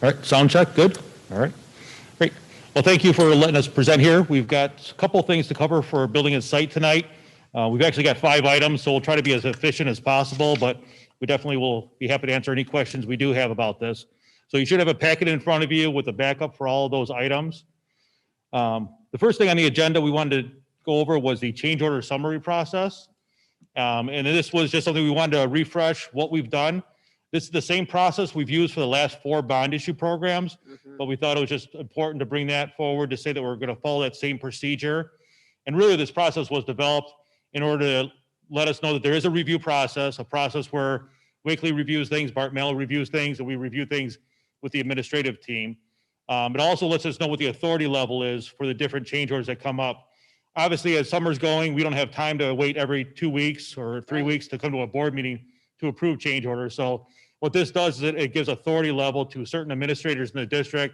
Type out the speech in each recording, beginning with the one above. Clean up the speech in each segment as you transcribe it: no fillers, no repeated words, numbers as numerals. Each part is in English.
All right, sound check, good. All right, great. Well, thank you for letting us present here. We've got a couple of things to cover for building and site tonight. We've actually got 5 items, so we'll try to be as efficient as possible, but we definitely will be happy to answer any questions we do have about this. So you should have a packet in front of you with a backup for all of those items. The first thing on the agenda we wanted to go over was the change order summary process. And this was just something we wanted to refresh what we've done. This is the same process we've used for the last 4 bond issue programs, but we thought it was just important to bring that forward to say that we're going to follow that same procedure. And really, this process was developed in order to let us know that there is a review process, a process where Wakely reviews things, Bart Mello reviews things, and we review things with the administrative team. It also lets us know what the authority level is for the different change orders that come up. Obviously, as summer's going, we don't have time to wait every 2 weeks or 3 weeks to come to a board meeting to approve change orders. So what this does is it gives authority level to certain administrators in the district.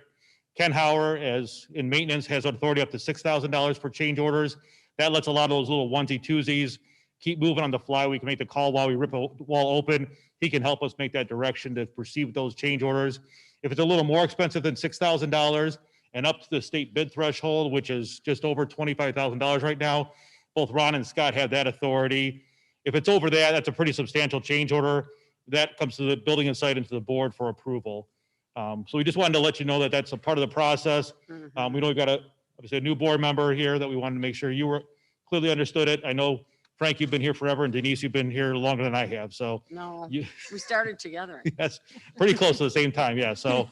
Ken Hauer, as in maintenance, has authority up to $6,000 for change orders. That lets a lot of those little onesie twosies keep moving on the fly. We can make the call while we rip a wall open. He can help us make that direction to proceed with those change orders. If it's a little more expensive than $6,000 and up to the state bid threshold, which is just over $25,000 right now, both Ron and Scott have that authority. If it's over that, that's a pretty substantial change order. That comes to the building and site and to the board for approval. So we just wanted to let you know that that's a part of the process. We know we've got obviously a new board member here that we wanted to make sure you were clearly understood it. I know, Frank, you've been here forever, and Denise, you've been here longer than I have. So no, we started together. Yes, pretty close to the same time. Yeah. So,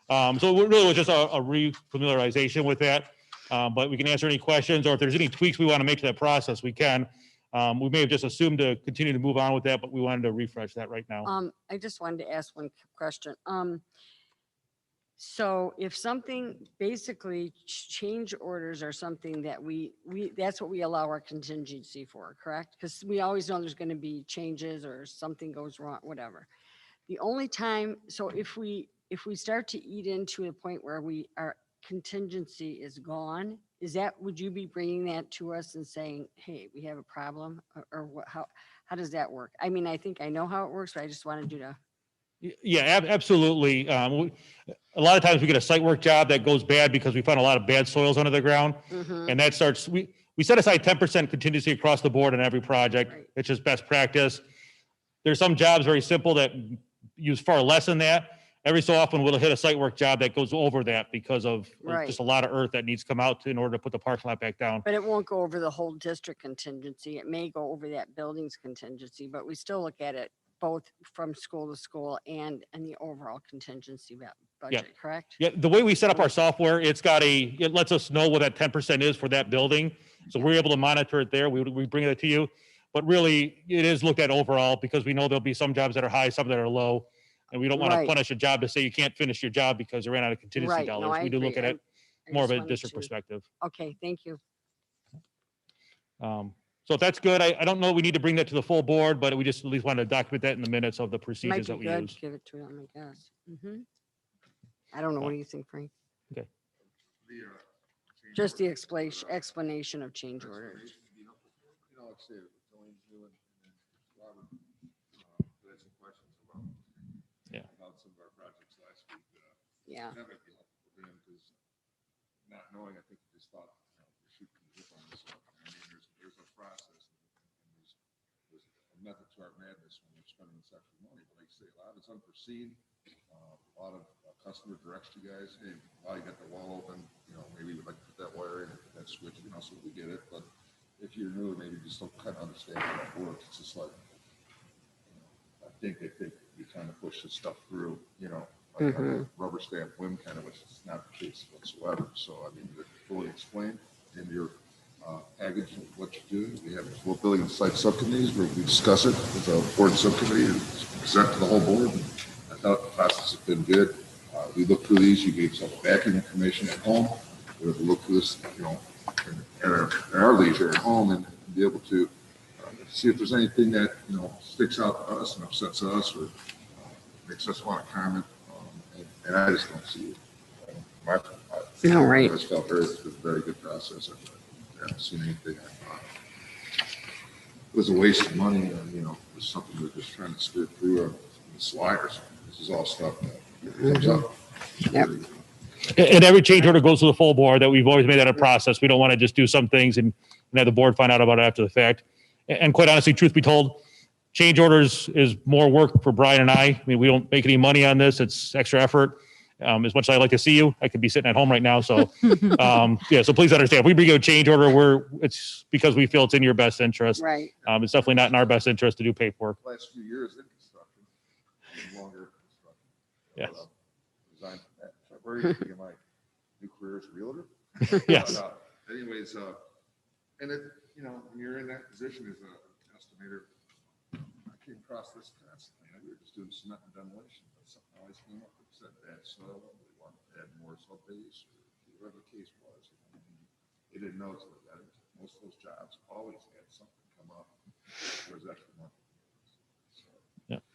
so it really was just a re-familiarization with that. But we can answer any questions, or if there's any tweaks we want to make to that process, we can. We may have just assumed to continue to move on with that, but we wanted to refresh that right now. I just wanted to ask one question. So if something, basically change orders are something that we that's what we allow our contingency for, correct? Because we always know there's going to be changes or something goes wrong, whatever. The only time, so if we start to eat into a point where our contingency is gone, would you be bringing that to us and saying, hey, we have a problem, or what, how does that work? I mean, I think I know how it works, but I just wanted you to. Yeah, absolutely. A lot of times we get a site work job that goes bad because we find a lot of bad soils under the ground, and that starts, we set aside 10% contingency across the board on every project. Right. It's just best practice. There's some jobs very simple that use far less than that. Every so often we'll hit a site work job that goes over that because of just a lot of earth that needs to come out in order to put the parking lot back down. But it won't go over the whole district contingency. It may go over that building's contingency, but we still look at it both from school to school and the overall contingency budget, correct? Yeah, the way we set up our software, it lets us know what that 10% is for that building. So we're able to monitor it there. We bring it to you. But really, it is looked at overall because we know there'll be some jobs that are high, some that are low. And we don't want to punish a job to say you can't finish your job because you ran out of contingency dollars. No, we do look at it more of a district perspective. Okay, thank you. So if that's good, I don't know we need to bring that to the full board, but we just at least want to document that in the minutes of the procedures that we use. Give it to them, I guess. I don't know. What do you think, Frank? Okay. Just the explanation of change orders. About some of our projects last week. Yeah. That might be helpful for him because not knowing, I think he just thought, we're shooting the hip on this stuff. I mean, there's a process and there's a method to our madness when we're spending this extra money. But like I say, a lot of it's unforeseen. A lot of customer directs you guys, hey, while you got the wall open, maybe we'd like to put that wire in, that switch, so we get it. But if you're new, maybe just don't kind of understand how that works. It's just like, I think they think you kind of push this stuff through, like a rubber stamp whim kind of, which is not the case whatsoever. So, I mean, you're fully explained in your package of what you do. We have full building and site subcommittees where we discuss it with a board subcommittee and present to the whole board. And I thought the process has been good. We looked through these. You gave some backing information at home. We're able to look through this, at our leisure at home and be able to see if there's anything that, sticks out to us and upsets us or makes us want to comment. And I just don't see it. I just felt it was a very good process. I haven't seen anything I thought it was a waste of money. It was something we're just trying to steer through the sliders. This is all stuff that Yep. And every change order goes to the full board. That we've always made that a process. We don't want to just do some things and have the board find out about it after the fact. And quite honestly, truth be told, change orders is more work for Brian and I mean, we don't make any money on this. It's extra effort. As much as I'd like to see you, I could be sitting at home right now. So, yeah, so please understand, if we bring you a change order, it's because we feel it's in your best interest. Right. It's definitely not in our best interest to do paperwork. Last few years in construction, and longer construction. Yes. Design, very interesting in my new career as a realtor. Yes. But, anyways, and it, you know, when you're in that position as an estimator, I came across this constantly. We were just doing cement and demolition, but something always came up that said bad soil, we wanted to add more sub base, or whatever the case was. They didn't know until they got into it. Most of those jobs always had something come up. There was extra money. So, Yeah.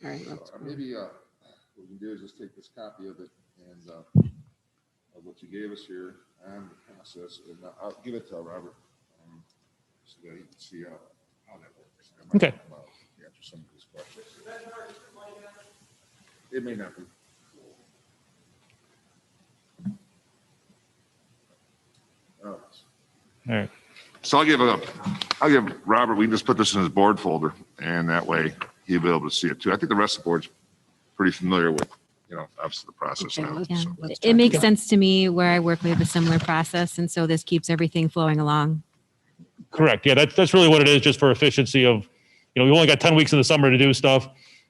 All right. so, That's maybe what we can do is just take this copy of it and of what you gave us here on the process, and I'll give it to Robert so that he can see how that works. I might Okay. come out and answer some of his questions. It may not be. All right. So I'll give Robert, we can just put this in his board folder, and that way he'll be able to see it too. I think the rest of the board's pretty familiar with, you know, obviously the process Okay, now. let's- Yeah, So, let's it talk makes about- sense to me where I work with a similar process. And so this keeps everything flowing along. Correct. Yeah, that's really what it is, just for efficiency of, you know, we've only got 10 weeks in the summer to do stuff.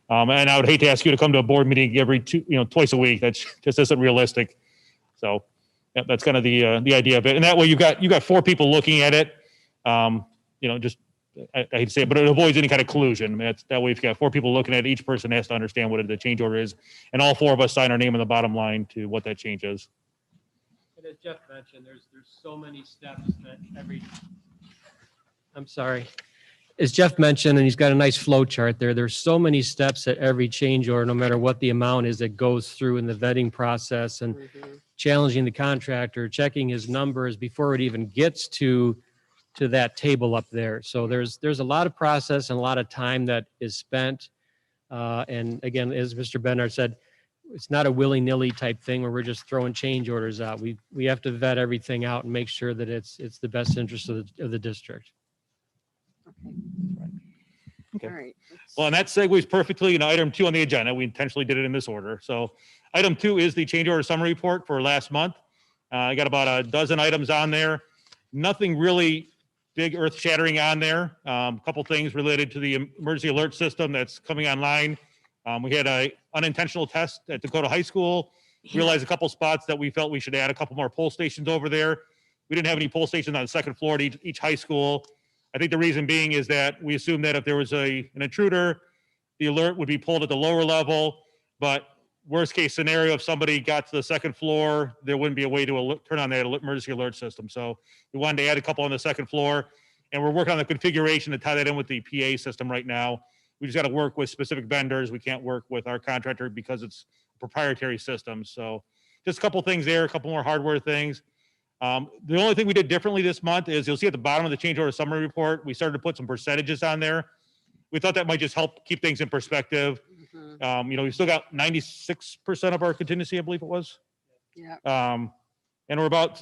And I would hate to ask you to come to a board meeting every twice a week. That's just isn't realistic. So, yeah, that's kind of the idea of it. And that way you got 4 people looking at it. You know, just, I hate to say it, but it avoids any kind of collusion. I mean, that way if you got 4 people looking at it, each person has to understand what the change order is. And all 4 of us sign our name on the bottom line to what that change is. And as Jeff mentioned, there's so many steps that I'm sorry. As Jeff mentioned, and he's got a nice flow chart there, there's so many steps at every change order, no matter what the amount is that goes through in the vetting process and Mhm. challenging the contractor, checking his numbers before it even gets to that table up there. So there's a lot of process and a lot of time that is spent. And again, as Mr. Bernard said, it's not a willy-nilly type thing where we're just throwing change orders out. We have to vet everything out and make sure that it's the best interest of the district. Okay. All right. Well, and that segues perfectly into item 2 on the agenda. We intentionally did it in this order. So item 2 is the change order summary report for last month. I got about a dozen items on there. Nothing really big earth shattering on there. A couple things related to the emergency alert system that's coming online. We had a unintentional test at Dakota High School. Realized a couple spots that we felt we should add a couple more poll stations over there. We didn't have any poll stations on the second floor at each high school. I think the reason being is that we assumed that if there was an intruder, the alert would be pulled at the lower level. But worst case scenario, if somebody got to the second floor, there wouldn't be a way to turn on that emergency alert system. So we wanted to add a couple on the second floor, and we're working on the configuration to tie that in with the PA system right now. We just got to work with specific vendors. We can't work with our contractor because it's a proprietary system. So just a couple things there, a couple more hardware things. The only thing we did differently this month is you'll see at the bottom of the change order summary report, we started to put some percentages on there. We thought that might just help keep things in perspective. Mhm. You know, we still got 96% of our contingency, I believe it was. Yeah. And we're about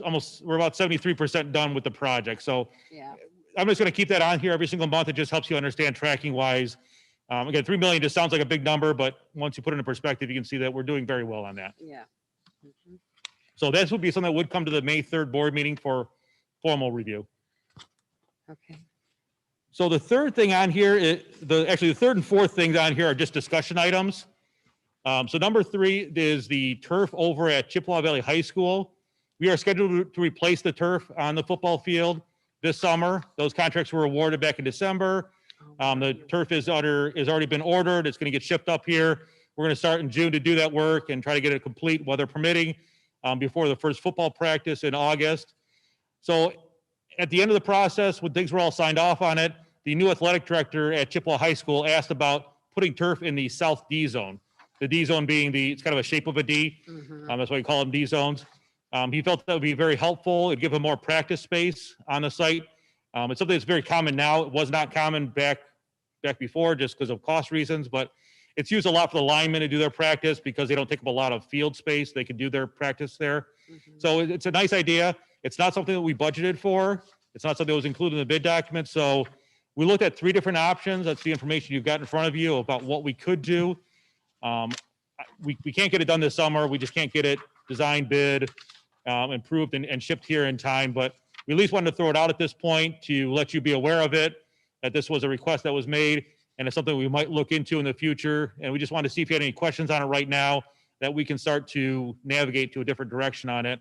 73% done with the project. So Yeah. I'm just going to keep that on here every single month. It just helps you understand tracking wise. Again, 3 million just sounds like a big number, but once you put it in perspective, you can see that we're doing very well on that. Yeah. Mhm. So this would be something that would come to the May 3rd board meeting for formal review. Okay. So the third thing on here, actually the third and fourth things on here are just discussion items. So number 3 is the turf over at Chippewa Valley High School. We are scheduled to replace the turf on the football field this summer. Those contracts were awarded back in December. The turf is already been ordered. It's going to get shipped up here. We're going to start in June to do that work and try to get it complete, weather permitting, before the first football practice in August. So at the end of the process, when things were all signed off on it, the new athletic director at Chippewa High School asked about putting turf in the South D zone. The D zone being it's kind of a shape of a D. Mhm. That's why we call them D zones. He felt that would be very helpful. It'd give him more practice space on the site. It's something that's very common now. It was not common back before just because of cost reasons, but It's used a lot for the linemen to do their practice because they don't take up a lot of field space. They can do their practice there. So it's a nice idea. It's not something that we budgeted for. It's not something that was included in the bid document. So we looked at 3 different options. That's the information you've got in front of you about what we could do. We can't get it done this summer. We just can't get it designed, bid, improved, and shipped here in time. But we at least wanted to throw it out at this point to let you be aware of it, that this was a request that was made, and it's something we might look into in the future. And we just wanted to see if you had any questions on it right now that we can start to navigate to a different direction on it.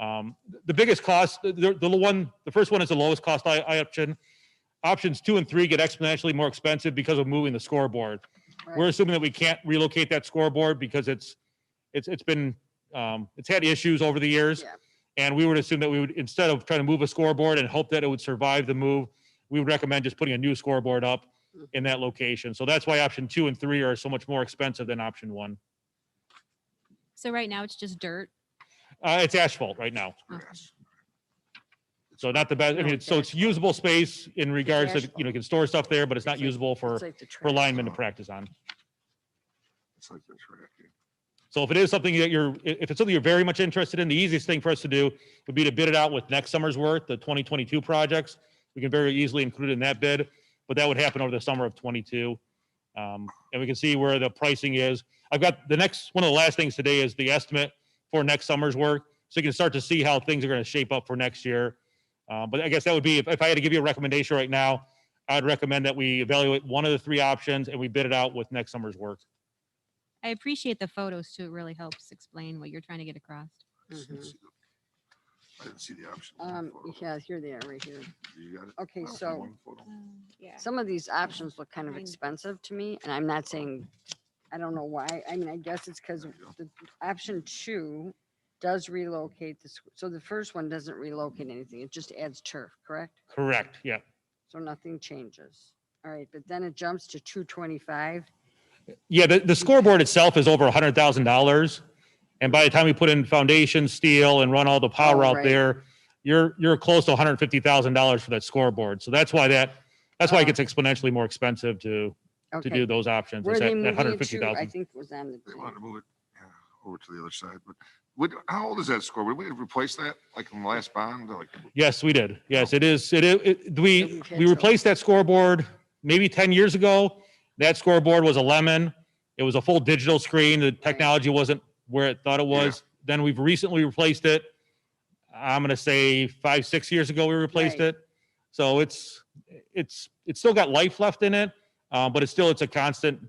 The biggest cost, the first one is the lowest cost option. Options 2 and 3 get exponentially more expensive because of moving the scoreboard. Right. We're assuming that we can't relocate that scoreboard because it's had issues over the years. Yeah. And we would assume that we would, instead of trying to move a scoreboard and hope that it would survive the move, we would recommend just putting a new scoreboard up in that location. So that's why option 2 and 3 are so much more expensive than option 1. So right now it's just dirt. It's asphalt right now. Grass. So not the best, I mean, it's usable space in regards to, you can store stuff there, but it's not usable for It's like the for track. linemen to practice on. It's like the track. Yeah. So if it is something that if it's something you're very much interested in, the easiest thing for us to do would be to bid it out with next summer's worth, the 2022 projects. We can very easily include it in that bid, but that would happen over the summer of 22. And we can see where the pricing is. I've got one of the last things today is the estimate for next summer's work. So you can start to see how things are going to shape up for next year. But I guess that would be, if I had to give you a recommendation right now, I'd recommend that we evaluate one of the 3 options and we bid it out with next summer's work. I appreciate the photos too. It really helps explain what you're trying to get across. I didn't see the option. Yeah, here they are, right here. You got it? Okay, Oh, so one photo. Yeah. some of these options look kind of Mine- expensive to me, and I'm not saying, I don't know why. I mean, I guess it's because There you go. the option 2 does relocate so the first one doesn't relocate anything. It just adds turf, correct? Correct, yeah. So nothing changes. All right, but then it jumps to 225. Yeah, the scoreboard itself is over $100,000. And by the time we put in foundation, steel, and run all the power Oh, out right. there, you're close to $150,000 for that scoreboard. So that's why it gets exponentially more expensive to Okay. do those options. Where Is they that moving it to, I 150,000. think it was on the. They wanted to move it over to the other side, but how old is that scoreboard? We replaced that like in the last bond? Like, Yes, we did. Yes, it is. We've We had some. replaced that scoreboard maybe 10 years ago. That scoreboard was a lemon. It was a full digital screen. The technology wasn't where it thought it was. Then we've recently replaced it. I'm going to say 5-6 years ago we replaced Right. it. So it's still got life left in it, but it's a constant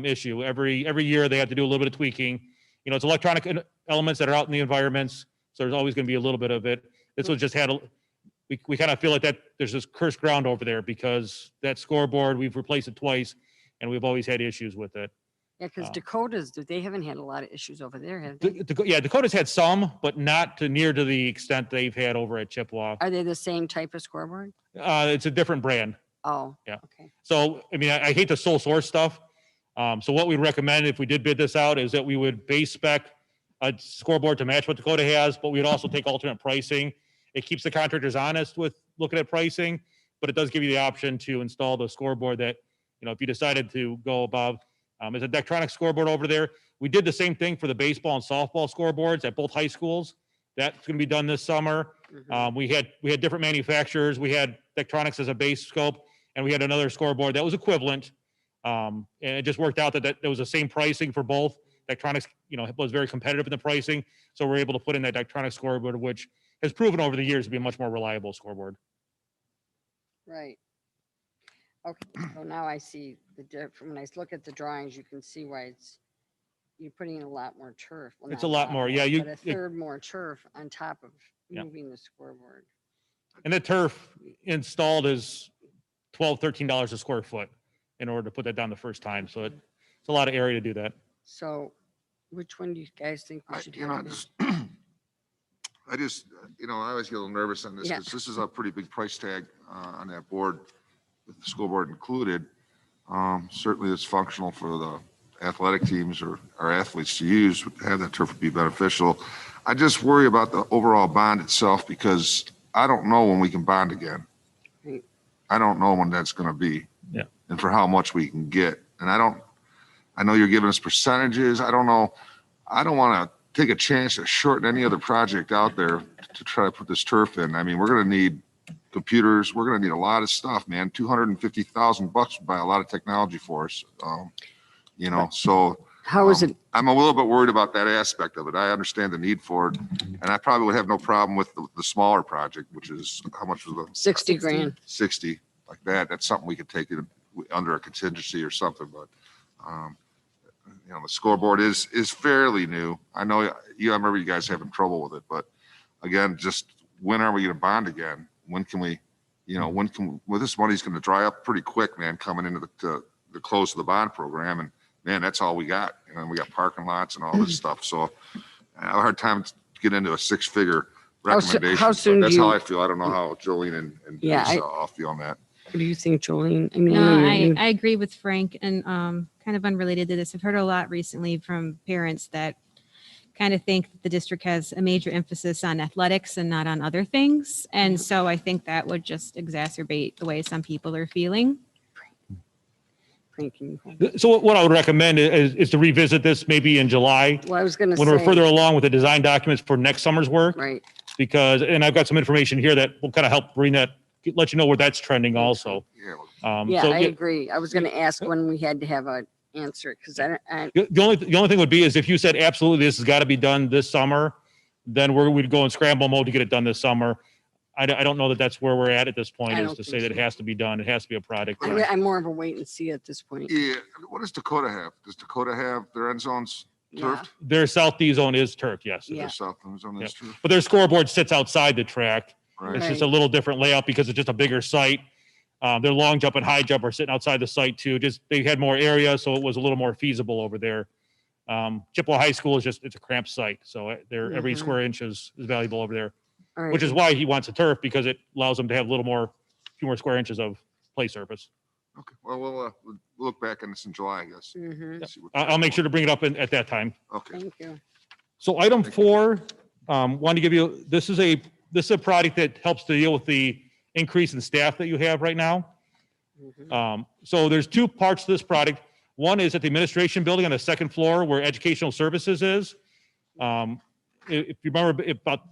issue. Every year they have to do a little bit of tweaking. It's electronic elements that are out in the environments, so there's always going to be a little bit of it. This was just we kind of feel like that there's this cursed ground over there because that scoreboard, we've replaced it twice and we've always had issues with it. Yeah, because Dakotas, they haven't had a lot of issues over there, have they? Dakota's had some, but not near to the extent they've had over at Chippewa. Are they the same type of scoreboard? It's a different brand. Oh. Yeah. Okay. So, I mean, I hate the sole source stuff. So what we'd recommend if we did bid this out is that we would base spec a scoreboard to match what Dakota has, but we'd also take alternate pricing. It keeps the contractors honest with looking at pricing, but it does give you the option to install the scoreboard that, if you decided to go above. There's a Daktronics scoreboard over there. We did the same thing for the baseball and softball scoreboards at both high schools. That's going to be done this summer. Mhm. We had different manufacturers. We had Daktronics as a base scope, and we had another scoreboard that was equivalent. And it just worked out that there was the same pricing for both. Daktronics, was very competitive in the pricing, so we're able to put in that Daktronics scoreboard, which has proven over the years to be a much more reliable scoreboard. Right. Okay, so now I see when I look at the drawings, you can see why you're putting in a lot more turf. Well, It's not a lot more, yeah, but a third more turf on top of Yeah. moving the scoreboard. And the turf installed is $12-13 a square foot in order to put that down the first time. So it's a lot of area to do that. So which one do you guys think we should have? I just, I always get a little nervous on this Yeah. because this is a pretty big price tag on that board with the school board included. Certainly it's functional for the athletic teams or our athletes to use. To have that turf would be beneficial. I just worry about the overall bond itself because I don't know when we can bond again. Right. I don't know when that's going to be. Yeah. And for how much we can get. And I don't I know you're giving us percentages. I don't know. I don't want to take a chance to shorten any other project out there to try to put this turf in. I mean, we're going to need computers. We're going to need a lot of stuff, man. $250,000 would buy a lot of technology for us. You know, so How is it? I'm a little bit worried about that aspect of it. I understand the need for it, and I probably would have no problem with the smaller project, which is how much was the 60 grand. 60 like that. That's something we could take it under a contingency or something. But you know, the scoreboard is fairly new. I know I remember you guys having trouble with it, but again, just when are we going to bond again? When can we, you know, well, this money's going to dry up pretty quick, man, coming into the close of the bond program. And man, that's all we got. And then we got parking lots and all this stuff. So I have a hard time to get into a 6-figure recommendation. How soon but that's do you- how I feel. I don't know how Jolene and Yeah, Denise all feel on that. What do you think, Jolene? I mean, No, you- I agree with Frank, and kind of unrelated to this, I've heard a lot recently from parents that kind of think that the district has a major emphasis on athletics and not on other things. And so I think that would just exacerbate the way some people are feeling. Frank, can you hold it? So what I would recommend is to revisit this maybe in July, Well, I was going to when we're say, further along with the design documents for next summer's work. right. Because, and I've got some information here that will kind of help bring that, let you know where that's trending also. Yeah. Yeah, So I agree. I was going to ask when we had to have a answer because I the only thing would be is if you said absolutely this has got to be done this summer, then we'd go in scramble mode to get it done this summer. I don't know that that's where we're at this point, I is don't to say think that it so. has to be done. It has to be a product. I'm more of a wait and see at this point. Yeah. What does Dakota have? Does Dakota have their end zones Yeah. turfed? Their south D zone is turf, yes. Yeah. Their south end zone is turfed? But their scoreboard sits outside the track. Right. It's just a little different layout because it's just a bigger site. Their long jump and high jump are sitting outside the site too. Just they had more area, so it was a little more feasible over there. Chippewa High School is it's a cramped site, so every Mhm. square inch is valuable over there, All right. which is why he wants a turf, because it allows them to have a few more square inches of play surface. Okay. Well, we'll look back on this in July, I guess. Mhm. See what- I'll make sure to bring it up at that time. Okay. Thank you. So item 4, wanted to give you, this is a product that helps to deal with the increase in staff that you have right now. Mhm. So there's 2 parts to this product. One is at the administration building on the 2nd floor where educational services is. If you remember, about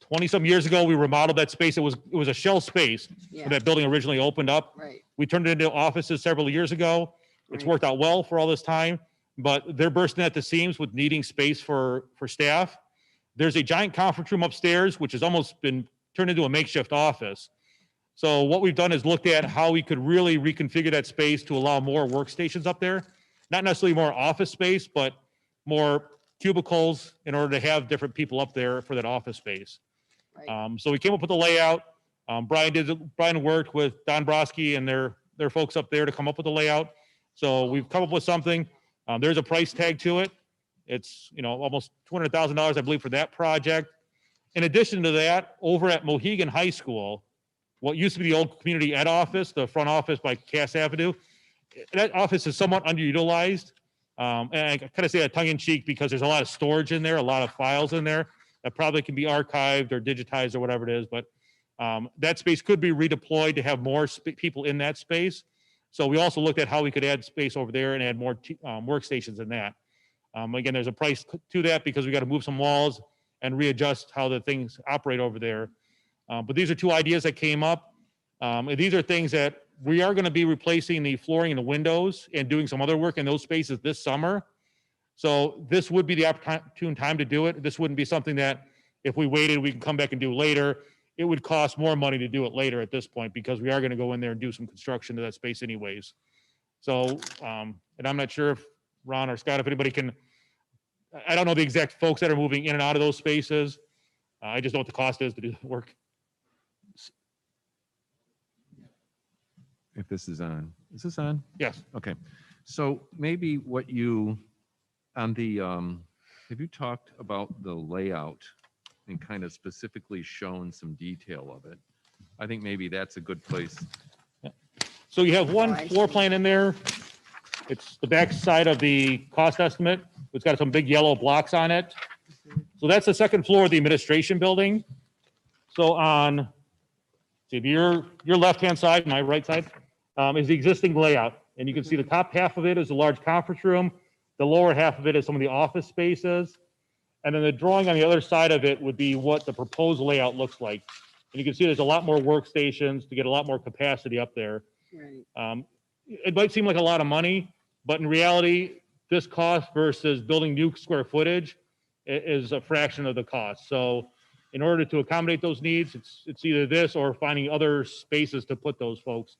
20 some years ago, we remodeled that space. It was a shell space Yeah. when that building originally opened up. Right. We turned it into offices several years ago. It's Right. worked out well for all this time, but they're bursting at the seams with needing space for staff. There's a giant conference room upstairs, which has almost been turned into a makeshift office. So what we've done is looked at how we could really reconfigure that space to allow more workstations up there. Not necessarily more office space, but more cubicles in order to have different people up there for that office space. Right. So we came up with the layout. Brian worked with Don Broski and their folks up there to come up with the layout. So we've come up with something. There's a price tag to it. It's, almost $200,000, I believe, for that project. In addition to that, over at Mohegan High School, what used to be the old community ed office, the front office by Cass Avenue, that office is somewhat underutilized. And I kind of say that tongue in cheek because there's a lot of storage in there, a lot of files in there that probably can be archived or digitized or whatever it is. But that space could be redeployed to have more people in that space. So we also looked at how we could add space over there and add more workstations in that. Again, there's a price to that because we got to move some walls and readjust how the things operate over there. But these are 2 ideas that came up. And these are things that we are going to be replacing the flooring and the windows and doing some other work in those spaces this summer. So this would be the opportune time to do it. This wouldn't be something that if we waited, we can come back and do later. It would cost more money to do it later at this point because we are going to go in there and do some construction to that space anyways. So, and I'm not sure if Ron or Scott, if anybody can, I don't know the exact folks that are moving in and out of those spaces. I just know what the cost is to do the work. If this is on. Is this on? Yes. Okay. So maybe what you, on the, have you talked about the layout and kind of specifically shown some detail of it? I think maybe that's a good place. So you have one I floor see. plan in there. It's the back side of the cost estimate. It's got some big yellow blocks on it. So that's the 2nd floor of the administration building. So on, see, your left-hand side, my right side, is the existing layout. And you can see the top half of it is a large conference room. The lower half of it is some of the office spaces. And then the drawing on the other side of it would be what the proposed layout looks like. And you can see there's a lot more workstations to get a lot more capacity up there. Right. It might seem like a lot of money, but in reality, this cost versus building new square footage is a fraction of the cost. So in order to accommodate those needs, it's either this or finding other spaces to put those folks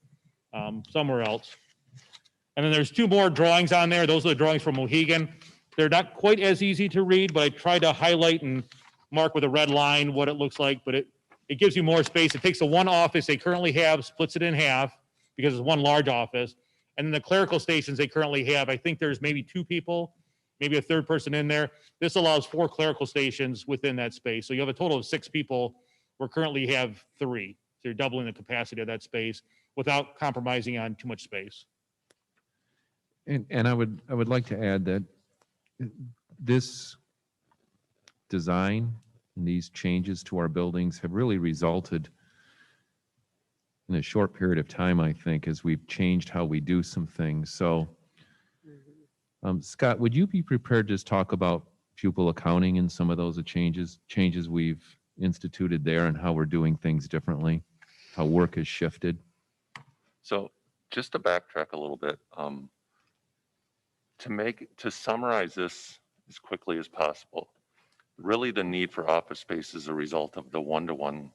somewhere else. And then there's two more drawings on there. Those are the drawings from Mohegan. They're not quite as easy to read, but I tried to highlight and mark with a red line what it looks like, but it gives you more space. It takes the one office they currently have, splits it in half because it's one large office. And then the clerical stations they currently have, I think there's maybe 2 people, maybe a third person in there. This allows 4 clerical stations within that space. So you have a total of 6 people. We currently have 3. So you're doubling the capacity of that space without compromising on too much space. And I would like to add that this design and these changes to our buildings have really resulted in a short period of time, I think, as we've changed how we do some things. So, Scott, would you be prepared to just talk about pupil accounting and some of those changes we've instituted there and how we're doing things differently, how work has shifted? So just to backtrack a little bit, to summarize this as quickly as possible, really the need for office space is a result of the one-to-one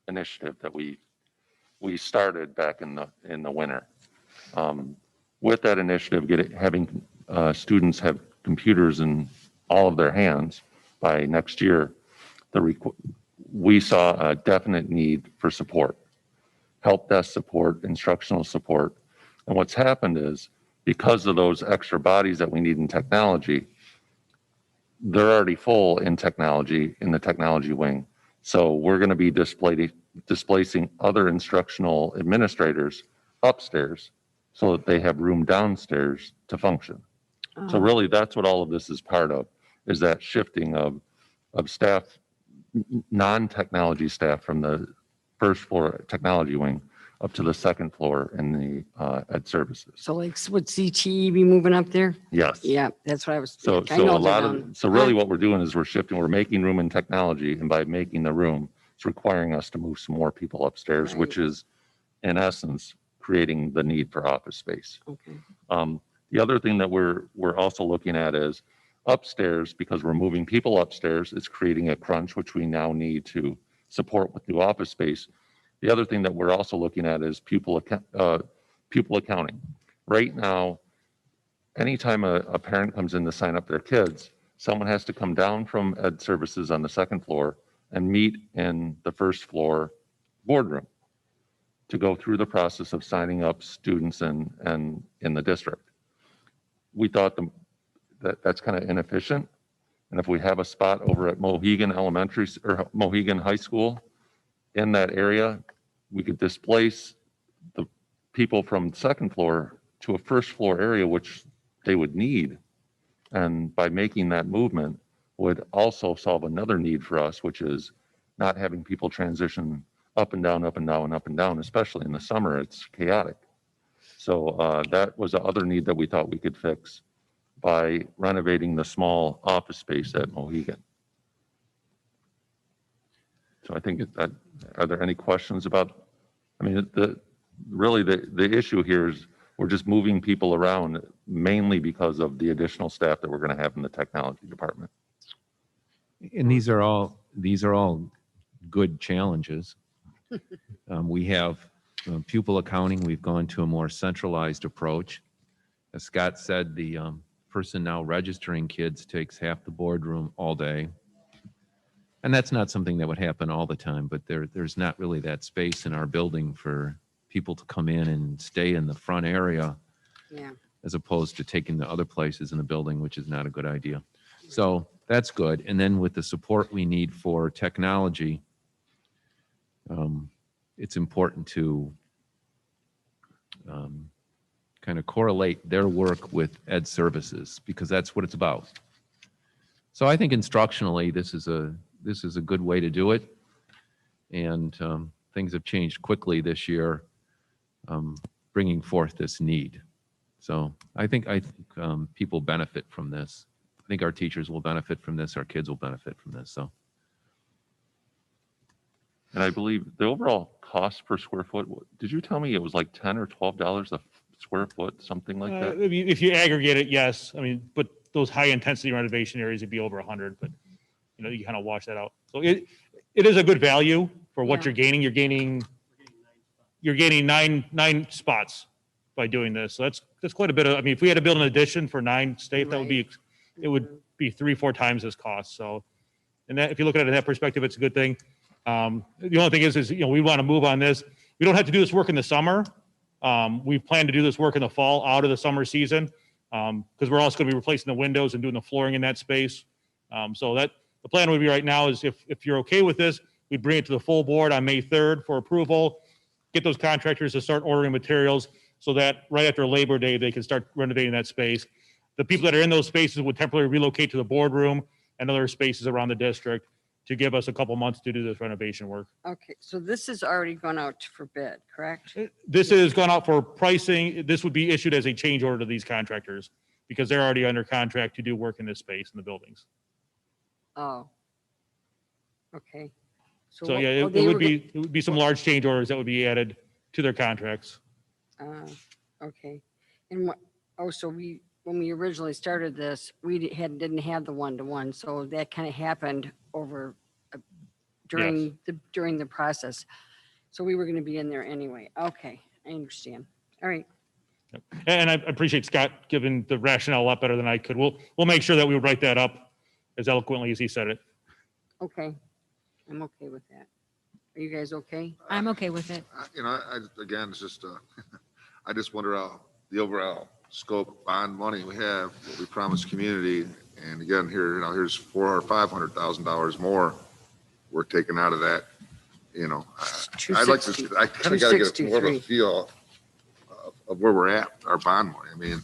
initiative that we started back in the winter. With that initiative, having students have computers in all of their hands by next year, we saw a definite need for support, help desk support, instructional support. And what's happened is, because of those extra bodies that we need in technology, they're already full in technology, in the technology wing. So we're going to be displacing other instructional administrators upstairs so that they have room downstairs to function. So really, that's what all of this is part of, is that shifting of staff, non-technology staff from the first floor technology wing up to the second floor in the ed services. So like, would CTE be moving up there? Yes. Yeah, that's what I was. So I know a lot they're of, down. so really what we're doing is we're making room in technology, and by making the room, it's requiring us to move some more people upstairs, Right. which is in essence creating the need for office space. Okay. The other thing that we're also looking at is upstairs, because we're moving people upstairs, it's creating a crunch, which we now need to support with new office space. The other thing that we're also looking at is pupil accounting. Right now, anytime a parent comes in to sign up their kids, someone has to come down from ed services on the second floor and meet in the first floor boardroom to go through the process of signing up students and in the district. We thought that's kind of inefficient. And if we have a spot over at Mohegan Elementary or Mohegan High School in that area, we could displace the people from second floor to a first floor area, which they would need. And by making that movement would also solve another need for us, which is not having people transition up and down, up and down, up and down, especially in the summer, it's chaotic. So that was the other need that we thought we could fix by renovating the small office space at Mohegan. So I think that, are there any questions about, I mean, really the issue here is we're just moving people around mainly because of the additional staff that we're going to have in the technology department. And these are all good challenges. We have pupil accounting. We've gone to a more centralized approach. As Scott said, the person now registering kids takes half the boardroom all day. And that's not something that would happen all the time, but there's not really that space in our building for people to come in and stay in the front area, Yeah. as opposed to taking the other places in the building, which is not a good idea. So that's good. And then with the support we need for technology, it's important to kind of correlate their work with ed services, because that's what it's about. So I think instructionally, this is a good way to do it. And things have changed quickly this year, bringing forth this need. So I think people benefit from this. I think our teachers will benefit from this. Our kids will benefit from this. So And I believe the overall cost per square foot, did you tell me it was like $10 or $12 a square foot, something like that? If you aggregate it, yes. I mean, but those high intensity renovation areas would be over 100, but you kind of wash that out. So it is a good value for what Yeah. you're gaining. You're gaining nine spots by doing this. So that's quite a bit of, I mean, if we had to build an addition for 9 states, that would be, it would be 3-4 times this cost. So, and that, if you look at it in that perspective, it's a good thing. The only thing is, we want to move on this. We don't have to do this work in the summer. We plan to do this work in the fall out of the summer season, because we're also going to be replacing the windows and doing the flooring in that space. So that the plan would be right now is if you're okay with this, we'd bring it to the full board on May 3rd for approval, get those contractors to start ordering materials so that right after Labor Day, they can start renovating that space. The people that are in those spaces would temporarily relocate to the boardroom and other spaces around the district to give us a couple months to do this renovation work. Okay, so this has already gone out for bid, correct? This has gone out for pricing. This would be issued as a change order to these contractors because they're already under contract to do work in this space in the buildings. Oh. Okay. So what- yeah, oh, it they would were be some large change orders that would be added to their contracts. Okay. And so when we originally started this, we didn't have the one-to-one, so that kind of happened over during the process. So we were going to be in there anyway. Okay, I understand. All right. And I appreciate Scott giving the rationale a lot better than I could. We'll make sure that we write that up as eloquently as he said it. Okay. I'm okay with that. Are you guys okay? I'm okay with it. Again, it's just, I just wonder how the overall scope bond money we have, what we promised community. And again, here's $400,000 or $500,000 more we're taking out of that. I'd like to, I kind of got to get more of a 263. feel of where we're at, our bond money. I mean,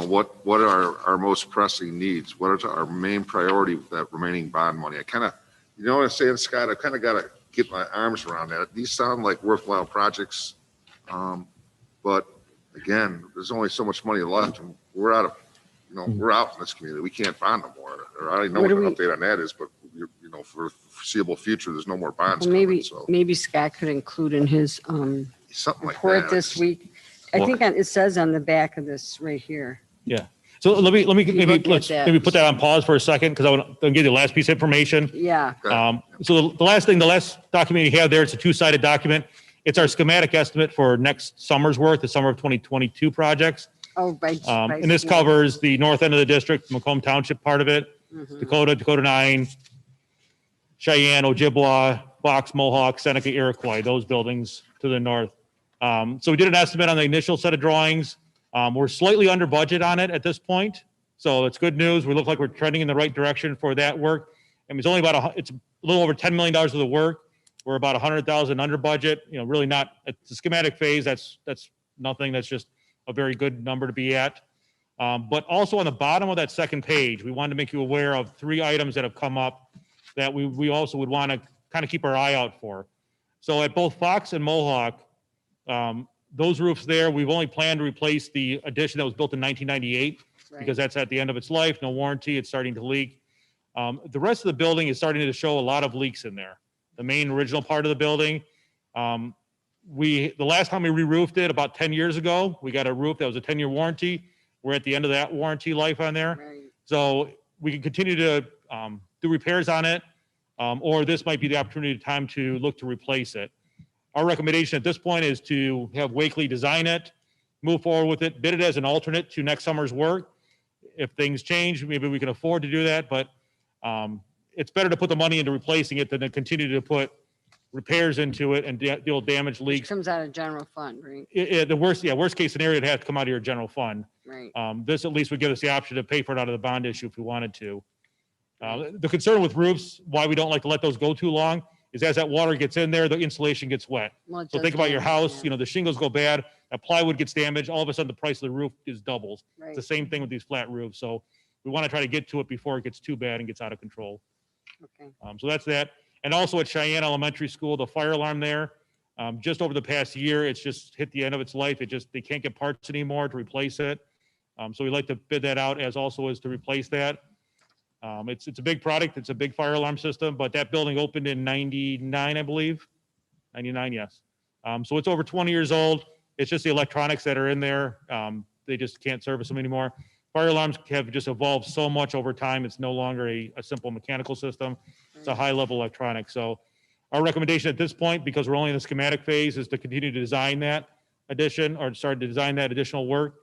what are our most pressing needs? What are our main priority with that remaining bond money? I kind of, what I'm saying, Scott, I kind of got to get my arms around that. These sound like worthwhile projects. But again, there's only so much money left and we're out of, we're out in this community. We can't bond no more. Or I don't know what the update on that is, but for the foreseeable future, there's no more bonds Well, coming. So maybe Scott could include in his something like report that. this week. I Well- think it says on the back of this right here. Yeah. So let me look let's at that. maybe put that on pause for a second because I want to give you the last piece of information. Yeah. So the last document you have there, it's a 2-sided document. It's our schematic estimate for next summer's work, the summer of 2022 projects. Oh, by And this school. covers the north end of the district, Macomb Township part of it, Mhm. Dakota 9, Cheyenne, Ojibwa, Fox, Mohawk, Seneca, Iroquois, those buildings to the north. So we did an estimate on the initial set of drawings. We're slightly under budget on it at this point. So it's good news. We look like we're trending in the right direction for that work. And it's only it's a little over $10 million of the work. We're about 100,000 under budget, really not, it's a schematic phase. That's nothing. That's just a very good number to be at. But also on the bottom of that second page, we wanted to make you aware of 3 items that have come up that we also would want to kind of keep our eye out for. So at both Fox and Mohawk, those roofs there, we've only planned to replace the addition that was built in 1998 because that's at the end of its life, no warranty, it's starting to leak. The rest of the building is starting to show a lot of leaks in there. The main original part of the building, the last time we re-roofed it about 10 years ago, we got a roof that was a 10-year warranty. We're at the end of that warranty life on there. Right. So we can continue to do repairs on it, or this might be the opportunity time to look to replace it. Our recommendation at this point is to have Wakely design it, move forward with it, bid it as an alternate to next summer's work. If things change, maybe we can afford to do that, but it's better to put the money into replacing it than to continue to put repairs into it and deal with damage Which leaks. comes out of general fund, right? The worst case scenario, it'd have to come out of your general fund. Right. This at least would give us the option to pay for it out of the bond issue if we wanted to. The concern with roofs, why we don't like to let those go too long, is as that water gets in there, the insulation gets wet. Well, it So does think about your damage, house, yeah. the shingles go bad, that plywood gets damaged, all of a sudden the price of the roof is doubles. It's Right. the same thing with these flat roofs. So we want to try to get to it before it gets too bad and gets out of control. Okay. So that's that. And also at Cheyenne Elementary School, the fire alarm there, Just over the past year, it's just hit the end of its life. They can't get parts anymore to replace it. So we'd like to bid that out as also as to replace that. It's a big product. It's a big fire alarm system, but that building opened in 99, I believe. 99, yes. So it's over 20 years old. It's just the electronics that are in there. They just can't service them anymore. Fire alarms have just evolved so much over time. It's no longer a simple mechanical system. It's a high level electronic. So our recommendation at this point, because we're only in the schematic phase, is to continue to design that addition or start to design that additional work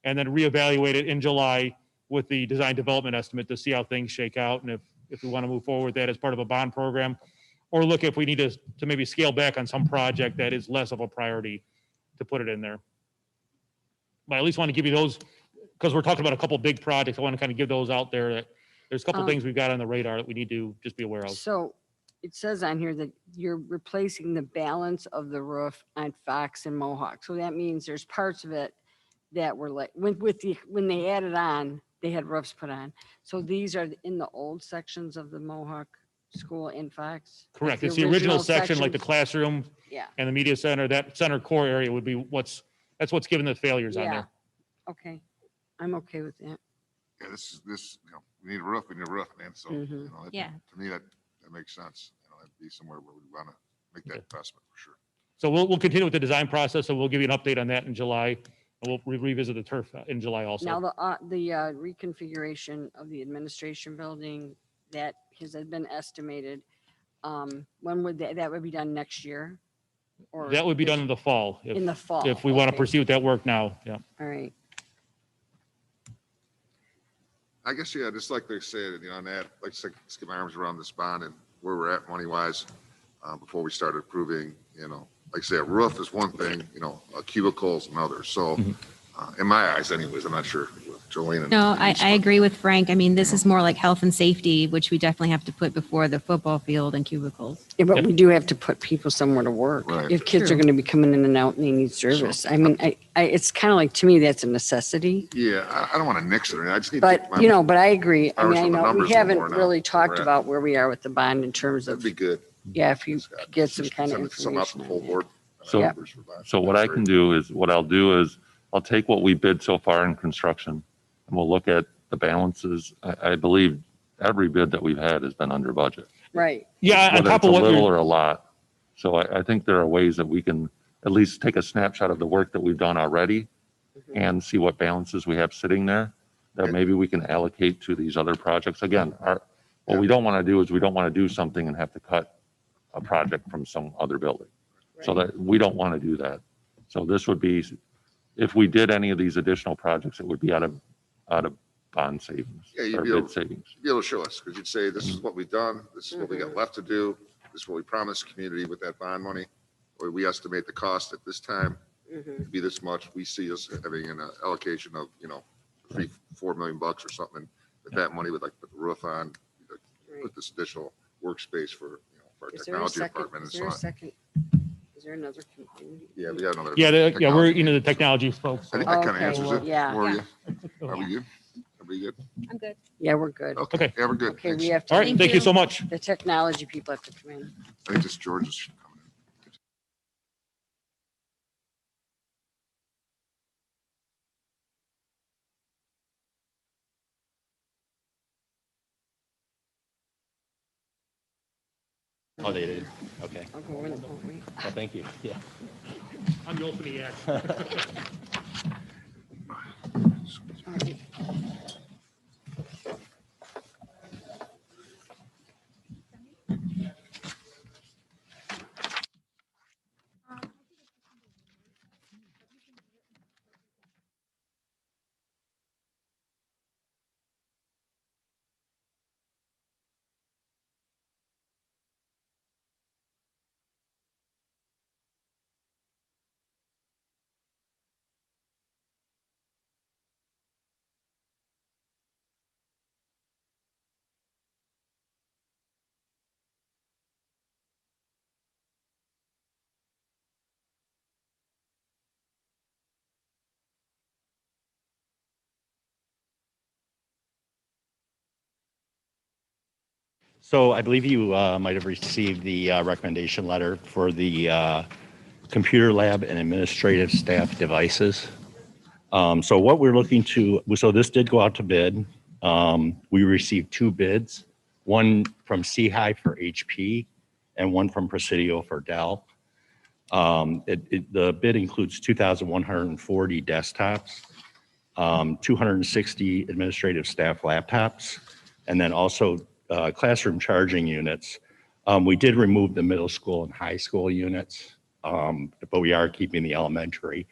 and then reevaluate it in July with the design development estimate to see how things shake out and if we want to move forward with that as part of a bond program, or look if we need to maybe scale back on some project that is less of a priority to put it in there. But I at least want to give you those, because we're talking about a couple big projects. I want to kind of give those out there that there's a couple things we've got on the radar that we need to just be aware of. So it says on here that you're replacing the balance of the roof on Fox and Mohawk. So that means there's parts of it that were like, when they added on, they had roofs put on. So these are in the old sections of the Mohawk School in Fox? Like Correct. It's the original section, like the sections? classroom Yeah, and the media center, that center core area would be that's what's given the failures on yeah. there. Okay. I'm okay with that. Yeah, we need a roof, man. So, Mhm. Yeah. to me, that makes sense. That'd be somewhere where we want to make that investment for sure. So we'll continue with the design process, and we'll give you an update on that in July. And we'll revisit the turf in July also. Now, the reconfiguration of the administration building, that has been estimated. When would that would be done next year? Or That would be this- done in the fall. In the fall? If we want to okay. pursue that work now, yeah. All right. I guess, yeah, just like they said, on that, like, let's get my arms around this bond and where we're at money wise, before we start approving, like I say, a roof is one thing, cubicles and others. So, in my eyes anyways, I'm not sure with Jolene. and No, I Denise, but- agree with Frank. I mean, this is more like health and safety, which we definitely have to put before the football field and cubicles. Yeah, but Yep. we do have to put people somewhere to work. Right. If kids are True. going to be coming in and out and they need service. I mean, it's kind of like, to me, that's a necessity. Yeah, I don't want to nix it. I just need to But, get my, but I agree. I ours mean, I with the know numbers we a little haven't more now, really where talked we're at. about where we are with the bond in terms that'd of, be good. yeah, if you Scott. could get some Just kind of send some out to the information. full on that. board. So- numbers for that. So what I can do is, what I'll do is, I'll take what we bid so far in construction, and we'll look at the balances. I believe every bid that we've had has been under budget, Right. Yeah, on whether top it's a of what little you're, or a lot. So I think there are ways that we can at least take a snapshot of the work that we've done already Mm-hmm. and see what balances we have sitting there that maybe we can allocate to these other projects. Again, what we don't want to do is we don't want to do something and have to cut a project from some other building. So Right. that, we don't want to do that. So this would be, if we did any of these additional projects, it would be out of bond savings Yeah, you'd or be able- bid savings. Be able to show us, because you'd say, this is what we've done, this is what we got left to do, this is what we promised the community with that bond money. Or we estimate the cost at this time Mhm. to be this much. We see us having an allocation of, $3-4 million bucks or something. With that money, we'd like to put the roof on, Right. put this additional workspace for our Is there a technology second, department and is there a so on. second, is there another community? Yeah, we got another. yeah, we're technology into the meeting, so technology folks. I think so- that kind of Okay, answers it yeah. for you. Yeah. Are we good? Everybody good? I'm good. Yeah, we're good. Okay, yeah, we're good. Okay, Thanks. we have to. All right, thank you so much. The technology people have to come in. I think this George is coming in. Oh, they did? Okay. I'll go in, won't we? Well, thank you. Yeah. I'm the opening act. All right. So I believe you might have received the recommendation letter for the computer lab and administrative staff devices. So what we're looking to, so this did go out to bid. We received 2 bids, one from C-High for HP and one from Presidio for Dell. The bid includes 2,140 desktops, 260 administrative staff laptops, and then also classroom charging units. We did remove the middle school and high school units, but we are keeping the elementary,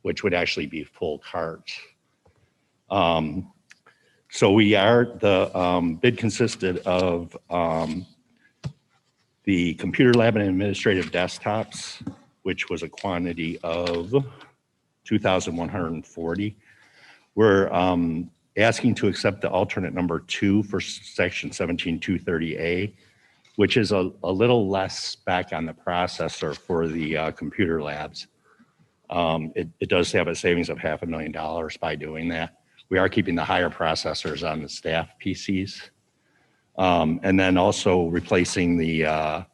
which would actually be full carts. So the bid consisted of the computer lab and administrative desktops, which was a quantity of 2,140. We're asking to accept the alternate number 2 for section 17230A, which is a little less spec on the processor for the computer labs. It does have a savings of $500,000 by doing that. We are keeping the higher processors on the staff PCs. And then also replacing the,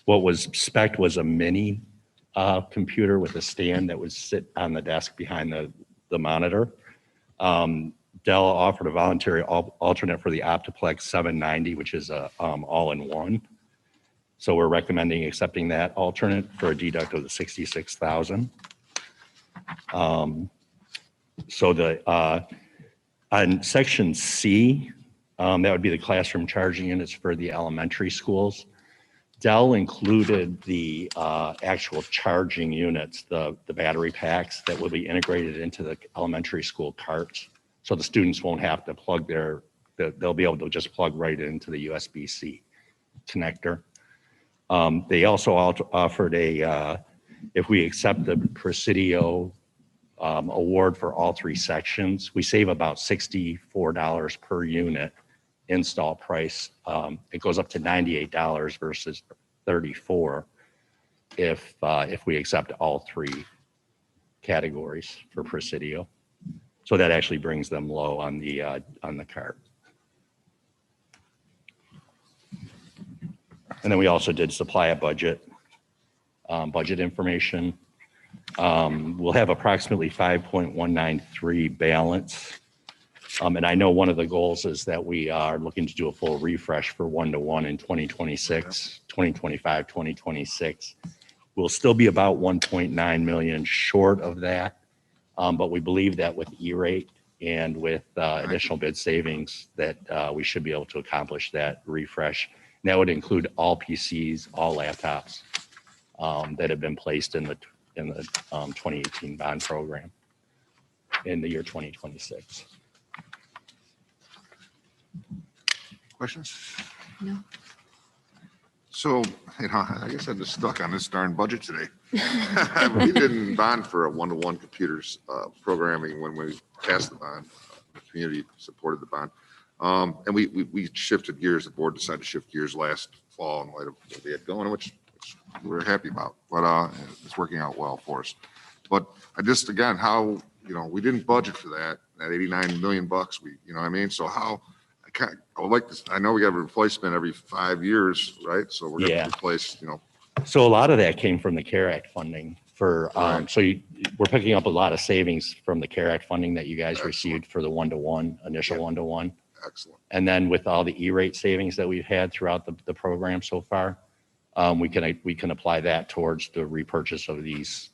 what was spec was a mini computer with a stand that would sit on the desk behind the monitor. Dell offered a voluntary alternate for the Optiplex 790, which is a all-in-one. So we're recommending accepting that alternate for a deduct of the $66,000. So on section C, that would be the classroom charging units for the elementary schools. Dell included the actual charging units, the battery packs that will be integrated into the elementary school carts. So the students won't have to plug they'll be able to just plug right into the USB-C connector. They also offered if we accept the Presidio award for all 3 sections, we save about $64 per unit install price. It goes up to $98 versus $34 if we accept all 3 categories for Presidio. So that actually brings them low on the cart. And then we also did supply a budget information. We'll have approximately 5.193 balance. And I know one of the goals is that we are looking to do a full refresh for 1-to-1 in 2026, 2025, 2026. We'll still be about 1.9 million short of that. But we believe that with E-rate and with additional bid savings that we should be able to accomplish that refresh. And that would include all PCs, all laptops that have been placed in the 2018 bond program in the year 2026. Questions? No. So, I guess I'm just stuck on this darn budget today. We didn't bond for a 1-to-1 computers programming when we passed the bond. The community supported the bond. And we shifted gears. The board decided to shift gears last fall in light of what they had going, which we're happy about. But it's working out well for us. But I just, again, how, we didn't budget for that 89 million bucks. You know what I mean? So how, I would like to, I know we got a replacement every 5 years, right? So we're going to replace, So a lot of that came from the CARE Act funding for, Right. we're picking up a lot of savings from the CARE Act funding that you guys Excellent. received for the 1-to-1, initial 1-to-1. Excellent. And then with all the E-rate savings that we've had throughout the program so far, we can apply that towards the repurchase of these,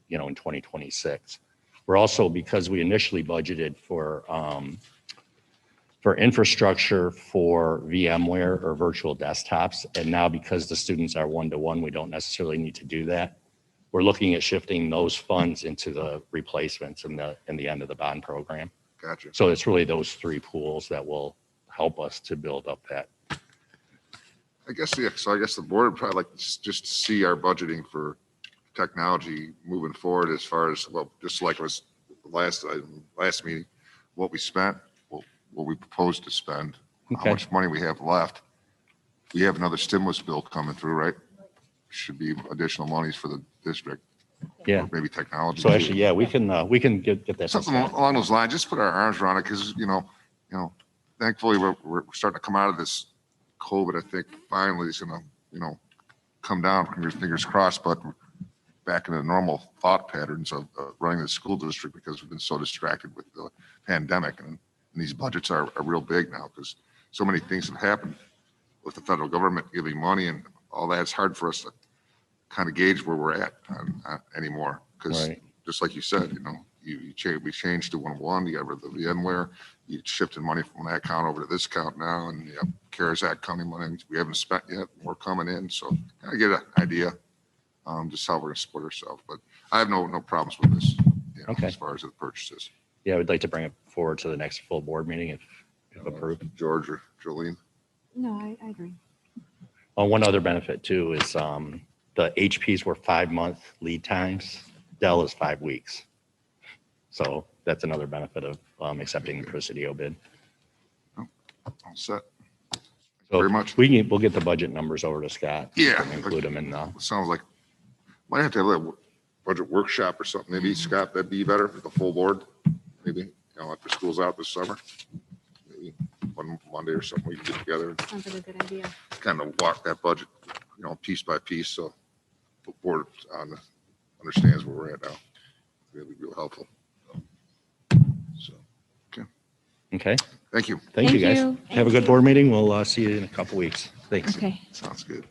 in 2026. We're also, because we initially budgeted for infrastructure for VMware or virtual desktops, and now because the students are 1-to-1, we don't necessarily need to do that. We're looking at shifting those funds into the replacements in the end of the bond program. Gotcha. So it's really those 3 pools that will help us to build up that. I guess, yeah. So I guess the board would probably like just to see our budgeting for technology moving forward as far as, well, just like it was last meeting, what we spent, what we proposed to spend, Okay. how much money we have left. We have another stimulus bill coming through, right? Should be additional monies for the district. Yeah. Or maybe technology. So too. actually, yeah, we can get that. Something along those lines, just put our arms around it, because, thankfully, we're starting to come out of this COVID. I think finally it's going to, come down, fingers crossed, but back in the normal thought patterns of running the school district because we've been so distracted with the pandemic. And these budgets are real big now because so many things have happened with the federal government giving money and all that. It's hard for us to kind of gauge where we're at anymore. Because Right. just like you said, we changed to 1-1, you got rid of the VMware, you shifted money from that account over to this account now, and you have CARES Act coming money we haven't spent yet, more coming in. So kind of get an idea just how we're going to split ourselves. But I have no problems with this, Okay. as far as the purchases. Yeah, we'd like to bring it forward to the next full board meeting if approved. George or Jolene? No, I agree. One other benefit too is the HPs were 5-month lead times. Dell is 5 weeks. So that's another benefit of accepting the Presidio bid. All set. So Very much. We'll get the budget numbers over to Scott. Yeah. And include them in the, Sounds like, might have to have a budget workshop or something. Maybe, Scott, that'd be better, the full board. Maybe, after school's out this summer. Maybe one Monday or something, we can get together Sounds like a good idea. and kind of walk that budget, piece by piece, so the board understands where we're at now. It'll be real helpful. So, okay. thank you. Thank you, Thank guys. you. Have a good board meeting. We'll see you in a couple weeks. Thanks. Okay. Sounds good.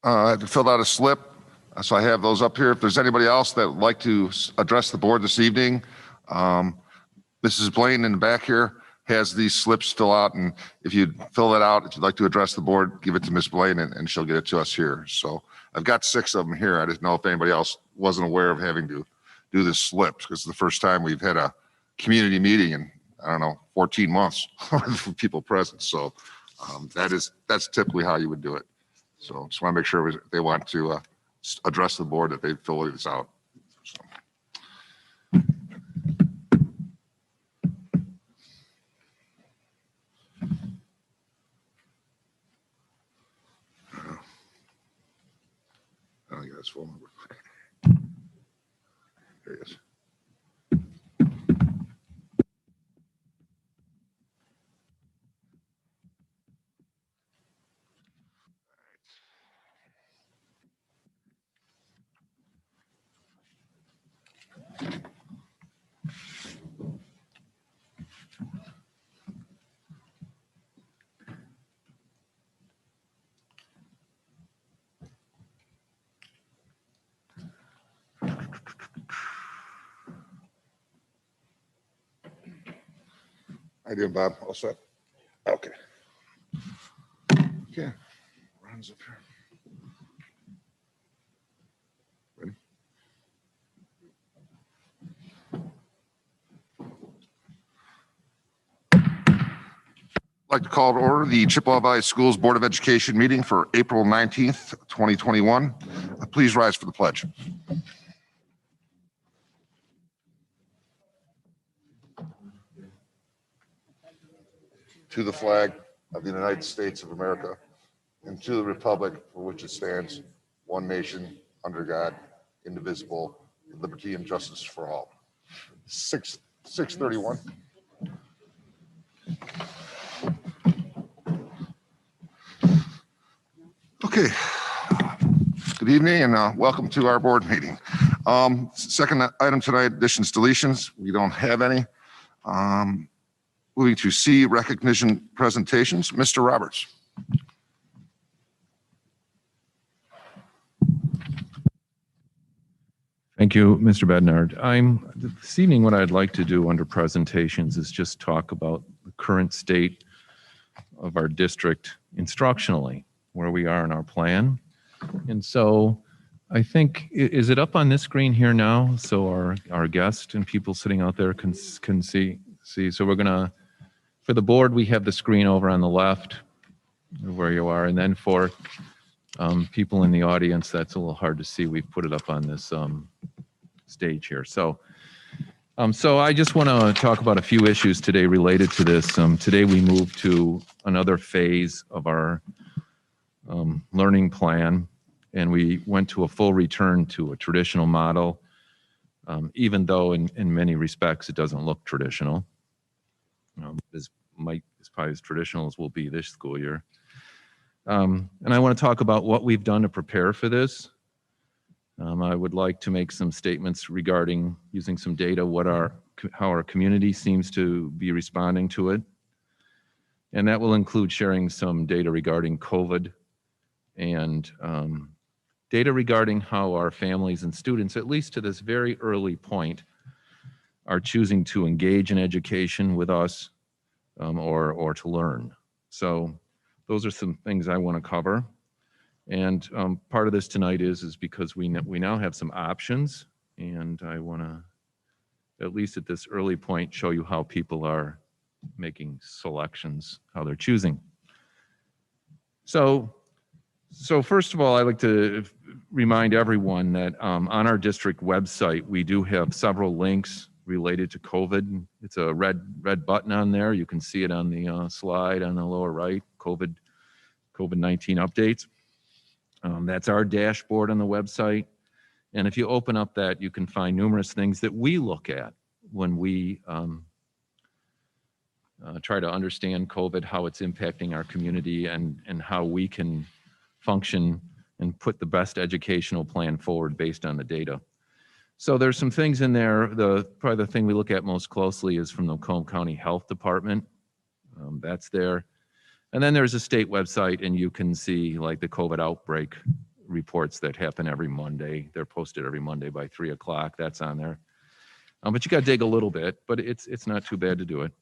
filled out a slip. So I have those up here. If there's anybody else that would like to address the board this evening, Mrs. Blaine in the back here has these slips fill out. And if you fill that out, if you'd like to address the board, give it to Ms. Blaine and she'll get it to us here. So I've got 6 of them here. I didn't know if anybody else wasn't aware of having to do this slip because it's the first time we've had a community meeting in, I don't know, 14 months with people present. So that's typically how you would do it. So just want to make sure if they want to address the board that they fill this out. So. I don't get his phone number. There he is. How you doing, Bob? All set? Okay. Okay. Ron's up here. Ready? I'd like to call to order the Chippewa Valley Schools Board of Education meeting for April 19th, 2021. Please rise for the pledge. To the flag of the United States of America and to the republic for which it stands, one nation, under God, indivisible, with liberty and justice for all. 6:31. Okay. Good evening and welcome to our board meeting. Second item tonight, additions, deletions. We don't have any. Moving to C, recognition presentations. Mr. Roberts. Thank you, Mr. Bednard. This evening, what I'd like to do under presentations is just talk about the current state of our district instructionally, where we are in our plan. And so I think, is it up on this screen here now? So our guest and people sitting out there can see. So we're gonna, for the board, we have the screen over on the left where you are. And then for people in the audience, that's a little hard to see. We've put it up on this stage here. So I just want to talk about a few issues today related to this. Today we moved to another phase of our learning plan, and we went to a full return to a traditional model, even though in many respects it doesn't look traditional. Is probably as traditional as will be this school year. And I want to talk about what we've done to prepare for this. I would like to make some statements regarding using some data, how our community seems to be responding to it. And that will include sharing some data regarding COVID and data regarding how our families and students, at least to this very early point, are choosing to engage in education with us or to learn. So those are some things I want to cover. And part of this tonight is because we now have some options, and I want to, at least at this early point, show you how people are making selections, how they're choosing. So first of all, I'd like to remind everyone that on our district website, we do have several links related to COVID. It's a red button on there. You can see it on the slide on the lower right, COVID-19 updates. That's our dashboard on the website. And if you open up that, you can find numerous things that we look at when we try to understand COVID, how it's impacting our community, and how we can function and put the best educational plan forward based on the data. So there's some things in there. Probably the thing we look at most closely is from the Macomb County Health Department. That's there. And then there's a state website, and you can see like the COVID outbreak reports that happen every Monday. They're posted every Monday by 3 o'clock. That's on there. But you got to dig a little bit, but it's not too bad to do it.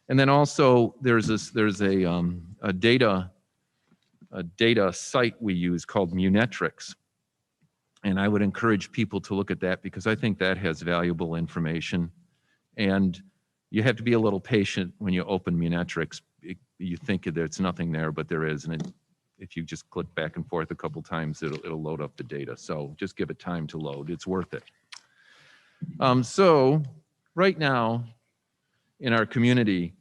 And then also there's a data site we use called Munetrics. And I would encourage people to look at that because I think that has valuable information. And you have to be a little patient when you open Munetrics. You think there's nothing there, but there is. And if you just click back and forth a couple times, it'll load up the data. So just give it time to load. It's worth it. So right now in our community,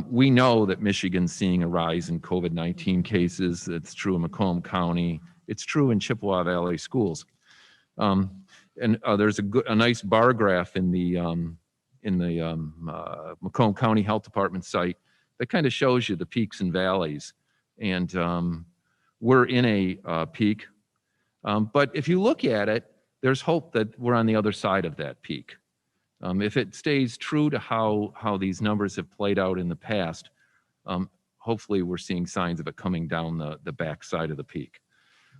we know that Michigan's seeing a rise in COVID-19 cases. It's true in Macomb County. It's true in Chippewa Valley schools. And there's a nice bar graph in the Macomb County Health Department site that kind of shows you the peaks and valleys. And we're in a peak. But if you look at it, there's hope that we're on the other side of that peak. If it stays true to how these numbers have played out in the past, hopefully we're seeing signs of it coming down the back side of the peak.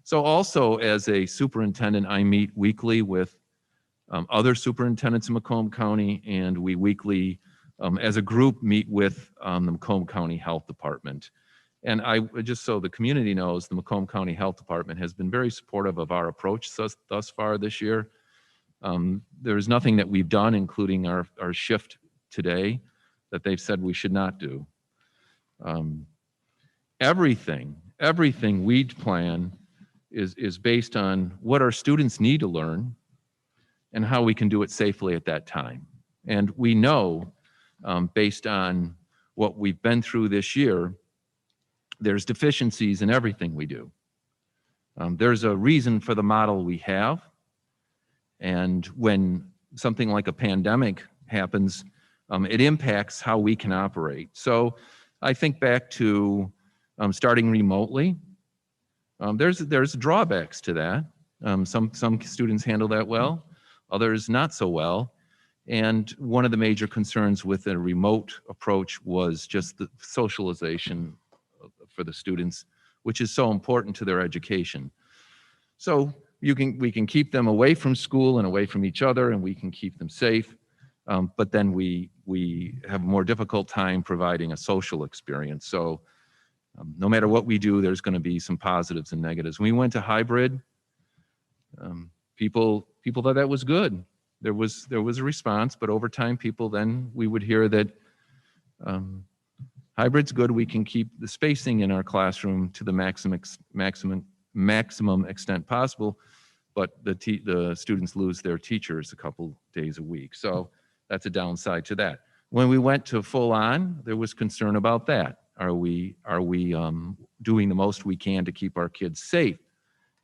So also as a superintendent, I meet weekly with other superintendents in Macomb County, and we weekly, as a group, meet with the Macomb County Health Department. And just so the community knows, the Macomb County Health Department has been very supportive of our approach thus far this year. There's nothing that we've done, including our shift today, that they've said we should not do. Everything we plan is based on what our students need to learn and how we can do it safely at that time. And we know, based on what we've been through this year, there's deficiencies in everything we do. There's a reason for the model we have. And when something like a pandemic happens, it impacts how we can operate. So I think back to starting remotely. There's drawbacks to that. Some students handle that well, others not so well. And one of the major concerns with a remote approach was just the socialization for the students, which is so important to their education. So we can keep them away from school and away from each other, and we can keep them safe. But then we have a more difficult time providing a social experience. So no matter what we do, there's going to be some positives and negatives. When we went to hybrid, people thought that was good. There was a response, but over time, we would hear that hybrid's good. We can keep the spacing in our classroom to the maximum extent possible, but the students lose their teachers a couple days a week. So that's a downside to that. When we went to full on, there was concern about that. Are we doing the most we can to keep our kids safe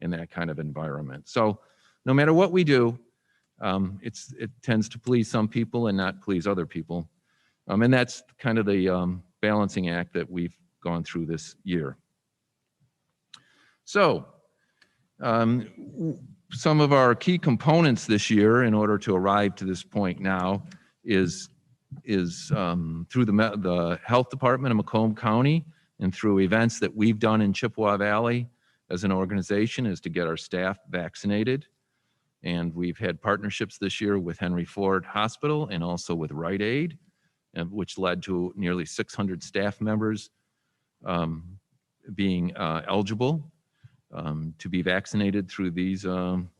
in that kind of environment? So no matter what we do, it tends to please some people and not please other people. And that's kind of the balancing act that we've gone through this year. So some of our key components this year in order to arrive to this point now is through the health department of Macomb County and through events that we've done in Chippewa Valley as an organization is to get our staff vaccinated. And we've had partnerships this year with Henry Ford Hospital and also with Rite Aid, which led to nearly 600 staff members being eligible to be vaccinated through these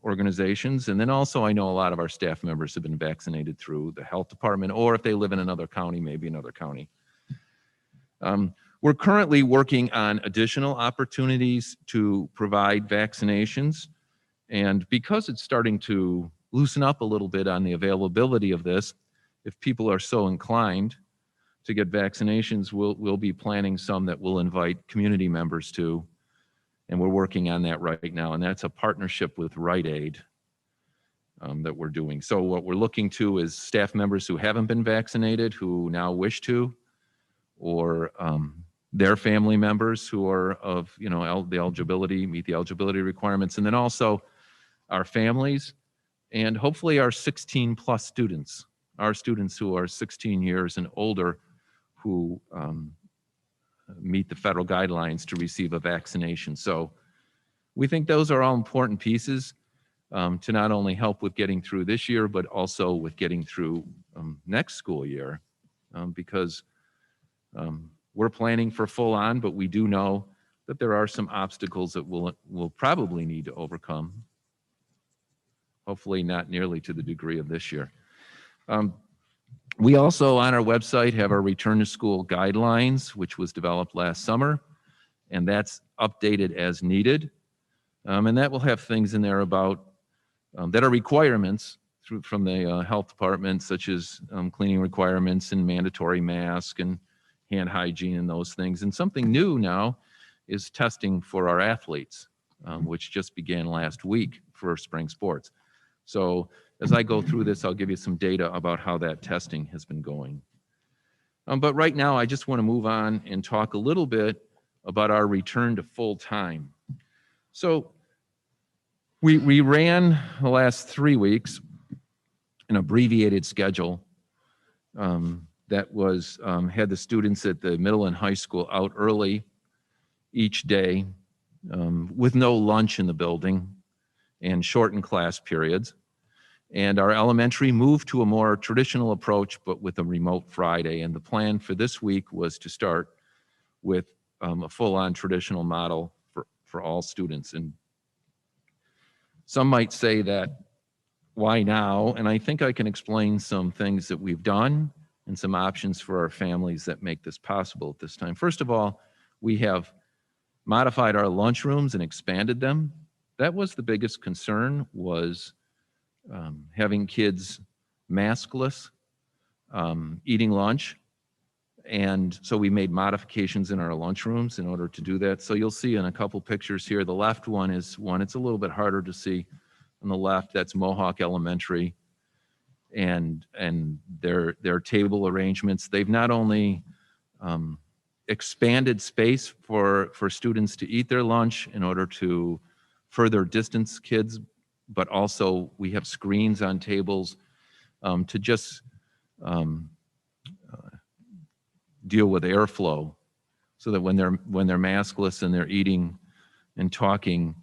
organizations. And then also I know a lot of our staff members have been vaccinated through the health department, or if they live in another county, maybe another county. We're currently working on additional opportunities to provide vaccinations. And because it's starting to loosen up a little bit on the availability of this, if people are so inclined to get vaccinations, we'll be planning some that we'll invite community members to. And we're working on that right now. And that's a partnership with Rite Aid that we're doing. So what we're looking to is staff members who haven't been vaccinated, who now wish to, or their family members who are of, meet the eligibility requirements. And then also our families and hopefully our 16 plus students, our students who are 16 years and older who meet the federal guidelines to receive a vaccination. So we think those are all important pieces to not only help with getting through this year, but also with getting through next school year, because we're planning for full on, but we do know that there are some obstacles that we'll probably need to overcome. Hopefully not nearly to the degree of this year. We also on our website have our return to school guidelines, which was developed last summer, and that's updated as needed. And that will have things in there about that are requirements from the health department, such as cleaning requirements and mandatory mask and hand hygiene and those things. And something new now is testing for our athletes, which just began last week for spring sports. So as I go through this, I'll give you some data about how that testing has been going. But right now, I just want to move on and talk a little bit about our return to full time. So we ran the last 3 weeks an abbreviated schedule that was had the students at the middle and high school out early each day with no lunch in the building and shortened class periods. And our elementary moved to a more traditional approach, but with a remote Friday. And the plan for this week was to start with a full-on traditional model for all students. And some might say that, why now? And I think I can explain some things that we've done and some options for our families that make this possible at this time. First of all, we have modified our lunchrooms and expanded them. That was the biggest concern, was having kids maskless, eating lunch. And so we made modifications in our lunchrooms in order to do that. So you'll see in a couple pictures here, the left one is one, it's a little bit harder to see on the left, that's Mohawk Elementary. And their table arrangements, they've not only expanded space for students to eat their lunch in order to further distance kids, but also we have screens on tables to just deal with airflow, so that when they're maskless and they're eating and talking,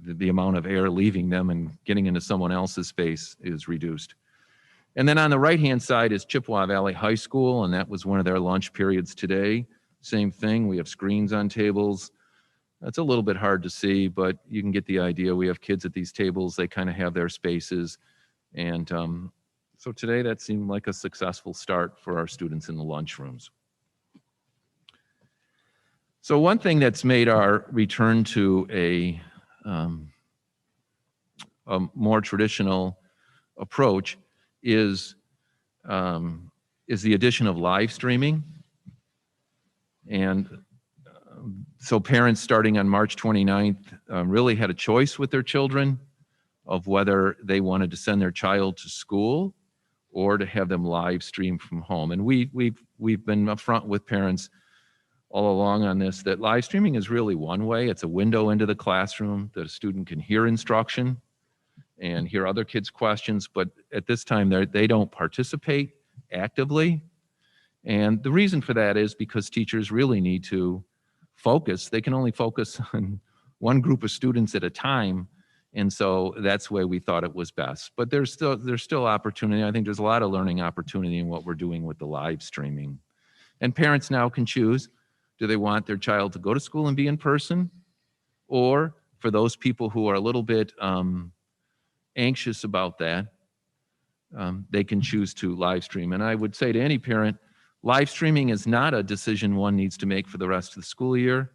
the amount of air leaving them and getting into someone else's space is reduced. And then on the right-hand side is Chippewa Valley High School, and that was one of their lunch periods today. Same thing, we have screens on tables. That's a little bit hard to see, but you can get the idea. We have kids at these tables, they kind of have their spaces. And so today that seemed like a successful start for our students in the lunchrooms. So one thing that's made our return to a more traditional approach is the addition of live streaming. And so parents starting on March 29th really had a choice with their children of whether they wanted to send their child to school or to have them live stream from home. And we've been upfront with parents all along on this, that live streaming is really one way. It's a window into the classroom that a student can hear instruction and hear other kids' questions, but at this time they don't participate actively. And the reason for that is because teachers really need to focus. They can only focus on one group of students at a time. And so that's why we thought it was best. But there's still opportunity. I think there's a lot of learning opportunity in what we're doing with the live streaming. And parents now can choose, do they want their child to go to school and be in person? Or for those people who are a little bit anxious about that, they can choose to live stream. And I would say to any parent, live streaming is not a decision one needs to make for the rest of the school year.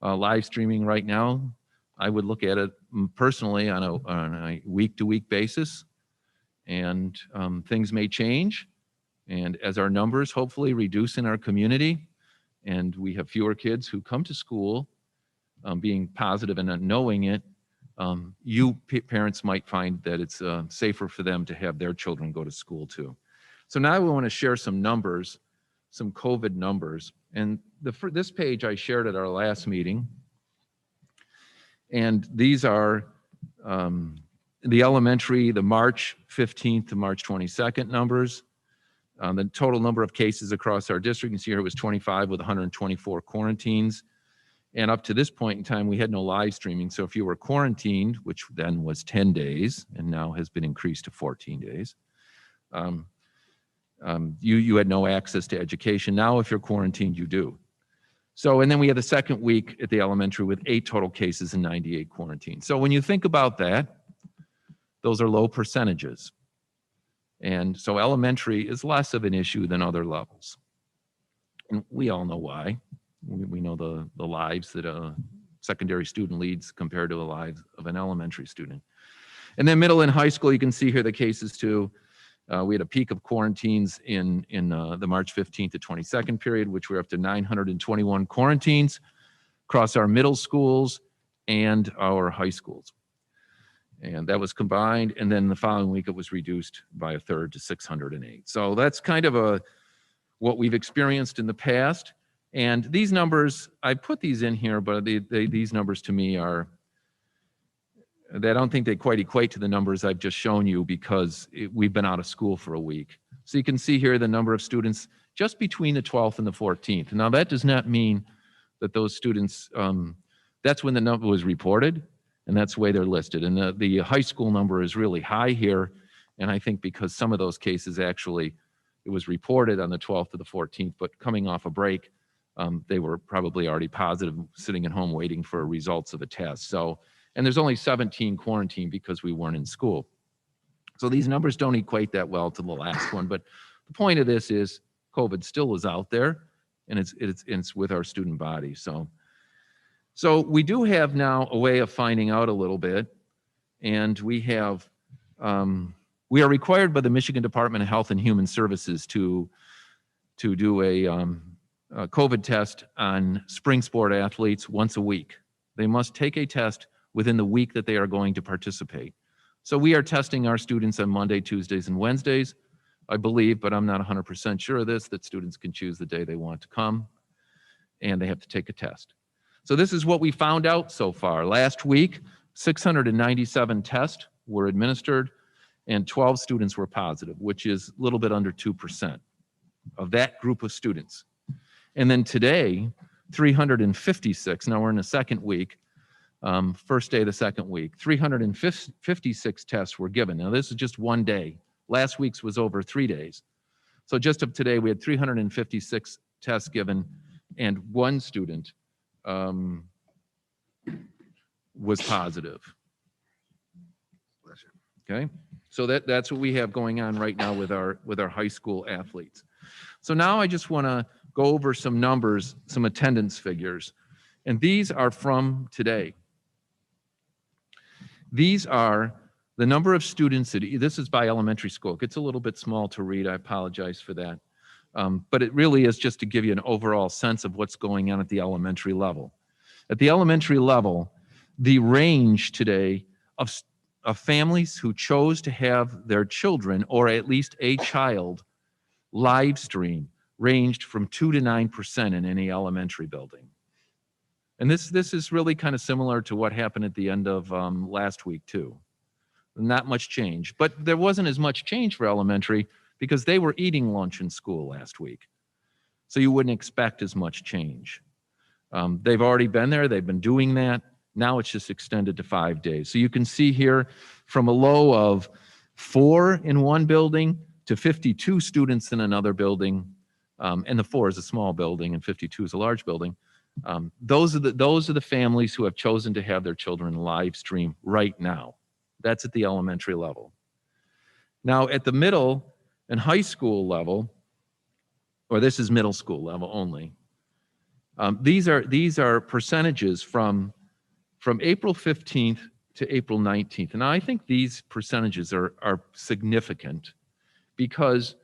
Live streaming right now, I would look at it personally on a week-to-week basis, and things may change. And as our numbers hopefully reduce in our community, and we have fewer kids who come to school being positive and not knowing it, parents might find that it's safer for them to have their children go to school too. So now we want to share some numbers, some COVID numbers. And this page I shared at our last meeting. And these are the elementary, the March 15th to March 22nd numbers. The total number of cases across our district, you can see here, was 25 with 124 quarantines. And up to this point in time, we had no live streaming. So if you were quarantined, which then was 10 days and now has been increased to 14 days, you had no access to education. Now, if you're quarantined, you do. So, and then we had the second week at the elementary with 8 total cases and 98 quarantined. So when you think about that, those are low percentages. And so elementary is less of an issue than other levels. And we all know why. We know the lives that a secondary student leads compared to the lives of an elementary student. And then middle and high school, you can see here the cases too. We had a peak of quarantines in the March 15th to 22nd period, which we're up to 921 quarantines across our middle schools and our high schools. And that was combined. And then the following week, it was reduced by a third to 608. So that's kind of what we've experienced in the past. And these numbers, I put these in here, but these numbers to me I don't think they quite equate to the numbers I've just shown you because we've been out of school for a week. So you can see here the number of students just between the 12th and the 14th. Now that does not mean that those students, that's when the number was reported and that's the way they're listed. And the high school number is really high here. And I think because some of those cases actually, it was reported on the 12th to the 14th, but coming off a break, they were probably already positive, sitting at home waiting for results of a test. So, and there's only 17 quarantined because we weren't in school. So these numbers don't equate that well to the last one. But the point of this is COVID still is out there and it's with our student body. So we do have now a way of finding out a little bit. And we are required by the Michigan Department of Health and Human Services to do a COVID test on spring sport athletes once a week. They must take a test within the week that they are going to participate. So we are testing our students on Monday, Tuesdays, and Wednesdays. I believe, but I'm not 100% sure of this, that students can choose the day they want to come and they have to take a test. So this is what we found out so far. Last week, 697 tests were administered and 12 students were positive, which is a little bit under 2% of that group of students. And then today, 356, now we're in the second week, first day of the second week, 356 tests were given. Now this is just one day. Last week's was over 3 days. So just of today, we had 356 tests given and one student was positive. Okay, so that's what we have going on right now with our high school athletes. So now I just want to go over some numbers, some attendance figures, and these are from today. These are the number of students, this is by elementary school. It gets a little bit small to read, I apologize for that. But it really is just to give you an overall sense of what's going on at the elementary level. At the elementary level, the range today of families who chose to have their children, or at least a child, live stream ranged from 2 to 9% in any elementary building. And this is really kind of similar to what happened at the end of last week too. Not much change, but there wasn't as much change for elementary because they were eating lunch in school last week. So you wouldn't expect as much change. They've already been there, they've been doing that. Now it's just extended to 5 days. So you can see here from a low of 4 in one building to 52 students in another building. And the 4 is a small building and 52 is a large building. Those are the families who have chosen to have their children live stream right now. That's at the elementary level. Now at the middle and high school level, or this is middle school level only, these are percentages from April 15th to April 19th. And I think these percentages are significant because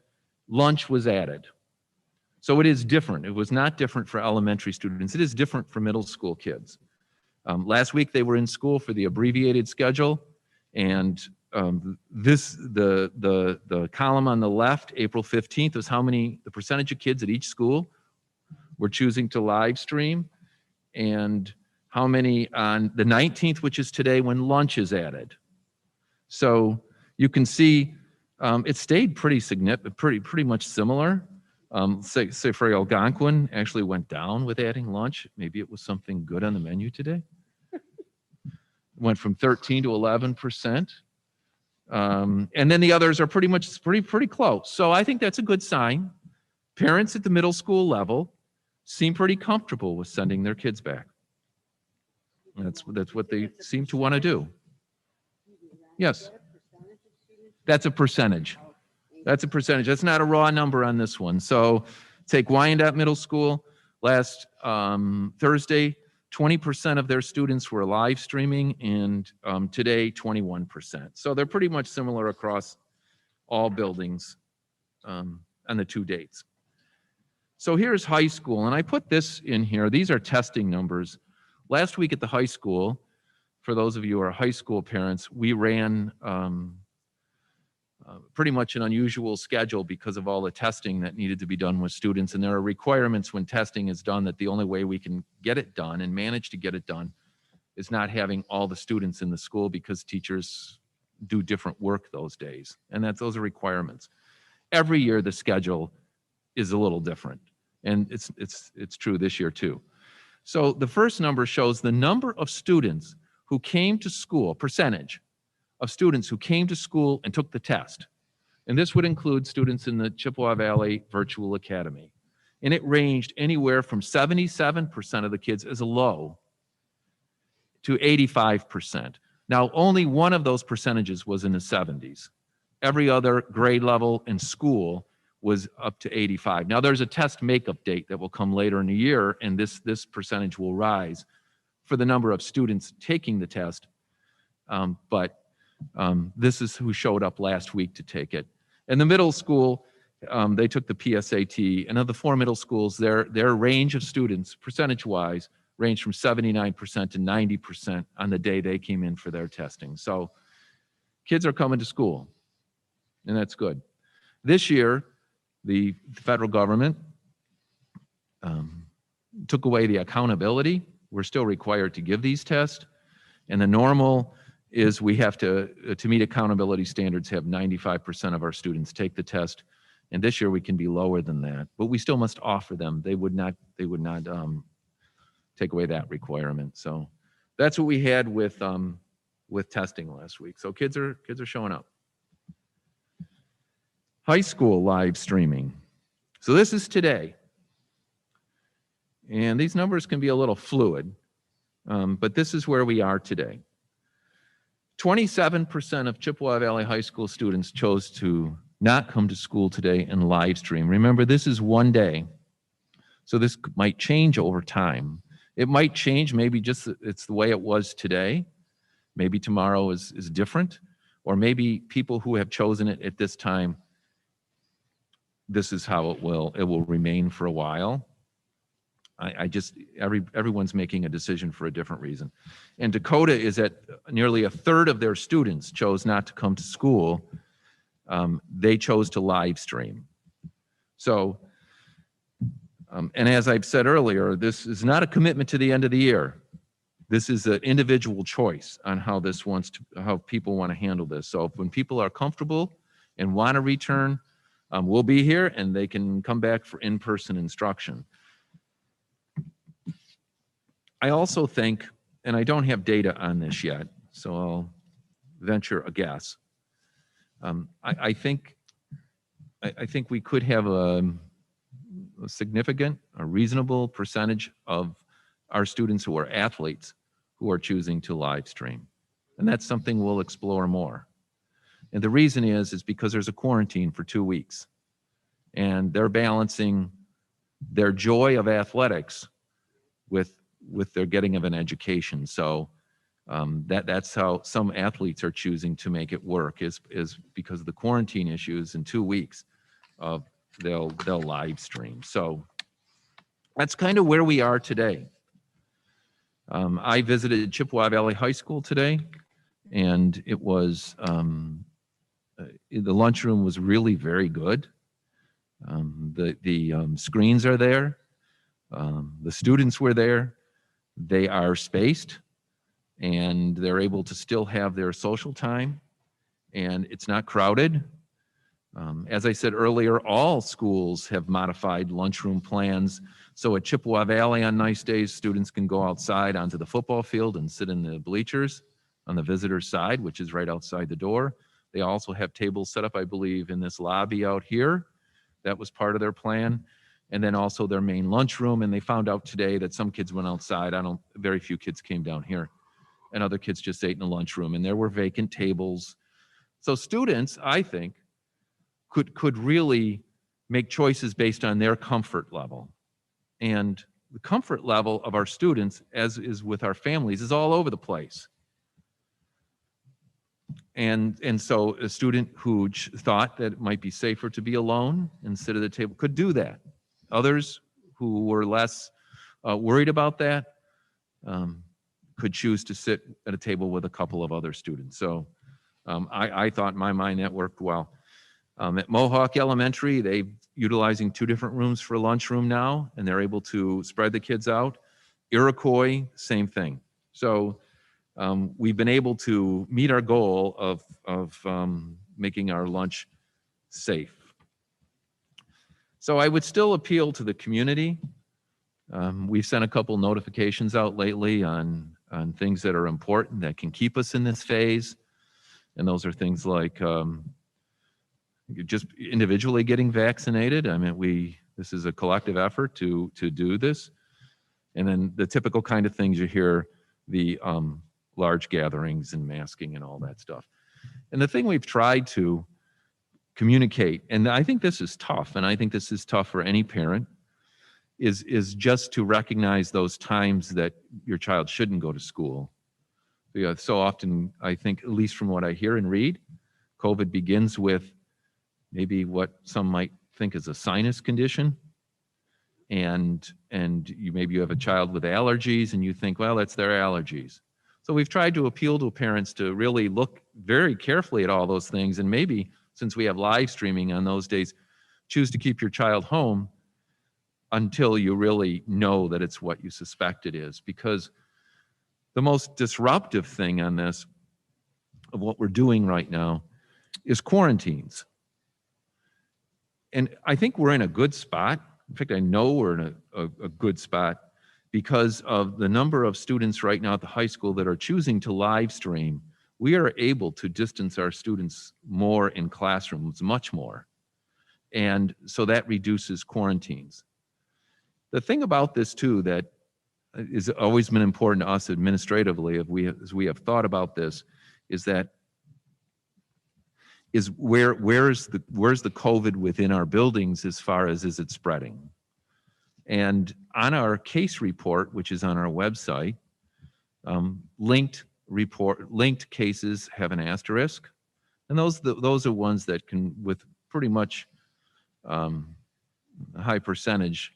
lunch was added. So it is different. It was not different for elementary students. It is different for middle school kids. Last week they were in school for the abbreviated schedule, and the column on the left, April 15th, is the percentage of kids at each school were choosing to live stream, and how many on the 19th, which is today when lunch is added. So you can see it stayed pretty significant, pretty much similar. Say for Algonquin actually went down with adding lunch. Maybe it was something good on the menu today. Went from 13 to 11%. And then the others are pretty much pretty close. So I think that's a good sign. Parents at the middle school level seem pretty comfortable with sending their kids back. That's what they seem to want to do. Yes. That's a percentage. That's a percentage. That's not a raw number on this one. So take Wyandotte Middle School. Last Thursday, 20% of their students were live streaming, and today, 21%. So they're pretty much similar across all buildings on the 2 dates. So here's high school, and I put this in here. These are testing numbers. Last week at the high school, for those of you who are high school parents, we ran pretty much an unusual schedule because of all the testing that needed to be done with students. And there are requirements when testing is done that the only way we can get it done and manage to get it done is not having all the students in the school, because teachers do different work those days. And those are requirements. Every year the schedule is a little different. And it's true this year too. So the first number shows the number of students who came to school, percentage of students who came to school and took the test. And this would include students in the Chippewa Valley Virtual Academy. And it ranged anywhere from 77% of the kids as a low to 85%. Now, only one of those percentages was in the 70s. Every other grade level and school was up to 85. Now, there's a test makeup date that will come later in the year, and this percentage will rise for the number of students taking the test. But this is who showed up last week to take it. In the middle school, they took the PSAT, and of the 4 middle schools, their range of students, percentage-wise, ranged from 79% to 90% on the day they came in for their testing. So kids are coming to school, and that's good. This year, the federal government took away the accountability. We're still required to give these tests, and the normal is we have to meet accountability standards, have 95% of our students take the test. And this year we can be lower than that, but we still must offer them. They would not take away that requirement. So that's what we had with testing last week. So kids are showing up. High school live streaming. So this is today. And these numbers can be a little fluid, but this is where we are today. 27% of Chippewa Valley High School students chose to not come to school today and live stream. Remember, this is one day, so this might change over time. It might change, maybe just it's the way it was today. Maybe tomorrow is different, or maybe people who have chosen it at this time, this is how it will remain for a while. Everyone's making a decision for a different reason. And Dakota is at nearly a third of their students chose not to come to school. They chose to live stream. So, and as I've said earlier, this is not a commitment to the end of the year. This is an individual choice on how how people want to handle this. So when people are comfortable and want to return, we'll be here and they can come back for in-person instruction. I also think, and I don't have data on this yet, so I'll venture a guess. I think we could have a significant, a reasonable percentage of our students who are athletes who are choosing to live stream. And that's something we'll explore more. And the reason is because there's a quarantine for 2 weeks. And they're balancing their joy of athletics with their getting of an education. So that's how some athletes are choosing to make it work is because of the quarantine issues in 2 weeks. They'll live stream. So that's kind of where we are today. I visited Chippewa Valley High School today, and it was the lunchroom was really very good. The screens are there. The students were there. They are spaced, and they're able to still have their social time, and it's not crowded. As I said earlier, all schools have modified lunchroom plans. So at Chippewa Valley on nice days, students can go outside onto the football field and sit in the bleachers on the visitor side, which is right outside the door. They also have tables set up, I believe, in this lobby out here. That was part of their plan. And then also their main lunchroom. And they found out today that some kids went outside. Very few kids came down here. And other kids just ate in the lunchroom. And there were vacant tables. So students, I think, could really make choices based on their comfort level. And the comfort level of our students, as is with our families, is all over the place. And so a student who thought that it might be safer to be alone and sit at the table could do that. Others who were less worried about that could choose to sit at a table with a couple of other students. So I thought in my mind that worked well. At Mohawk Elementary, they're utilizing 2 different rooms for a lunchroom now, and they're able to spread the kids out. Iroquois, same thing. So we've been able to meet our goal of making our lunch safe. So I would still appeal to the community. We've sent a couple notifications out lately on things that are important that can keep us in this phase. And those are things like just individually getting vaccinated. I mean, this is a collective effort to do this. And then the typical kind of things you hear, the large gatherings and masking and all that stuff. And the thing we've tried to communicate, and I think this is tough, and I think this is tough for any parent, is just to recognize those times that your child shouldn't go to school. Because so often, I think, at least from what I hear and read, COVID begins with maybe what some might think is a sinus condition. And maybe you have a child with allergies and you think, well, that's their allergies. So we've tried to appeal to parents to really look very carefully at all those things. And maybe since we have live streaming on those days, choose to keep your child home until you really know that it's what you suspect it is. Because the most disruptive thing on this, of what we're doing right now, is quarantines. And I think we're in a good spot. In fact, I know we're in a good spot because of the number of students right now at the high school that are choosing to live stream. We are able to distance our students more in classrooms, much more. And so that reduces quarantines. The thing about this too that has always been important to us administratively, as we have thought about this, is where's the COVID within our buildings as far as is it spreading? And on our case report, which is on our website, linked cases have an asterisk, and those are ones that can, with pretty much a high percentage,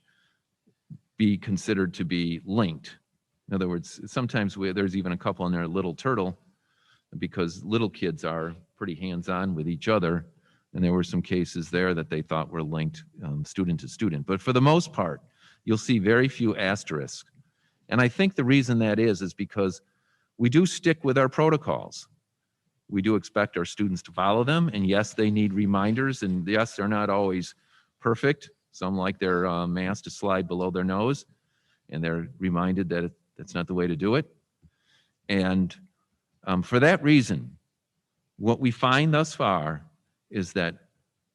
be considered to be linked. In other words, sometimes there's even a couple in there, little turtle, because little kids are pretty hands-on with each other, and there were some cases there that they thought were linked student to student. But for the most part, you'll see very few asterisks. And I think the reason that is because we do stick with our protocols. We do expect our students to follow them, and yes, they need reminders, and yes, they're not always perfect. Some like their mask to slide below their nose, and they're reminded that that's not the way to do it. And for that reason, what we find thus far is that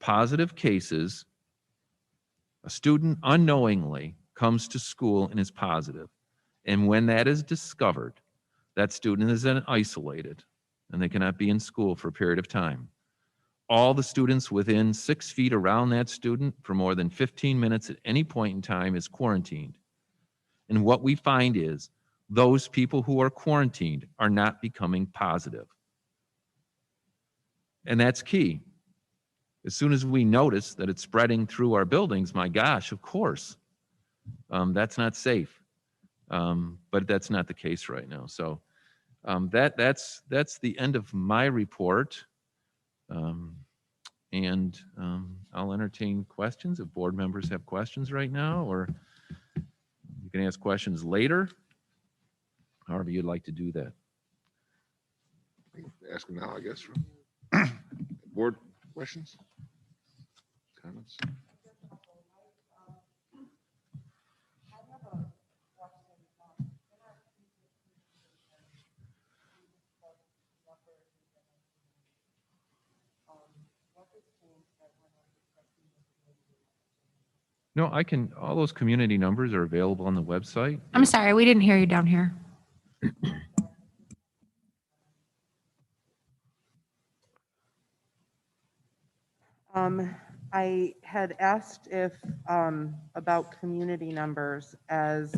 positive cases, a student unknowingly comes to school and is positive. And when that is discovered, that student is then isolated and they cannot be in school for a period of time. All the students within 6 feet around that student for more than 15 minutes at any point in time is quarantined. And what we find is those people who are quarantined are not becoming positive. And that's key. As soon as we notice that it's spreading through our buildings, my gosh, of course, that's not safe. But that's not the case right now. So that's the end of my report. And I'll entertain questions if board members have questions right now, or you can ask questions later, however you'd like to do that. Ask them now, I guess. Board questions? comments? No, all those community numbers are available on the website. I'm sorry, we didn't hear you down here. I had asked if, about community numbers, as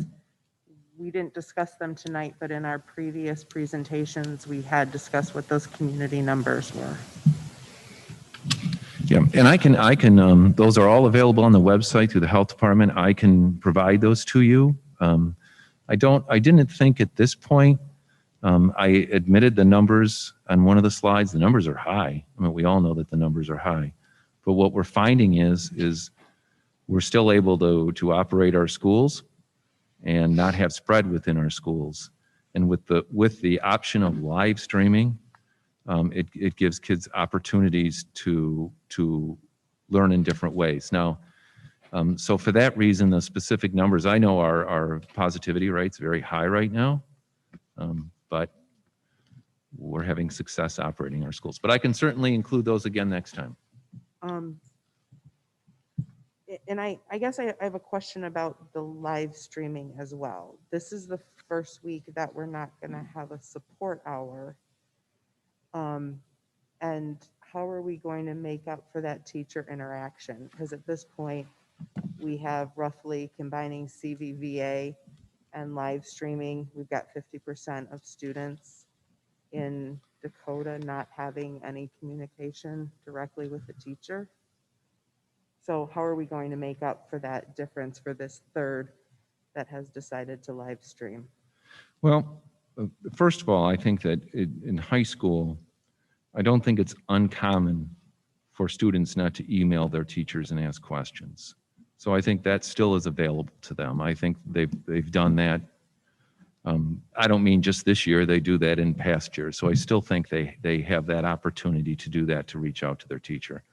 we didn't discuss them tonight, but in our previous presentations, we had discussed what those community numbers were. Yeah, and I can, those are all available on the website through the health department. I can provide those to you. I didn't think at this point, I admitted the numbers on one of the slides. The numbers are high. I mean, we all know that the numbers are high. But what we're finding is we're still able to operate our schools and not have spread within our schools. And with the option of live streaming, it gives kids opportunities to learn in different ways. Now, so for that reason, the specific numbers, I know our positivity rate's very high right now, but we're having success operating our schools. But I can certainly include those again next time. And I guess I have a question about the live streaming as well. This is the first week that we're not going to have a support hour. And how are we going to make up for that teacher interaction? Because at this point, we have roughly, combining CVVA and live streaming, we've got 50% of students in Dakota not having any communication directly with the teacher. So how are we going to make up for that difference for this third that has decided to live stream? Well, first of all, I think that in high school, I don't think it's uncommon for students not to email their teachers and ask questions. So I think that still is available to them. I think they've done that. I don't mean just this year, they do that in past years. So I still think they have that opportunity to do that, to reach out to their teacher.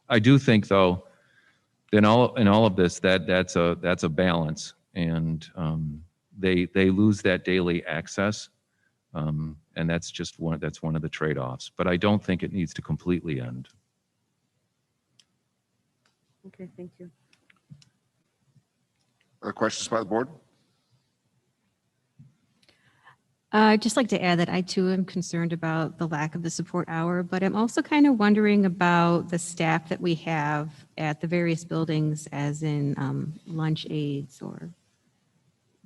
I do think, though, in all of this, that's a balance, and they lose that daily access, and that's one of the trade-offs. But I don't think it needs to completely end. Okay, thank you. Other questions by the board? I'd just like to add that I too am concerned about the lack of the support hour, but I'm also kind of wondering about the staff that we have at the various buildings, as in lunch aides, or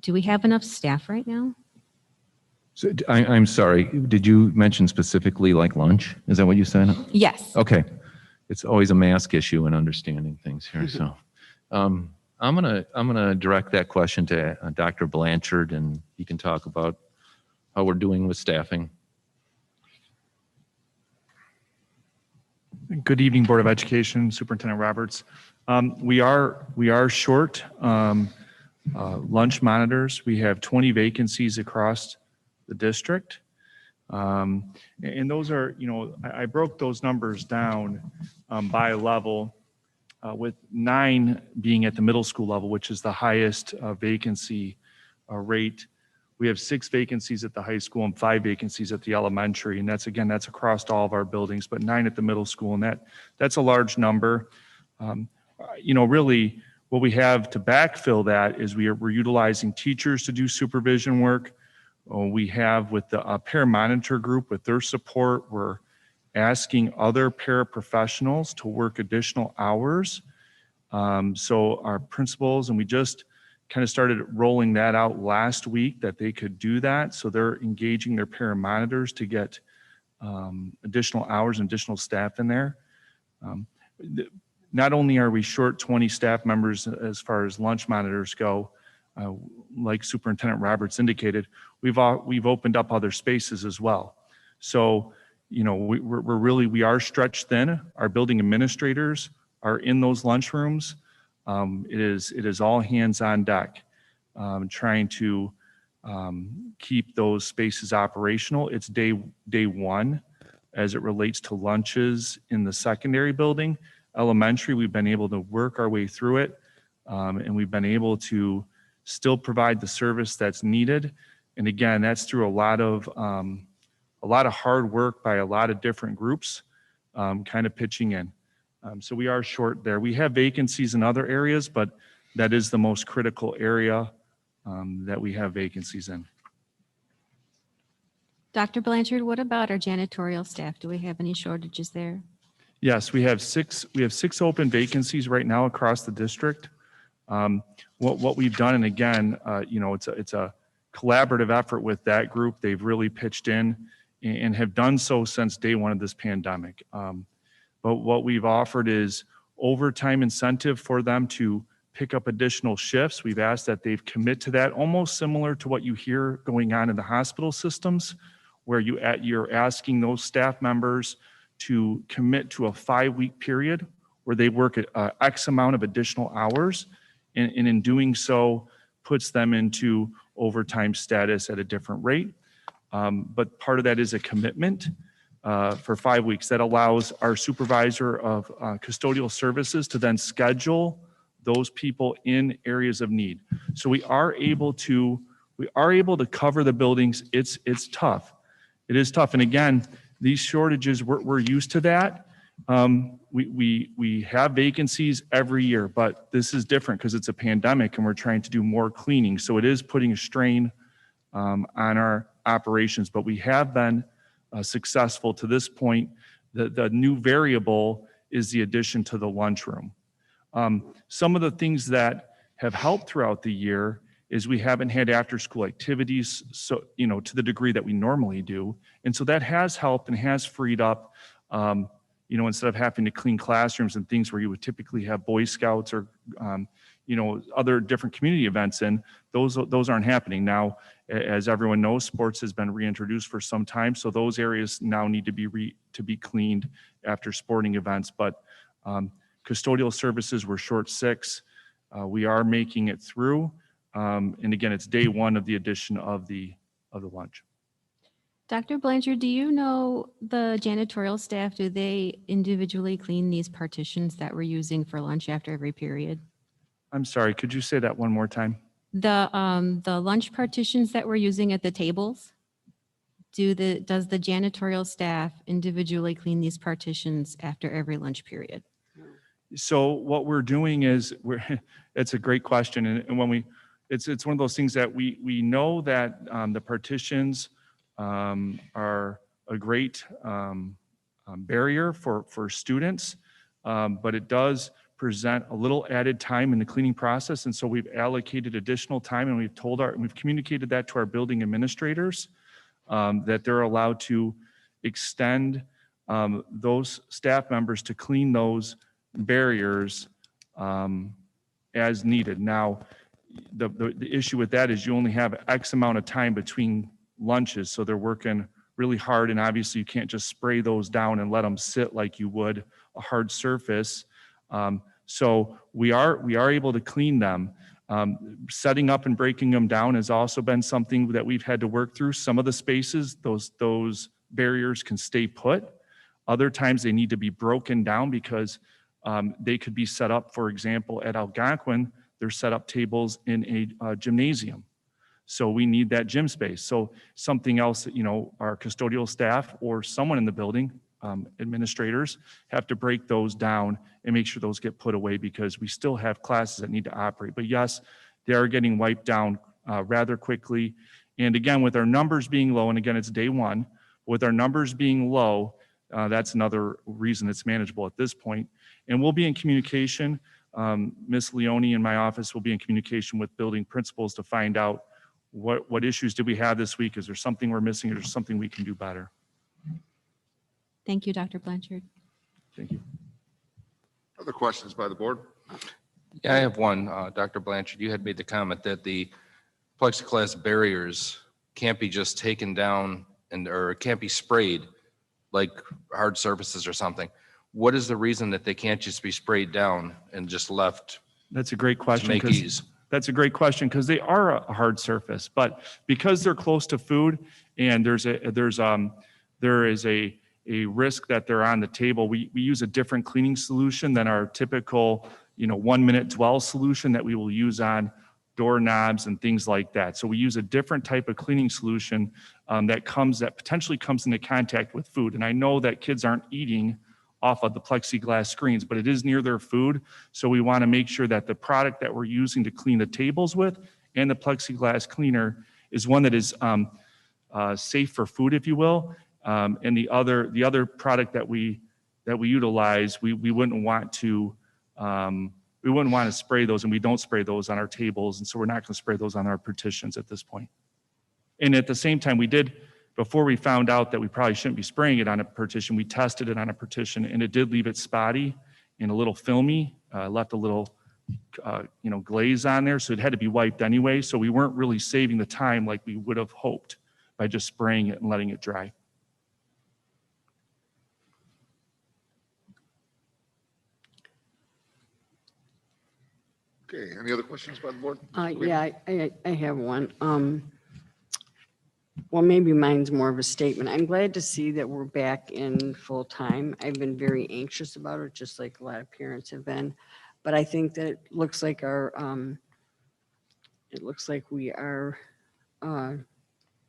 do we have enough staff right now? So I'm sorry, did you mention specifically like lunch? Is that what you said? Yes. Okay. It's always a mask issue in understanding things here. So I'm gonna direct that question to Dr. Blanchard, and he can talk about how we're doing with staffing. Good evening, Board of Education, Superintendent Roberts. We are short lunch monitors. We have 20 vacancies across the district. And those are, I broke those numbers down by level, with 9 being at the middle school level, which is the highest vacancy rate. We have 6 vacancies at the high school and 5 vacancies at the elementary. And that's across all of our buildings, but 9 at the middle school. And that's a large number. Really what we have to backfill that is we're utilizing teachers to do supervision work. We have with the paramonitor group, with their support, we're asking other paraprofessionals to work additional hours. So our principals, and we just kind of started rolling that out last week, that they could do that. So they're engaging their paramonitors to get additional hours and additional staff in there. Not only are we short 20 staff members as far as lunch monitors go, like Superintendent Roberts indicated, we've opened up other spaces as well. So, we are stretched thin. Our building administrators are in those lunchrooms. It is all hands on deck, trying to keep those spaces operational. It's day one as it relates to lunches in the secondary building. elementary, we've been able to work our way through it. And we've been able to still provide the service that's needed. And again, that's through a lot of hard work by a lot of different groups, kind of pitching in. So we are short there. We have vacancies in other areas, but that is the most critical area that we have vacancies in. Dr. Blanchard, what about our janitorial staff? Do we have any shortages there? Yes, we have six open vacancies right now across the district. What we've done, and again, it's a collaborative effort with that group. They've really pitched in and have done so since day one of this pandemic. But what we've offered is overtime incentive for them to pick up additional shifts. We've asked that they've commit to that, almost similar to what you hear going on in the hospital systems, where you're asking those staff members to commit to a 5-week period where they work X amount of additional hours, and in doing so puts them into overtime status at a different rate. But part of that is a commitment for 5 weeks. That allows our supervisor of custodial services to then schedule those people in areas of need. So we are able to cover the buildings. It's tough. It is tough. And again, these shortages, we're used to that. We have vacancies every year, but this is different because it's a pandemic and we're trying to do more cleaning. So it is putting a strain on our operations, but we have been successful to this point. The new variable is the addition to the lunchroom. Some of the things that have helped throughout the year is we haven't had after-school activities, so to the degree that we normally do, and so that has helped and has freed up. Instead of having to clean classrooms and things where you would typically have Boy Scouts or other different community events in, those aren't happening now. As everyone knows, sports has been reintroduced for some time, so those areas now need to be cleaned after sporting events. But custodial services were short 6. We are making it through. And again, it's day one of the addition of the lunch. Dr. Blanchard, do you know the janitorial staff, do they individually clean these partitions that we're using for lunch after every period? I'm sorry, could you say that one more time? The lunch partitions that we're using at the tables, does the janitorial staff individually clean these partitions after every lunch period? So what we're doing is it's a great question. And when it's one of those things that we know that the partitions are a great barrier for students, but it does present a little added time in the cleaning process. And so we've allocated additional time, and we've communicated that to our building administrators, that they're allowed to extend those staff members to clean those barriers as needed. Now, the issue with that is you only have X amount of time between lunches, so they're working really hard, and obviously you can't just spray those down and let them sit like you would a hard surface. So we are able to clean them. Setting up and breaking them down has also been something that we've had to work through. Some of the spaces, those barriers can stay put. Other times they need to be broken down because they could be set up, for example, at Algonquin, they're set up tables in a gymnasium. So we need that gym space. So something else that, our custodial staff or someone in the building, administrators, have to break those down and make sure those get put away because we still have classes that need to operate. But yes, they are getting wiped down rather quickly. And again, with our numbers being low, and again, it's day one, with our numbers being low, that's another reason it's manageable at this point. And we'll be in communication. Ms. Leone in my office will be in communication with building principals to find out what issues did we have this week? Is there something we're missing, or is there something we can do better? Thank you, Dr. Blanchard. Thank you. Other questions by the board? Yeah, I have one. Dr. Blanchard, you had made the comment that the plexiglass barriers can't be just taken down or can't be sprayed like hard surfaces or something. What is the reason that they can't just be sprayed down and just left? That's a great question. To make ease. That's a great question because they are a hard surface, but because they're close to food and there is a a risk that they're on the table, we use a different cleaning solution than our typical, 1-minute dwell solution that we will use on doorknobs and things like that. So we use a different type of cleaning solution that potentially comes into contact with food. And I know that kids aren't eating off of the plexiglass screens, but it is near their food. So we want to make sure that the product that we're using to clean the tables with and the plexiglass cleaner is one that is safe for food, if you will. And the other product that we utilize, we wouldn't want to spray those, and we don't spray those on our tables, and so we're not going to spray those on our partitions at this point. And at the same time, before we found out that we probably shouldn't be spraying it on a partition, we tested it on a partition, and it did leave it spotty and a little filmy, left a little glaze on there, so it had to be wiped anyway. So we weren't really saving the time like we would have hoped by just spraying it and letting it dry. Okay, any other questions by the board? Yeah, I have one. Well, maybe mine's more of a statement. I'm glad to see that we're back in full time. I've been very anxious about it, just like a lot of parents have been. But I think that it looks like we are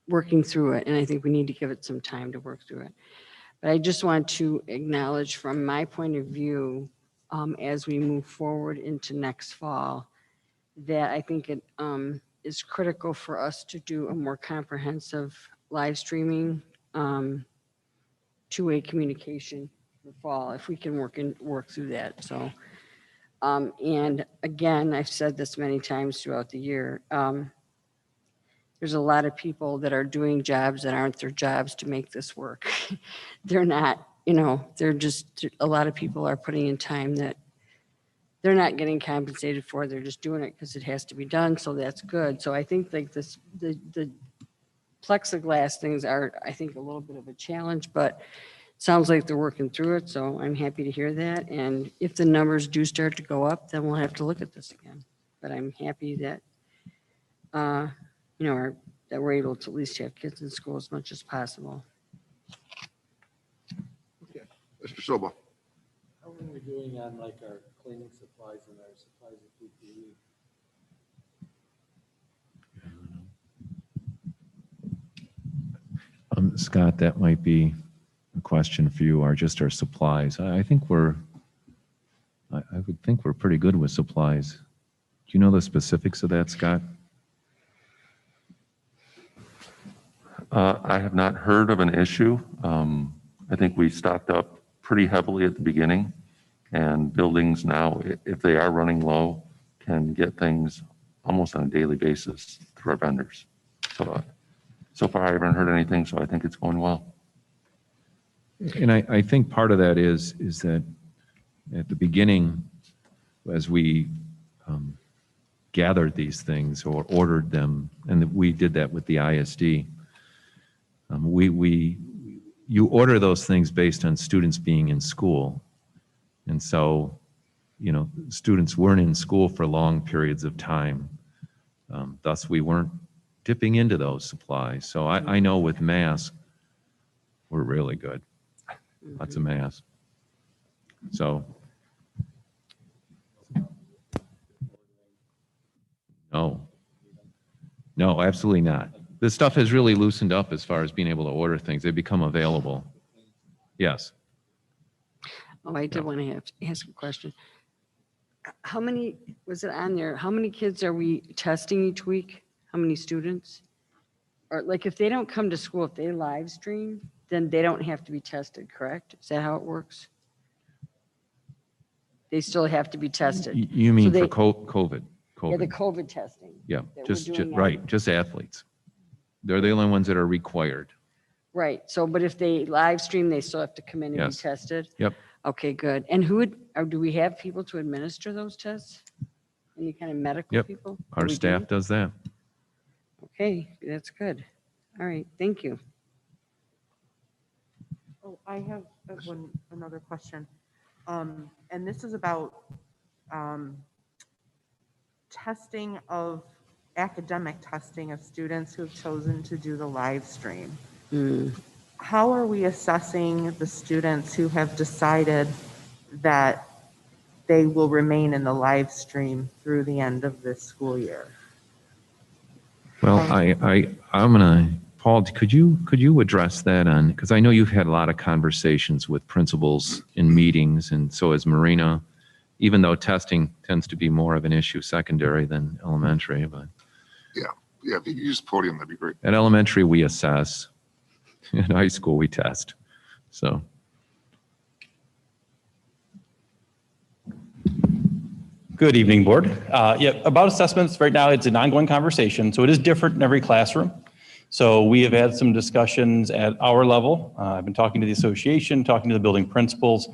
working through it, and I think we need to give it some time to work through it. But I just want to acknowledge from my point of view, as we move forward into next fall, that I think it is critical for us to do a more comprehensive live streaming, two-way communication for fall, if we can work through that. So, and again, I've said this many times throughout the year, there's a lot of people that are doing jobs that aren't their jobs to make this work. They're not, they're just, a lot of people are putting in time that they're not getting compensated for. They're just doing it because it has to be done. So that's good. So I think like the plexiglass things are, I think, a little bit of a challenge, but it sounds like they're working through it. So I'm happy to hear that. And if the numbers do start to go up, then we'll have to look at this again. But I'm happy that, that we're able to at least have kids in school as much as possible. Okay, Mr. Soba. How are we doing on like our cleaning supplies and our supplies of PPE? Scott, that might be a question for you, or just our supplies. I think I would think we're pretty good with supplies. Do you know the specifics of that, Scott? I have not heard of an issue. I think we stocked up pretty heavily at the beginning, and buildings now, if they are running low, can get things almost on a daily basis through our vendors. So far I haven't heard anything, so I think it's going well. And I think part of that is that at the beginning, as we gathered these things or ordered them, and we did that with the ISD, you order those things based on students being in school. And so, students weren't in school for long periods of time. Thus, we weren't dipping into those supplies. So I know with masks, we're really good. Lots of masks. So, no, absolutely not. This stuff has really loosened up as far as being able to order things. They become available. Yes. Oh, I did want to ask a question. How many, was it on there? How many kids are we testing each week? How many students? Or like if they don't come to school, if they live stream, then they don't have to be tested, correct? Is that how it works? They still have to be tested. You mean So for COVID? Yeah, the COVID testing. Yeah, that we're just doing now. right, just athletes. They're the only ones that are required. Right. So, but if they live stream, they still have to come in and be Yes. tested? Yep. Okay, good. And do we have people to administer those tests? Any kind of medical Yep. people? Our We do? staff does that. Okay, that's good. All right, thank you. Oh, I have another question. And this is about academic testing of students who have chosen to do the live stream. how are we assessing the students who have decided that they will remain in the live stream through the end of this school year? Well, I'm gonna, Paul, could you address that on, because I know you've had a lot of conversations with principals in meetings, and so has Marina, even though testing tends to be more of an issue secondary than elementary, but Yeah, if you could use the podium, that'd be great. at elementary, we assess. In high school, we test. So, Good evening, board. Yeah, about assessments, right now it's an ongoing conversation, so it is different in every classroom. So we have had some discussions at our level. I've been talking to the association, talking to the building principals,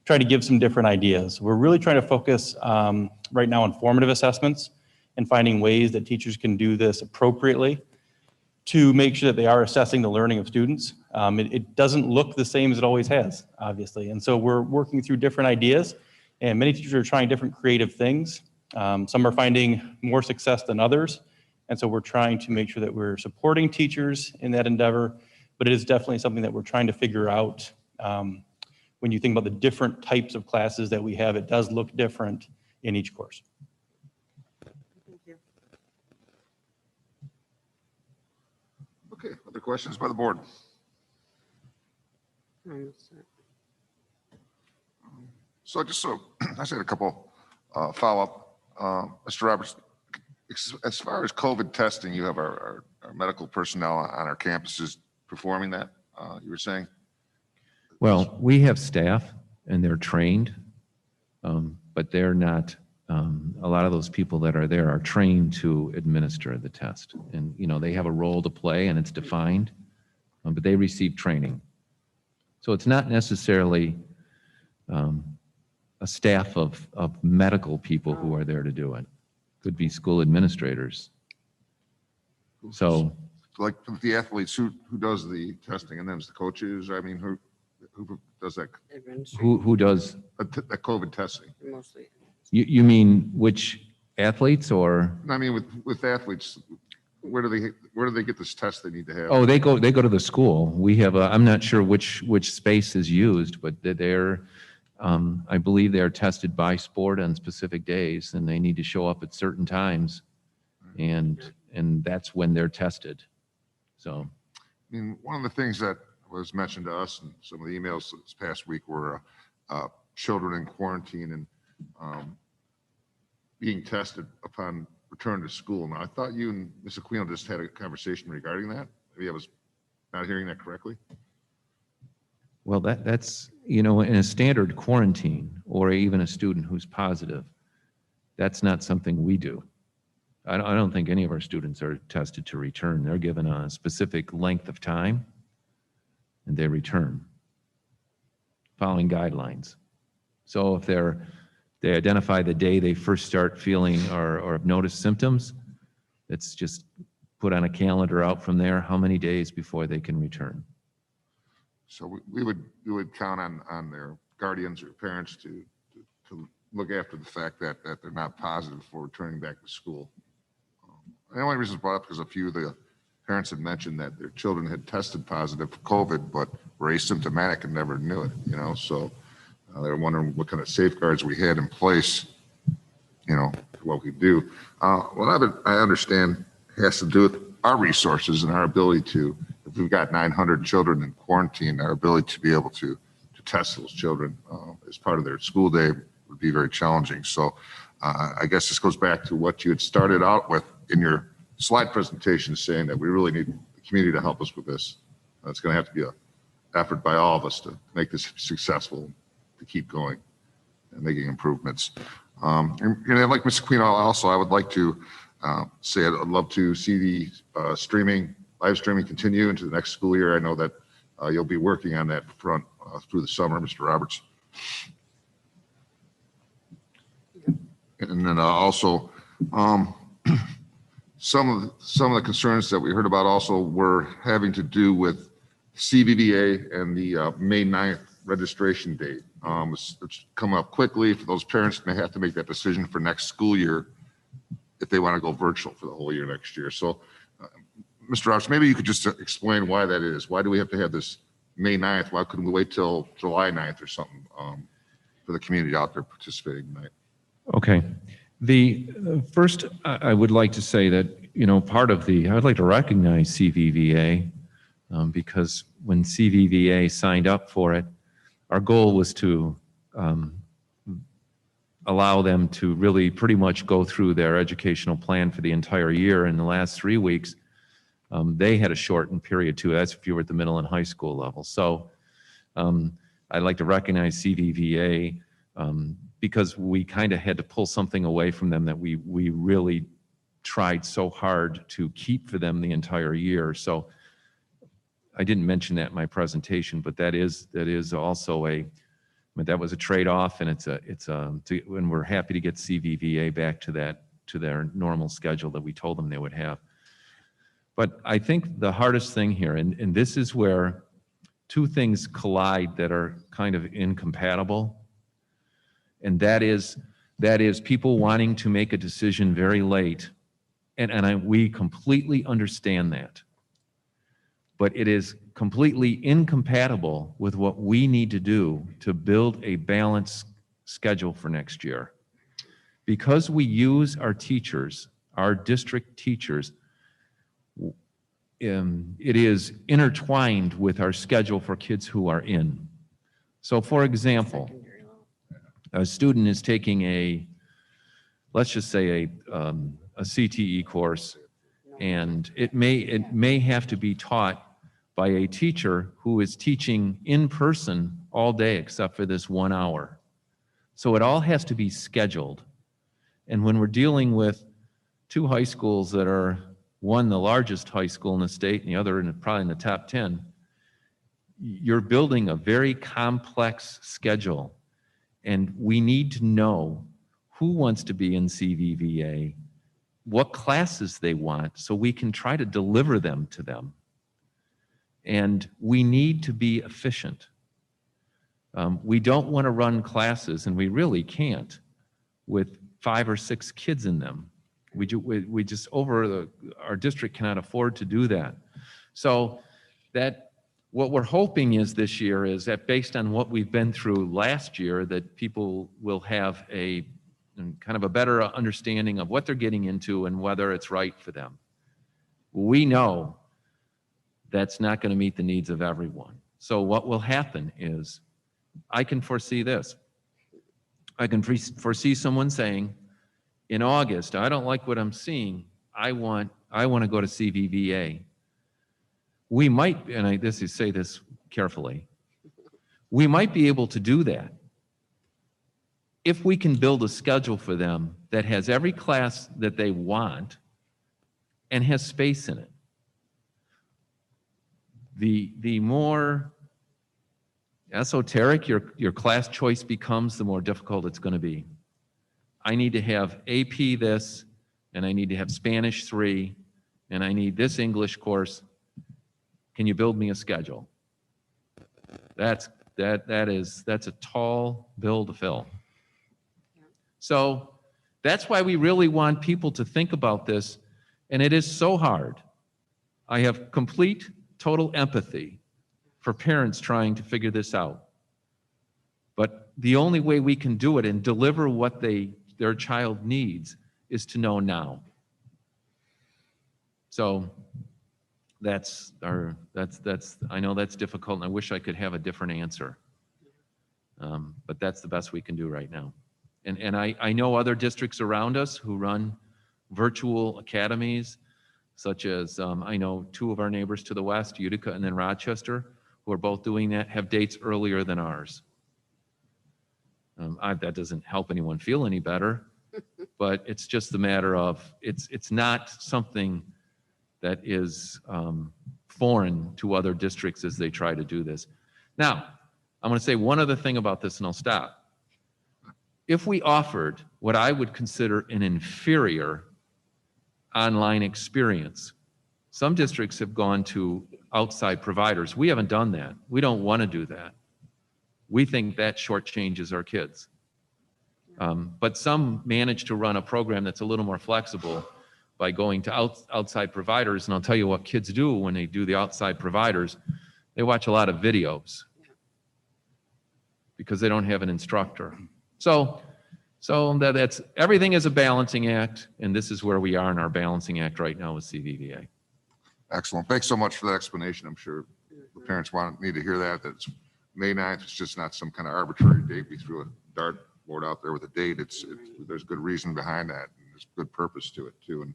trying to give some different ideas. We're really trying to focus right now on formative assessments and finding ways that teachers can do this appropriately to make sure that they are assessing the learning of students. It doesn't look the same as it always has, obviously. And so we're working through different ideas, and many teachers are trying different creative things. Some are finding more success than others. And so we're trying to make sure that we're supporting teachers in that endeavor, but it is definitely something that we're trying to figure out. When you think about the different types of classes that we have, it does look different in each course. Thank you. Okay, other questions by the board? So I just had a couple follow-up. Mr. Roberts, as far as COVID testing, you have our medical personnel on our campuses performing that, you were saying? well, we have staff and they're trained, but they're not, a lot of those people that are there are trained to administer the test. And, you know, they have a role to play and it's defined, but they receive training. So it's not necessarily a staff of medical people who are there to do it. Could be school administrators. So, Like the athletes, who does the testing, and then it's the coaches? I mean, who does that? who does, That COVID testing? Mostly. you mean which athletes or? I mean, with athletes, where do they get this test they need to have? Oh, they go to the school. We have I'm not sure which space is used, but they're, I believe they're tested by sport on specific days and they need to show up at certain times. And that's when they're tested. So. I mean, one of the things that was mentioned to us in some of the emails this past week were children in quarantine and being tested upon return to school. Now, I thought you and Ms. Aquino just had a conversation regarding that. Maybe I was not hearing that correctly. Well, that's, you know, in a standard quarantine or even a student who's positive, that's not something we do. I don't think any of our students are tested to return. They're given a specific length of time and they return following guidelines. So if they identify the day they first start feeling or have noticed symptoms, it's just put on a calendar out from there, how many days before they can return. So we would count on their guardians or parents to look after the fact that they're not positive for returning back to school. The only reason it's brought up because a few of the parents had mentioned that their children had tested positive for COVID, but were asymptomatic and never knew it, you know, so they were wondering what kind of safeguards we had in place, you know, what we do. What I understand has to do with our resources and our ability to, if we've got 900 children in quarantine, our ability to be able to test those children as part of their school day would be very challenging. So I guess this goes back to what you had started out with in your slide presentation, saying that we really need the community to help us with this. It's going to have to be an effort by all of us to make this successful, to keep going and making improvements. And like Ms. Aquino, also, I would like to say I'd love to see the live streaming continue into the next school year. I know that you'll be working on that front through the summer, Mr. Roberts. And then also, some of the concerns that we heard about also were having to do with CVVA and the May 9th registration date. It's come up quickly for those parents may have to make that decision for next school year if they want to go virtual for the whole year next year. So, Mr. Roberts, maybe you could just explain why that is. Why do we have to have this May 9th, why couldn't we wait till July 9th or something for the community out there participating tonight? Okay. The first, I would like to say that, I'd like to recognize CVVA because when CVVA signed up for it, our goal was to allow them to really pretty much go through their educational plan for the entire year. In the last 3 weeks, they had a shortened period too. That's if you were at the middle and high school level. So I'd like to recognize CVVA because we kind of had to pull something away from them that we really tried so hard to keep for them the entire year. So I didn't mention that in my presentation, but that is also that was a trade-off, and and we're happy to get CVVA back to their normal schedule that we told them they would have. But I think the hardest thing here, and this is where two things collide that are kind of incompatible, and that is people wanting to make a decision very late, and we completely understand that. But it is completely incompatible with what we need to do to build a balanced schedule for next year. Because we use our teachers, our district teachers, it is intertwined with our schedule for kids who are in. So for example, a student is taking let's just say a CTE course, and it may have to be taught by a teacher who is teaching in person all day except for this 1 hour. So it all has to be scheduled. And when we're dealing with two high schools that are, one the largest high school in the state and the other probably in the top 10, you're building a very complex schedule. And we need to know who wants to be in CVVA, what classes they want, so we can try to deliver them to them. And we need to be efficient. We don't want to run classes, and we really can't, with 5 or 6 kids in them. We just our district cannot afford to do that. So what we're hoping is this year is that based on what we've been through last year, that people will have a kind of a better understanding of what they're getting into and whether it's right for them. We know that's not going to meet the needs of everyone. So what will happen is, I can foresee this. I can foresee someone saying, in August, I don't like what I'm seeing. I want to go to CVVA. We might, and I say this carefully, we might be able to do that if we can build a schedule for them that has every class that they want and has space in it. The more esoteric your class choice becomes, the more difficult it's going to be. I need to have AP this, and I need to have Spanish 3, and I need this English course. Can you build me a schedule? That's a tall bill to fill. So that's why we really want people to think about this, and it is so hard. I have complete, total empathy for parents trying to figure this out. But the only way we can do it and deliver what their child needs is to know now. So I know that's difficult, and I wish I could have a different answer. But that's the best we can do right now. And I know other districts around us who run virtual academies, such as I know 2 of our neighbors to the west, Utica and then Rochester, who are both doing that, have dates earlier than ours. That doesn't help anyone feel any better, but it's just a matter of, it's not something that is foreign to other districts as they try to do this. Now, I'm going to say one other thing about this and I'll stop. If we offered what I would consider an inferior online experience, some districts have gone to outside providers. We haven't done that. We don't want to do that. We think that shortchanges our kids. But some manage to run a program that's a little more flexible by going to outside providers. And I'll tell you what kids do when they do the outside providers. They watch a lot of videos because they don't have an instructor. So that's, everything is a balancing act, and this is where we are in our balancing act right now with CVVA. Excellent. Thanks so much for that explanation. I'm sure the parents need to hear that it's May 9th. It's just not some kind of arbitrary date. We threw a dartboard out there with a date. There's good reason behind that. And there's good purpose to it too. And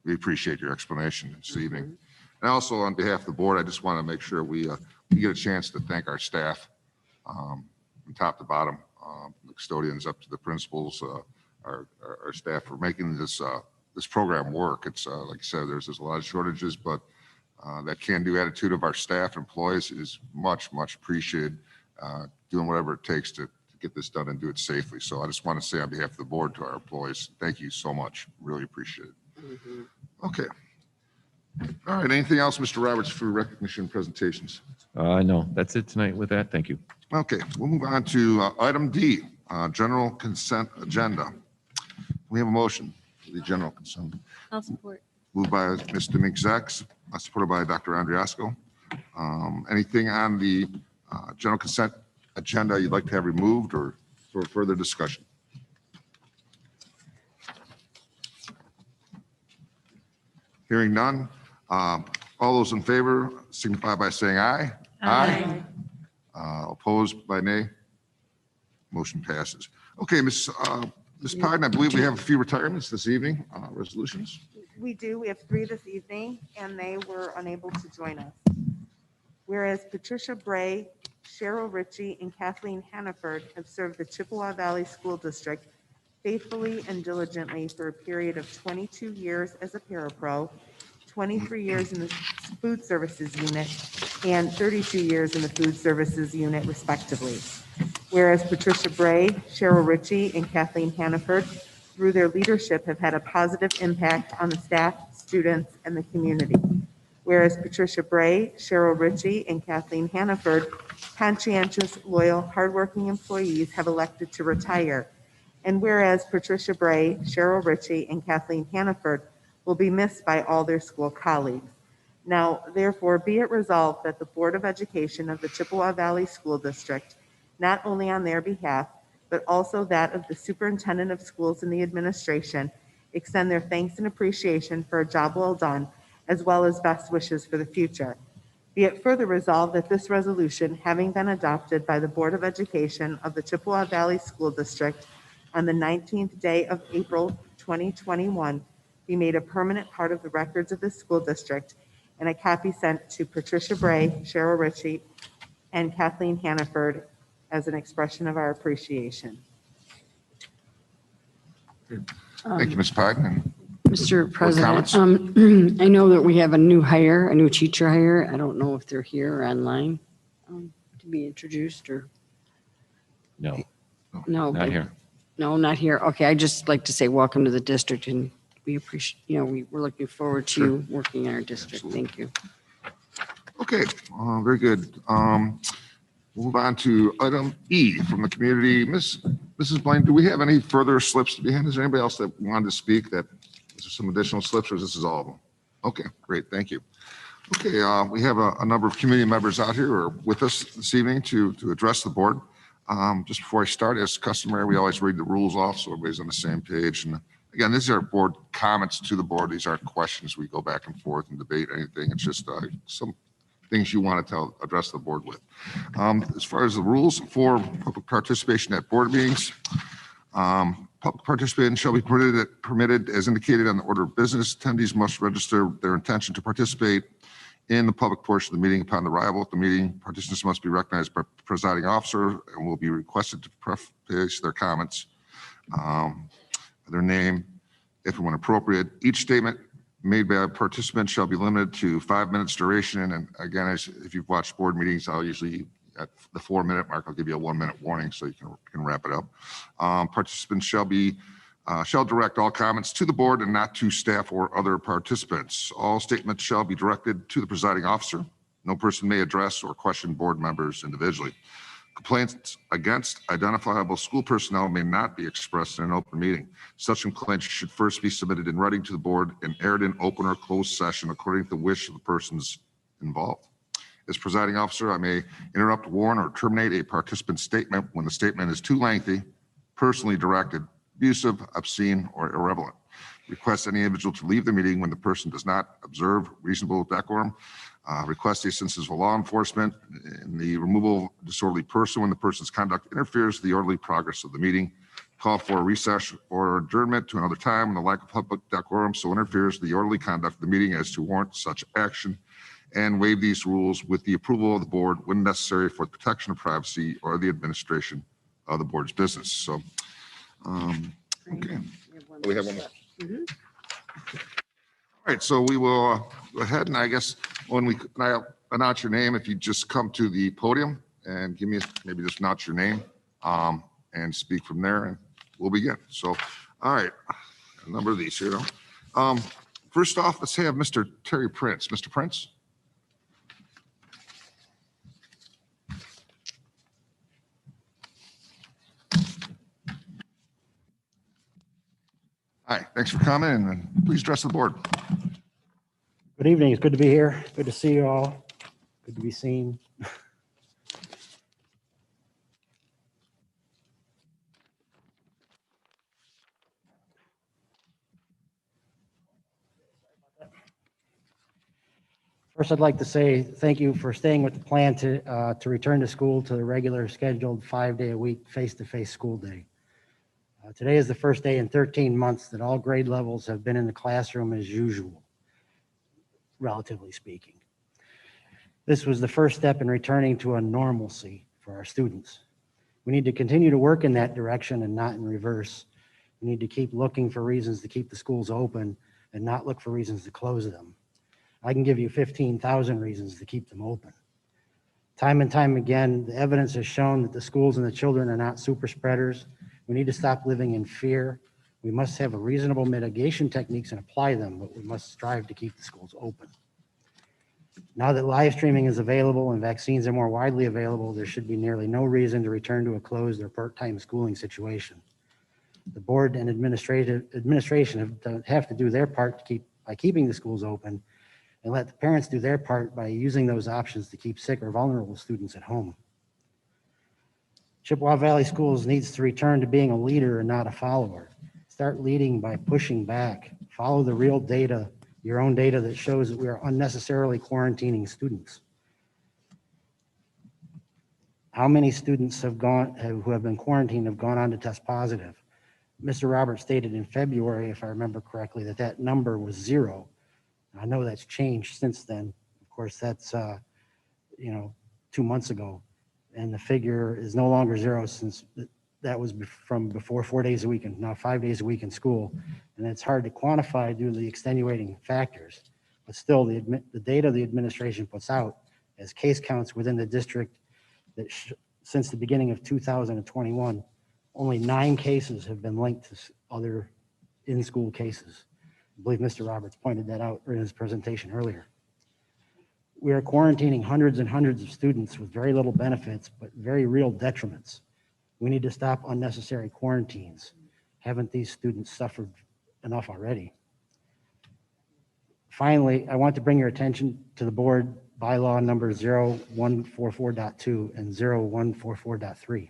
we appreciate your explanation this evening. And also on behalf of the board, I just want to make sure we get a chance to thank our staff from top to bottom, the custodians up to the principals, our staff for making this program work. It's like I said, there's a lot of shortages, but that can-do attitude of our staff employees is much, much appreciated, doing whatever it takes to get this done and do it safely. So I just want to say on behalf of the board to our employees, thank you so much. Really appreciate it. Okay. All right. Anything else, Mr. Roberts, for recognition presentations? No, that's it tonight with that. Thank you. Okay, we'll move on to item D, general consent agenda. We have a motion for the general consent. I'll support. Moved by Mr. McZax, supported by Dr. Andriasco. Anything on the general consent agenda you'd like to have removed or for further discussion? Hearing none. All those in favor signify by saying aye. Aye. Opposed by nay? Motion passes. Okay, Ms. Podden, I believe we have a few retirements this evening, resolutions. We do. We have 3 this evening, and they were unable to join us. Whereas Patricia Bray, Cheryl Ritchie, and Kathleen Hannaford have served the Chippewa Valley School District faithfully and diligently for a period of 22 years as a parapro, 23 years in the food services unit, and 32 years in the food services unit, respectively. Whereas Patricia Bray, Cheryl Ritchie, and Kathleen Hannaford, through their leadership, have had a positive impact on the staff, students, and the community. Whereas Patricia Bray, Cheryl Ritchie, and Kathleen Hannaford, conscientious, loyal, hardworking employees, have elected to retire. And whereas Patricia Bray, Cheryl Ritchie, and Kathleen Hannaford will be missed by all their school colleagues. Now, therefore, be it resolved that the Board of Education of the Chippewa Valley School District, not only on their behalf, but also that of the Superintendent of Schools and the administration, extend their thanks and appreciation for a job well done, as well as best wishes for the future. Be it further resolved that this resolution, having been adopted by the Board of Education of the Chippewa Valley School District on the 19th day of April 2021, be made a permanent part of the records of the school district, and a copy sent to Patricia Bray, Cheryl Ritchie, and Kathleen Hannaford as an expression of our appreciation. Thank you, Ms. Podden. Mr. President, comments? I know that we have a new teacher hire. I don't know if they're here or online to be introduced or. No, No. not here. No, not here. Okay, I just like to say welcome to the district, and we appreciate, we're looking forward to you working in our district. Absolutely. Thank you. Okay, very good. We'll move on to item E from the community. Mrs. Blaine, do we have any further slips to be handed? Is there anybody else that wanted to speak? Is there some additional slips, or this is all of them? Okay, great, thank you. Okay, we have a number of community members out here who are with us this evening to address the board. Just before I start, as customary, we always read the rules off so everybody's on the same page. And again, these are board comments to the board. These aren't questions. We go back and forth and debate anything. It's just some things you want to address the board with. As far as the rules for public participation at board meetings, public participation shall be permitted as indicated on the order of business. Attendees must register their intention to participate in the public portion of the meeting. Upon arrival at the meeting, participants must be recognized by the presiding officer and will be requested to preface their comments, their name, if and when appropriate. Each statement made by a participant shall be limited to 5 minutes duration. And again, if you've watched board meetings, I'll usually at the 4-minute mark, I'll give you a 1-minute warning so you can wrap it up. Participants shall direct all comments to the board and not to staff or other participants. All statements shall be directed to the presiding officer. No person may address or question board members individually. Complaints against identifiable school personnel may not be expressed in an open meeting. Such complaints should first be submitted in writing to the board and aired in open or closed session according to the wish of the persons involved. As presiding officer, I may interrupt, warn, or terminate a participant's statement when the statement is too lengthy, personally directed, abusive, obscene, or irrelevant. Request any individual to leave the meeting when the person does not observe reasonable decorum. Request the assistance of law enforcement in the removal of disorderly person when the person's conduct interferes with the orderly progress of the meeting. Call for a recess or adjournment to another time when the lack of public decorum so interferes with the orderly conduct of the meeting as to warrant such action, and waive these rules with the approval of the board when necessary for the protection of privacy or the administration of the board's business. So, okay. We have one more. Mhm. All right, so we will go ahead, and I guess when we announce your name, if you just come to the podium and give me maybe just announce your name and speak from there, and we'll begin. So, all right, a number of these here. First off, let's have Mr. Terry Prince. Mr. Prince. Hi, thanks for coming, and please address the board. Good evening. It's good to be here. Good to see you all. Good to be seen. First, I'd like to say thank you for staying with the plan to return to school to the regular scheduled 5-day-a-week face-to-face school day. Today is the first day in 13 months that all grade levels have been in the classroom as usual, relatively speaking. This was the first step in returning to a normalcy for our students. We need to continue to work in that direction and not in reverse. We need to keep looking for reasons to keep the schools open and not look for reasons to close them. I can give you 15,000 reasons to keep them open. Time and time again, the evidence has shown that the schools and the children are not super spreaders. We need to stop living in fear. We must have a reasonable mitigation techniques and apply them, but we must strive to keep the schools open. Now that live streaming is available and vaccines are more widely available, there should be nearly no reason to return to a closed or part-time schooling situation. The board and administration have to do their part by keeping the schools open, and let the parents do their part by using those options to keep sick or vulnerable students at home. Chippewa Valley Schools needs to return to being a leader and not a follower. Start leading by pushing back. Follow the real data, your own data that shows that we are unnecessarily quarantining students. How many students who have been quarantined have gone on to test positive? Mr. Roberts stated in February, if I remember correctly, that number was 0. I know that's changed since then. Of course, that's 2 months ago, and the figure is no longer 0 since that was from before 4 days a week and now 5 days a week in school. And it's hard to quantify due to the extenuating factors. But still, the data the administration puts out as case counts within the district that since the beginning of 2021, only 9 cases have been linked to other in-school cases. I believe Mr. Roberts pointed that out in his presentation earlier. We are quarantining hundreds and hundreds of students with very little benefits, but very real detriments. We need to stop unnecessary quarantines. Haven't these students suffered enough already? Finally, I want to bring your attention to the board bylaw number 0144.2 and 0144.3.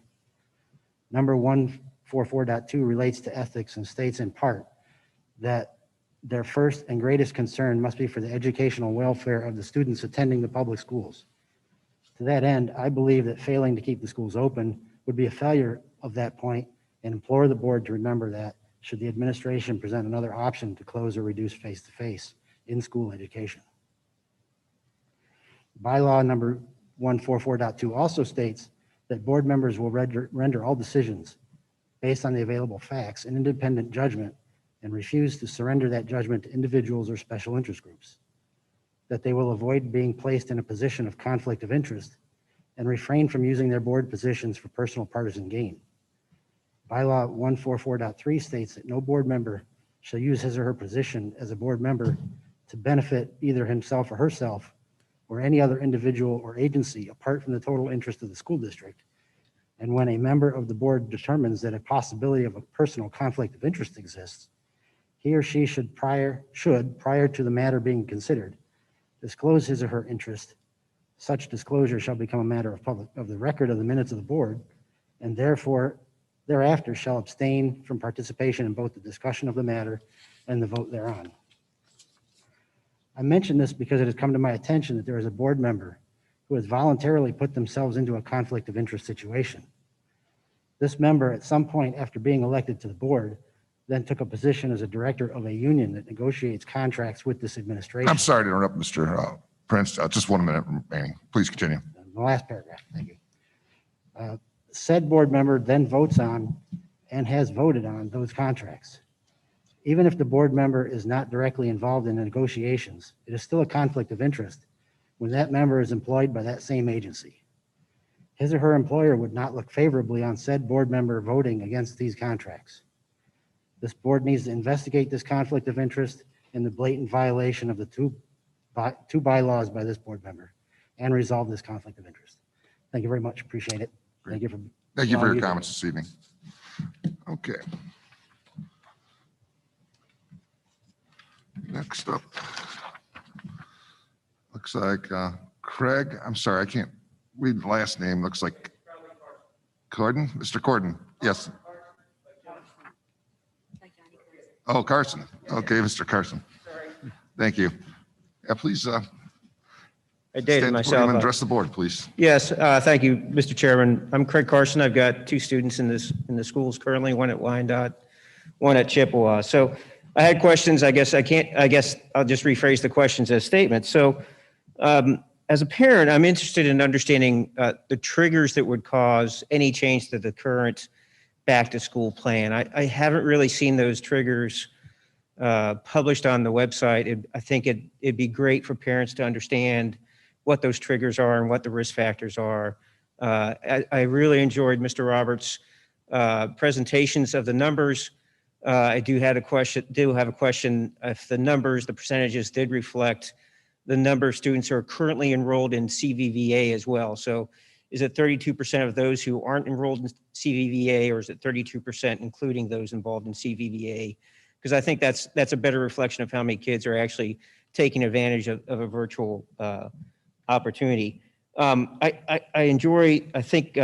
Number 144.2 relates to ethics and states in part that their first and greatest concern must be for the educational welfare of the students attending the public schools. To that end, I believe that failing to keep the schools open would be a failure of that point, and implore the board to remember that should the administration present another option to close or reduce face-to-face in-school education. Bylaw number 144.2 also states that board members will render all decisions based on the available facts and independent judgment and refuse to surrender that judgment to individuals or special interest groups, that they will avoid being placed in a position of conflict of interest and refrain from using their board positions for personal partisan gain. Bylaw 144.3 states that no board member shall use his or her position as a board member to benefit either himself or herself or any other individual or agency apart from the total interest of the school district. And when a member of the board determines that a possibility of a personal conflict of interest exists, he or she should, prior to the matter being considered, disclose his or her interest Such disclosure shall become a matter of the record of the minutes of the board, and therefore thereafter shall abstain from participation in both the discussion of the matter and the vote thereon. I mention this because it has come to my attention that there is a board member who has voluntarily put themselves into a conflict of interest situation. This member, at some point after being elected to the board, then took a position as a director of a union that negotiates contracts with this administration. I'm sorry to interrupt, Mr. Prince. Just 1 minute remaining. Please continue. The last paragraph, thank you. Said board member then votes on and has voted on those contracts. Even if the board member is not directly involved in the negotiations, it is still a conflict of interest when that member is employed by that same agency. His or her employer would not look favorably on said board member voting against these contracts. This board needs to investigate this conflict of interest and the blatant violation of the two bylaws by this board member and resolve this conflict of interest. Thank you very much. Appreciate it. Thank you for Your allowing comments this evening. Okay. Next up, looks like Craig, I'm sorry, I can't read the last name. Looks like Corden, Mr. Corden. Yes. Oh, Carson. Okay, Mr. Carson. Thank you. Yeah, please. I Stand dated at the myself. podium and address the board, please. Yes, thank you, Mr. Chairman. I'm Craig Carson. I've got 2 students in the schools currently, one at Wyandotte, one at Chippewa. So I had questions. I guess I'll just rephrase the questions as statements. So as a parent, I'm interested in understanding the triggers that would cause any change to the current back to school plan. I haven't really seen those triggers published on the website. I think it'd be great for parents to understand what those triggers are and what the risk factors are. I really enjoyed Mr. Roberts' presentations of the numbers. I do have a question if the numbers, the percentages did reflect the number of students who are currently enrolled in CVVA as well. So is it 32% of those who aren't enrolled in CVVA, or is it 32% including those involved in CVVA? Because I think that's a better reflection of how many kids are actually taking advantage of a virtual opportunity. I think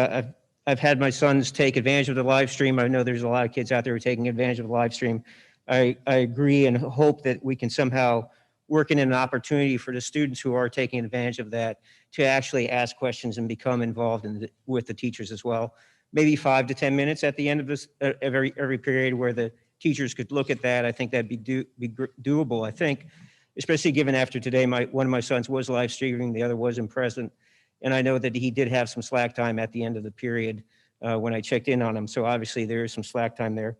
I've had my sons take advantage of the live stream. I know there's a lot of kids out there who are taking advantage of the live stream. I agree and hope that we can somehow work in an opportunity for the students who are taking advantage of that to actually ask questions and become involved with the teachers as well. Maybe 5 to 10 minutes at the end of this every period where the teachers could look at that. I think that'd be doable. I think, especially given after today, one of my sons was live streaming, the other wasn't present. And I know that he did have some slack time at the end of the period when I checked in on him. So obviously there is some slack time there.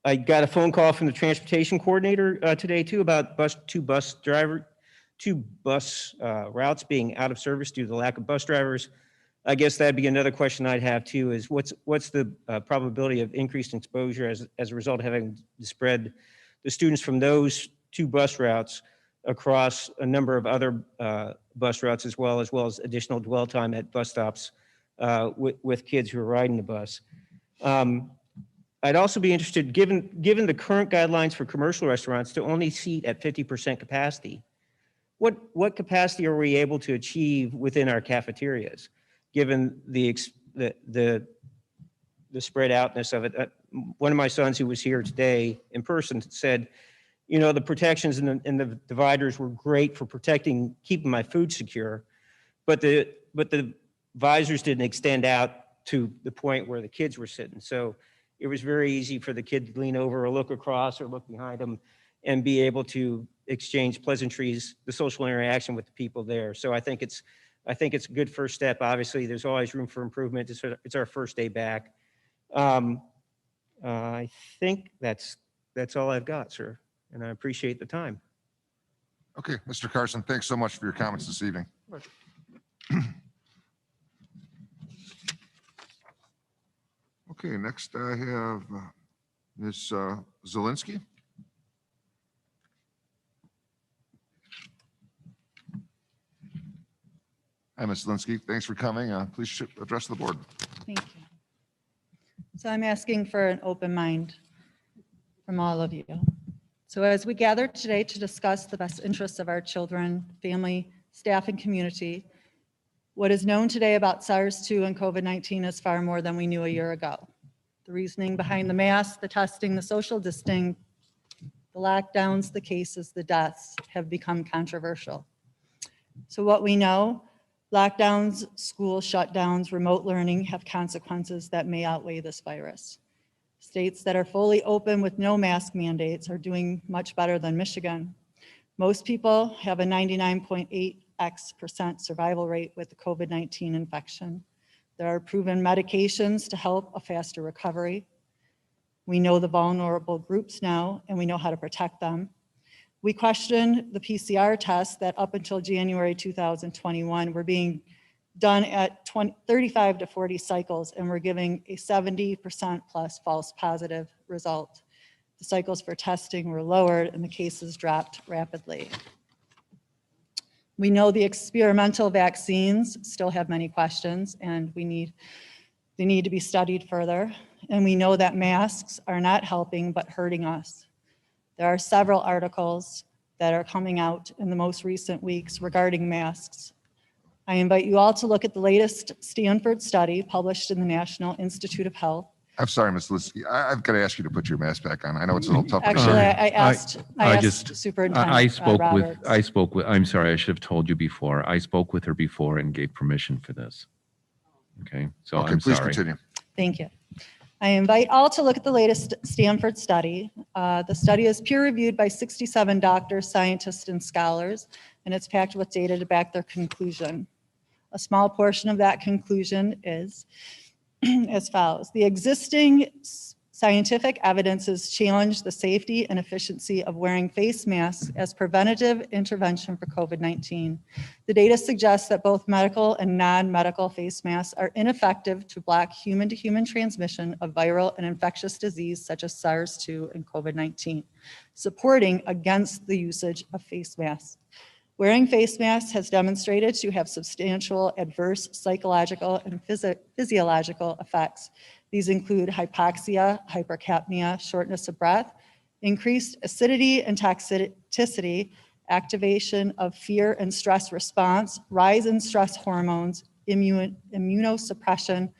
I got a phone call from the transportation coordinator today too about two bus routes being out of service due to the lack of bus drivers. I guess that'd be another question I'd have too, is what's the probability of increased exposure as a result of having to spread the students from those 2 bus routes across a number of other bus routes, as well as additional dwell time at bus stops with kids who are riding the bus. I'd also be interested, given the current guidelines for commercial restaurants to only seat at 50% capacity, what capacity are we able to achieve within our cafeterias, given the spread outness of it? One of my sons who was here today in person said, you know, the protections and the dividers were great for keeping my food secure, but the visors didn't extend out to the point where the kids were sitting. So it was very easy for the kid to lean over or look across or look behind him and be able to exchange pleasantries, the social interaction with the people there. So I think it's a good first step. Obviously, there's always room for improvement. It's our first day back. I think that's all I've got, sir. And I appreciate the time. Okay, Mr. Carson, thanks so much for your comments this evening. Okay, next I have Ms. Zelinski. Hi, Ms. Zelinski. Thanks for coming. Please address the board. Thank you. So I'm asking for an open mind from all of you. So as we gather today to discuss the best interests of our children, family, staff, and community. What is known today about SARS-2 and COVID-19 is far more than we knew a year ago. The reasoning behind the masks, the testing, the social distancing, the lockdowns, the cases, the deaths have become controversial. So what we know, lockdowns, school shutdowns, remote learning have consequences that may outweigh this virus. States that are fully open with no mask mandates are doing much better than Michigan. Most people have a 99.8% survival rate with the COVID-19 infection. There are proven medications to help a faster recovery. We know the vulnerable groups now, and we know how to protect them. We questioned the PCR tests that up until January 2021 were being done at 35 to 40 cycles, and we're giving a 70% plus false positive result. The cycles for testing were lowered and the cases dropped rapidly. We know the experimental vaccines still have many questions, and they need to be studied further. And we know that masks are not helping but hurting us. There are several articles that are coming out in the most recent weeks regarding masks. I invite you all to look at the latest Stanford study published in the National Institute of Health. I'm sorry, Ms. Linsky. I've got to ask you to put your mask back on. I know it's a little tough. Actually, I asked Superintendent Roberts. I spoke with, I'm sorry, I should have told you before. I spoke with her before and gave permission for this. Okay, so Okay, I'm please sorry. continue. Thank you. I invite all to look at the latest Stanford study. The study is peer-reviewed by 67 doctors, scientists, and scholars, and it's packed with data to back their conclusion. A small portion of that conclusion is as follows. The existing scientific evidences challenge the safety and efficiency of wearing face masks as preventative intervention for COVID-19. The data suggests that both medical and non-medical face masks are ineffective to block human-to-human transmission of viral and infectious disease such as SARS-2 and COVID-19, supporting against the usage of face masks. Wearing face masks has demonstrated to have substantial adverse psychological and physiological effects. These include hypoxia, hypercapnia, shortness of breath, increased acidity and toxicity, activation of fear and stress response, rise in stress hormones, immunosuppression,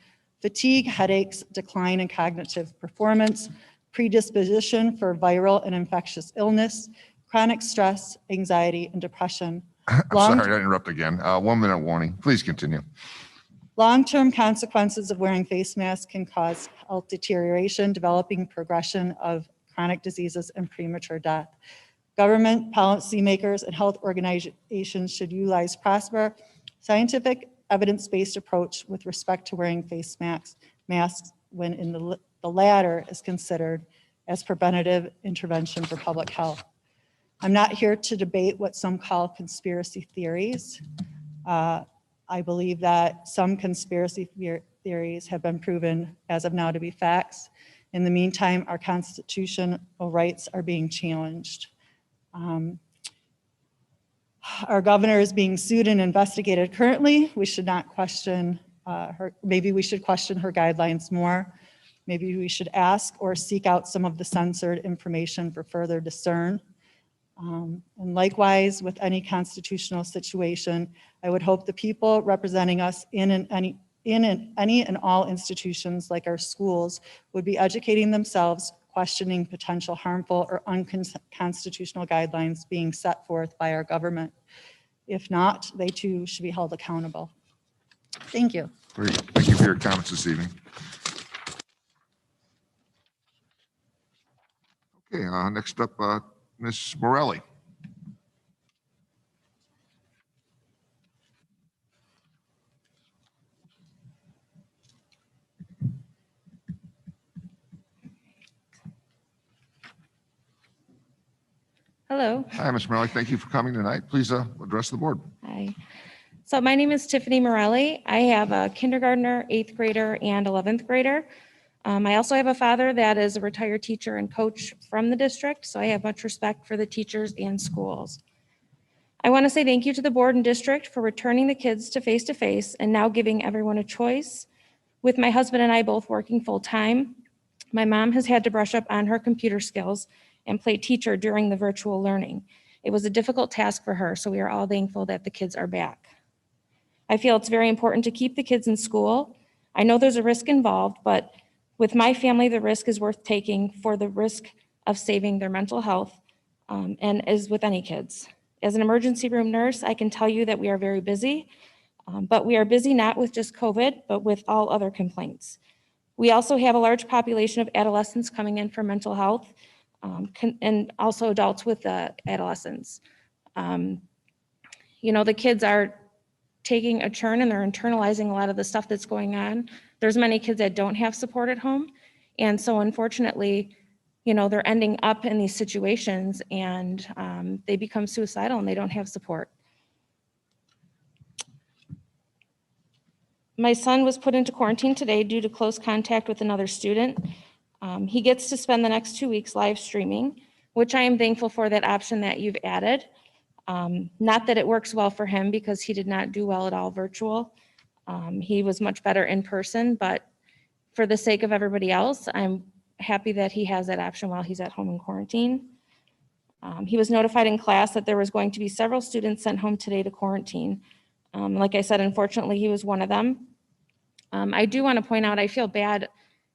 fatigue, headaches, decline in cognitive performance, predisposition for viral and infectious illness, chronic stress, anxiety, and depression. I'm sorry to interrupt again. 1 minute warning. Please continue. Long-term consequences of wearing face masks can cause health deterioration, developing progression of chronic diseases, and premature death. Government, policymakers, and health organizations should utilize proper, scientific, evidence-based approach with respect to wearing face masks when in the latter is considered as preventative intervention for public health. I'm not here to debate what some call conspiracy theories. I believe that some conspiracy theories have been proven as of now to be facts. In the meantime, our constitutional rights are being challenged. Our governor is being sued and investigated currently. We should not question her. Maybe we should question her guidelines more. Maybe we should ask or seek out some of the censored information for further discern. And likewise, with any constitutional situation, I would hope the people representing us in any and all institutions like our schools would be educating themselves, questioning potential harmful or unconstitutional guidelines being set forth by our government. If not, they too should be held accountable. Thank you. Great. Thank you for your comments this evening. Okay, next up, Ms. Morelli. Hello. Hi, Ms. Morelli. Thank you for coming tonight. Please address the board. Hi. So my name is Tiffany Morelli. I have a kindergartner, 8th grader, and 11th grader. I also have a father that is a retired teacher and coach from the district, so I have much respect for the teachers and schools. I want to say thank you to the board and district for returning the kids to face and now giving everyone a choice. With my husband and I both working full-time, my mom has had to brush up on her computer skills and play teacher during the virtual learning. It was a difficult task for her, so we are all thankful that the kids are back. I feel it's very important to keep the kids in school. I know there's a risk involved, but with my family, the risk is worth taking for the risk of saving their mental health, and as with any kids. As an emergency room nurse, I can tell you that we are very busy, but we are busy not with just COVID, but with all other complaints. We also have a large population of adolescents coming in for mental health, and also adults with adolescents. You know, the kids are taking a turn and they're internalizing a lot of the stuff that's going on. There's many kids that don't have support at home. And so unfortunately, you know, they're ending up in these situations and they become suicidal and they don't have support. My son was put into quarantine today due to close contact with another student. He gets to spend the next 2 weeks live streaming, which I am thankful for that option that you've added. Not that it works well for him because he did not do well at all virtual. He was much better in person, but for the sake of everybody else, I'm happy that he has that option while he's at home in quarantine. He was notified in class that there was going to be several students sent home today to quarantine. Like I said, unfortunately, he was one of them. I do want to point out, I feel bad,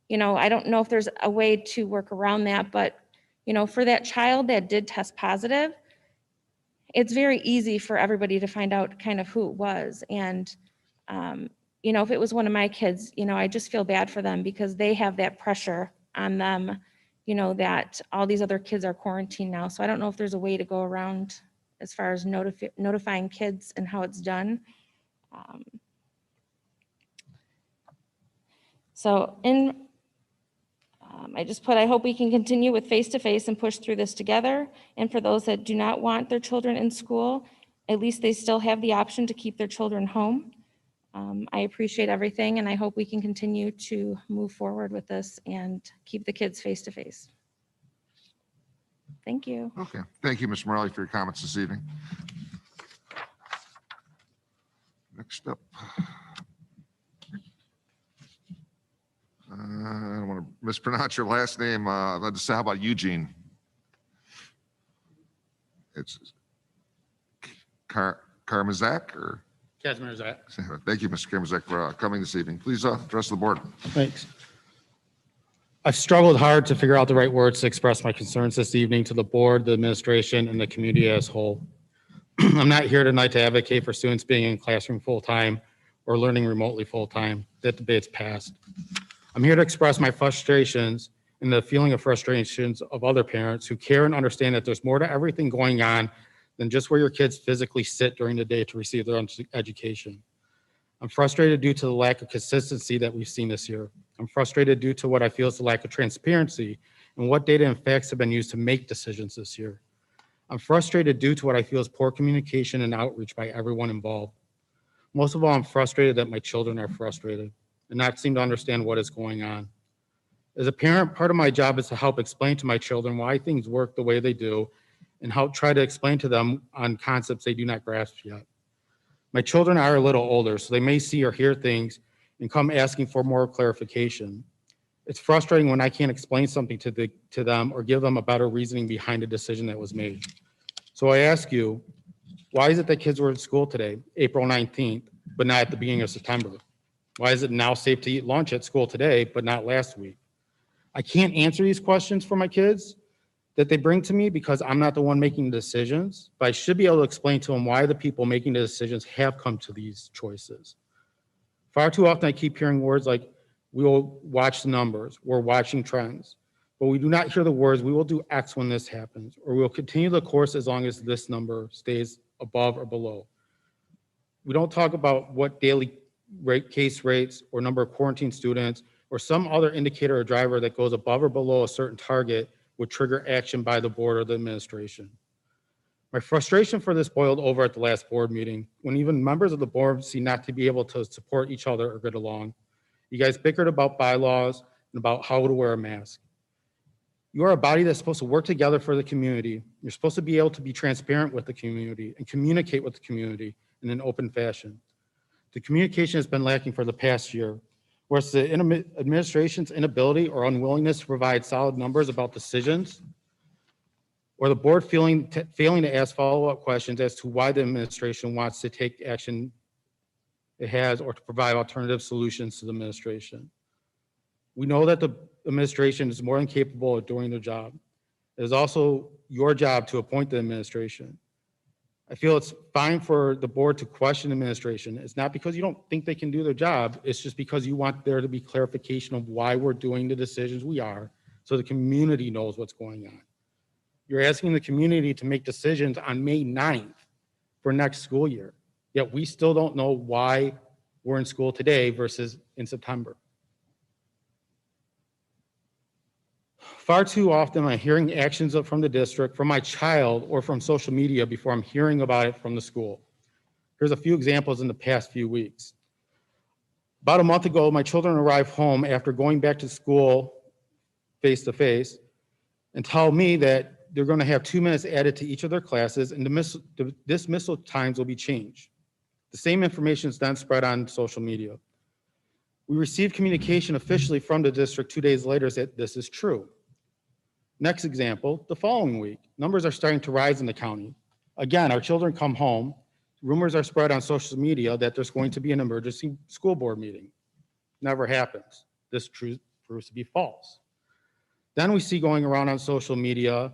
you know, I don't know if there's a way to work around that, but, you know, for that child that did test positive, it's very easy for everybody to find out kind of who it was. And, you know, if it was one of my kids, you know, I just feel bad for them because they have that pressure on them, you know, that all these other kids are quarantined now. So I don't know if there's a way to go around as far as notifying kids and how it's done. I just put, I hope we can continue with face-to-face and push through this together. And for those that do not want their children in school, at least they still have the option to keep their children home. I appreciate everything and I hope we can continue to move forward with this and keep the kids face-to-face. Thank you. Okay, thank you, Ms. Morelli, for your comments this evening. Next up. I don't want to mispronounce your last name. Let's say, how about Eugene? It's Karmazak or? Kazmierzak. Thank you, Mr. Karmazak, for coming this evening. Please address the board. Thanks. I've struggled hard to figure out the right words to express my concerns this evening to the board, the administration, and the community as a whole. I'm not here tonight to advocate for students being in classroom full-time or learning remotely full-time. That debate's passed. I'm here to express my frustrations and the feeling of frustrations of other parents who care and understand that there's more to everything going on than just where your kids physically sit during the day to receive their education. I'm frustrated due to the lack of consistency that we've seen this year. I'm frustrated due to what I feel is the lack of transparency and what data and facts have been used to make decisions this year. I'm frustrated due to what I feel is poor communication and outreach by everyone involved. Most of all, I'm frustrated that my children are frustrated and not seem to understand what is going on. As a parent, part of my job is to help explain to my children why things work the way they do and help try to explain to them on concepts they do not grasp yet. My children are a little older, so they may see or hear things and come asking for more clarification. It's frustrating when I can't explain something to them or give them a better reasoning behind a decision that was made. So I ask you, why is it that kids were in school today, April 19th, but not at the beginning of September? Why is it now safe to eat lunch at school today, but not last week? I can't answer these questions for my kids that they bring to me because I'm not the one making the decisions, but I should be able to explain to them why the people making the decisions have come to these choices. Far too often I keep hearing words like, we will watch the numbers, we're watching trends, but we do not hear the words, we will do X when this happens, or we will continue the course as long as this number stays above or below. We don't talk about what daily case rates or number of quarantine students or some other indicator or driver that goes above or below a certain target would trigger action by the board or the administration. My frustration for this boiled over at the last board meeting when even members of the board seem not to be able to support each other or get along. You guys bickered about bylaws and about how to wear a mask. You are a body that's supposed to work together for the community. You're supposed to be able to be transparent with the community and communicate with the community in an open fashion. The communication has been lacking for the past year, whereas the administration's inability or unwillingness to provide solid numbers about decisions or the board failing to ask follow-up questions as to why the administration wants to take action it has or to provide alternative solutions to the administration. We know that the administration is more than capable of doing their job. It is also your job to appoint the administration. I feel it's fine for the board to question the administration. It's not because you don't think they can do their job. It's just because you want there to be clarification of why we're doing the decisions we are, so the community knows what's going on. You're asking the community to make decisions on May 9th for next school year, yet we still don't know why we're in school today versus in September. Far too often I'm hearing actions from the district, from my child, or from social media before I'm hearing about it from the school. Here's a few examples in the past few weeks. About a month ago, my children arrived home after going back to school face-to-face and tell me that they're going to have 2 minutes added to each of their classes and the dismissal times will be changed. The same information is then spread on social media. We received communication officially from the district 2 days later that this is true. Next example, the following week, numbers are starting to rise in the county. Again, our children come home. Rumors are spread on social media that there's going to be an emergency school board meeting. Never happens. This proves to be false. Then we see going around on social media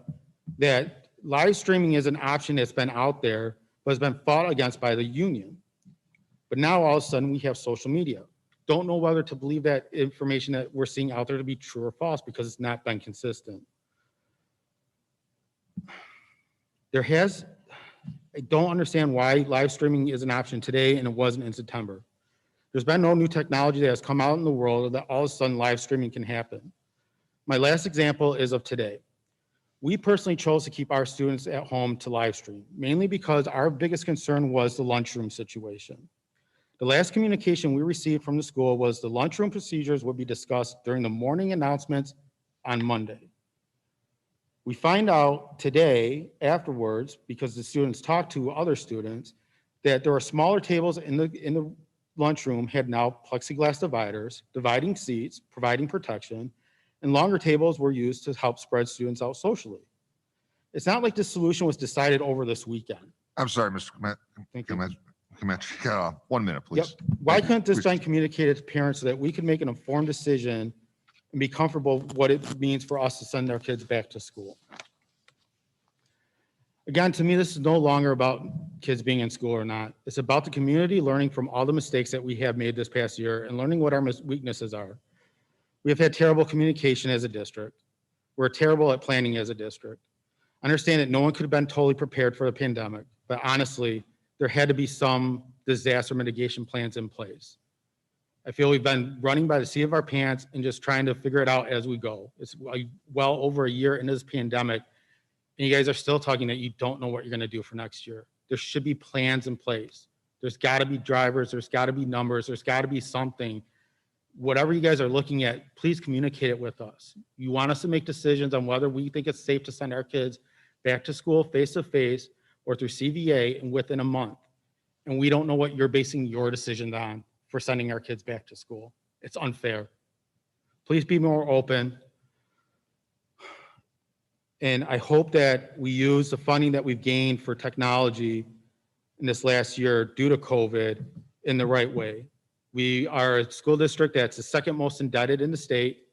that live streaming is an option that's been out there, but has been fought against by the union. But now all of a sudden we have social media. Don't know whether to believe that information that we're seeing out there to be true or false because it's not been consistent. I don't understand why live streaming is an option today and it wasn't in September. There's been no new technology that has come out in the world that all of a sudden live streaming can happen. My last example is of today. We personally chose to keep our students at home to live stream, mainly because our biggest concern was the lunchroom situation. The last communication we received from the school was the lunchroom procedures would be discussed during the morning announcements on Monday. We find out today afterwards, because the students talked to other students, that there are smaller tables in the lunchroom had now plexiglass dividers, dividing seats, providing protection, and longer tables were used to help spread students out socially. It's not like this solution was decided over this weekend. I'm sorry, Mr. Kometrick, 1 minute, please. Yep. Why couldn't this been communicated to parents so that we could make an informed decision and be comfortable with what it means for us to send our kids back to school? Again, to me, this is no longer about kids being in school or not. It's about the community learning from all the mistakes that we have made this past year and learning what our weaknesses are. We have had terrible communication as a district. We're terrible at planning as a district. I understand that no one could have been totally prepared for the pandemic, but honestly, there had to be some disaster mitigation plans in place. I feel we've been running by the seat of our pants and just trying to figure it out as we go. It's well over a year into this pandemic, and you guys are still talking that you don't know what you're going to do for next year. There should be plans in place. There's got to be drivers. There's got to be numbers. There's got to be something. Whatever you guys are looking at, please communicate it with us. You want us to make decisions on whether we think it's safe to send our kids back to school face-to-face or through CVA and within a month. And we don't know what you're basing your decisions on for sending our kids back to school. It's unfair. Please be more open. And I hope that we use the funding that we've gained for technology in this last year due to COVID in the right way. We are a school district that's the second most indebted in the state.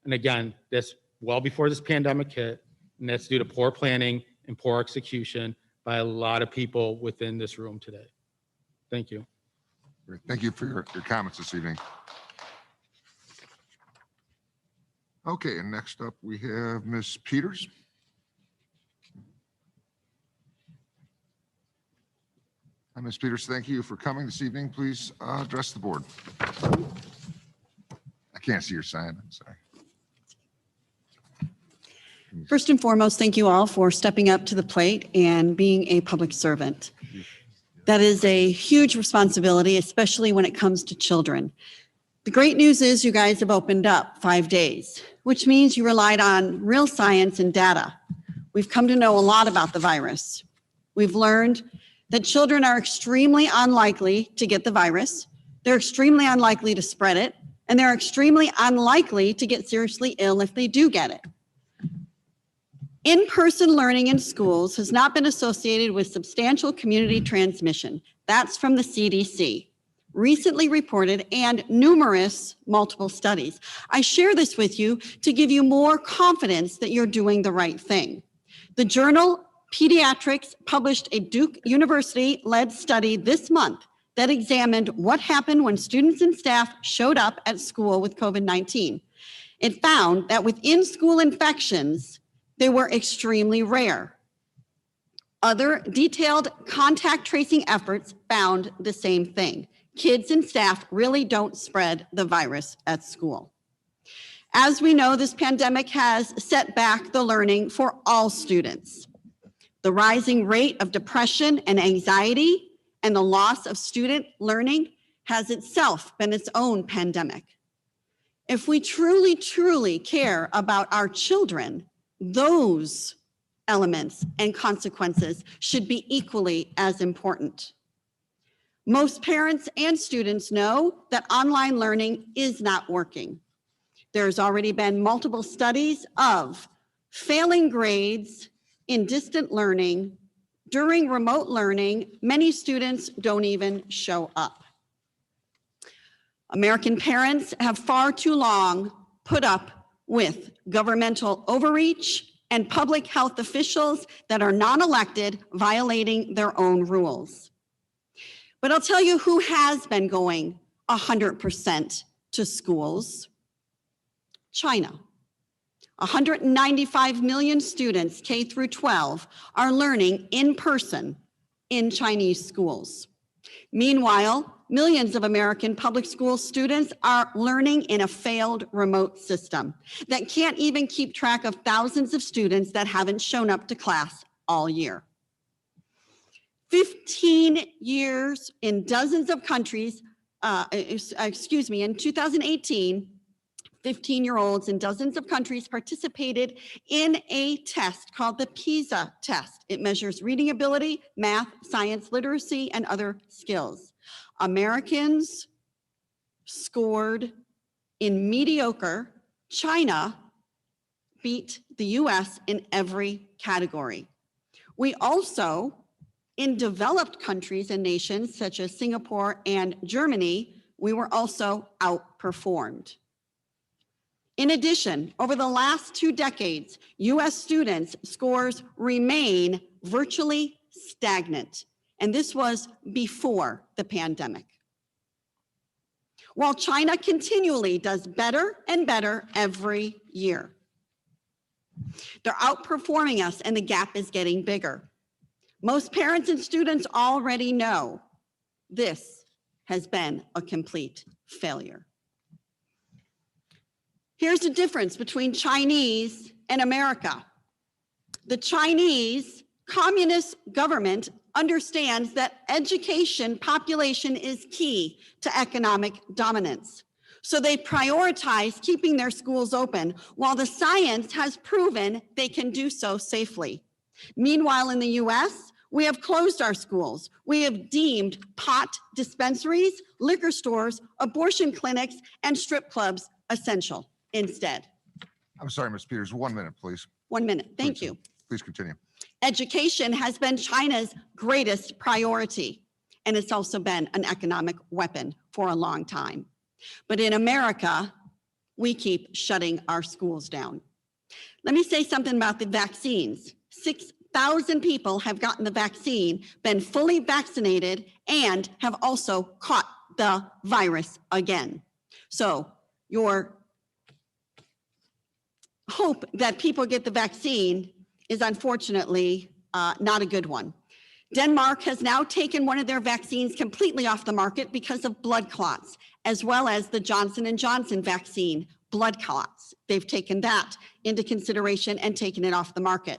And again, that's well before this pandemic hit. And that's due to poor planning and poor execution by a lot of people within this room today. Thank you. Great. Thank you for your comments this evening. Okay, and next up we have Ms. Peters. Hi, Ms. Peters, thank you for coming this evening. Please address the board. I can't see your sign, I'm sorry. First and foremost, thank you all for stepping up to the plate and being a public servant. That is a huge responsibility, especially when it comes to children. The great news is you guys have opened up 5 days, which means you relied on real science and data. We've come to know a lot about the virus. We've learned that children are extremely unlikely to get the virus. They're extremely unlikely to spread it, and they're extremely unlikely to get seriously ill if they do get it. In-person learning in schools has not been associated with substantial community transmission. That's from the CDC, recently reported, and numerous multiple studies. I share this with you to give you more confidence that you're doing the right thing. The journal Pediatrics published a Duke University-led study this month that examined what happened when students and staff showed up at school with COVID-19. It found that with in-school infections, they were extremely rare. Other detailed contact tracing efforts found the same thing. Kids and staff really don't spread the virus at school. As we know, this pandemic has set back the learning for all students. The rising rate of depression and anxiety and the loss of student learning has itself been its own pandemic. If we truly, truly care about our children, those elements and consequences should be equally as important. Most parents and students know that online learning is not working. There's already been multiple studies of failing grades in distant learning. During remote learning, many students don't even show up. American parents have far too long put up with governmental overreach and public health officials that are non-elected violating their own rules. But I'll tell you who has been going 100% to schools. China. 195 million students, K through 12, are learning in person in Chinese schools. Meanwhile, millions of American public school students are learning in a failed remote system that can't even keep track of thousands of students that haven't shown up to class all year. 15 years in dozens of countries, in 2018, 15-year-olds in dozens of countries participated in a test called the PISA test. It measures reading ability, math, science, literacy, and other skills. Americans scored in mediocre. China beat the US in every category. We also, in developed countries and nations such as Singapore and Germany, we were also outperformed. In addition, over the last 2 decades, US students' scores remain virtually stagnant, and this was before the pandemic. While China continually does better and better every year. They're outperforming us and the gap is getting bigger. Most parents and students already know this has been a complete failure. Here's the difference between Chinese and America. The Chinese communist government understands that education population is key to economic dominance. So they prioritize keeping their schools open while the science has proven they can do so safely. Meanwhile, in the US, we have closed our schools. We have deemed pot dispensaries, liquor stores, abortion clinics, and strip clubs essential instead. I'm sorry, Ms. Peters, 1 minute, please. 1 minute, thank you. Please continue. Education has been China's greatest priority, and it's also been an economic weapon for a long time. But in America, we keep shutting our schools down. Let me say something about the vaccines. 6,000 people have gotten the vaccine, been fully vaccinated, and have also caught the virus again. So your hope that people get the vaccine is unfortunately not a good one. Denmark has now taken one of their vaccines completely off the market because of blood clots, as well as the Johnson & Johnson vaccine, blood clots. They've taken that into consideration and taken it off the market.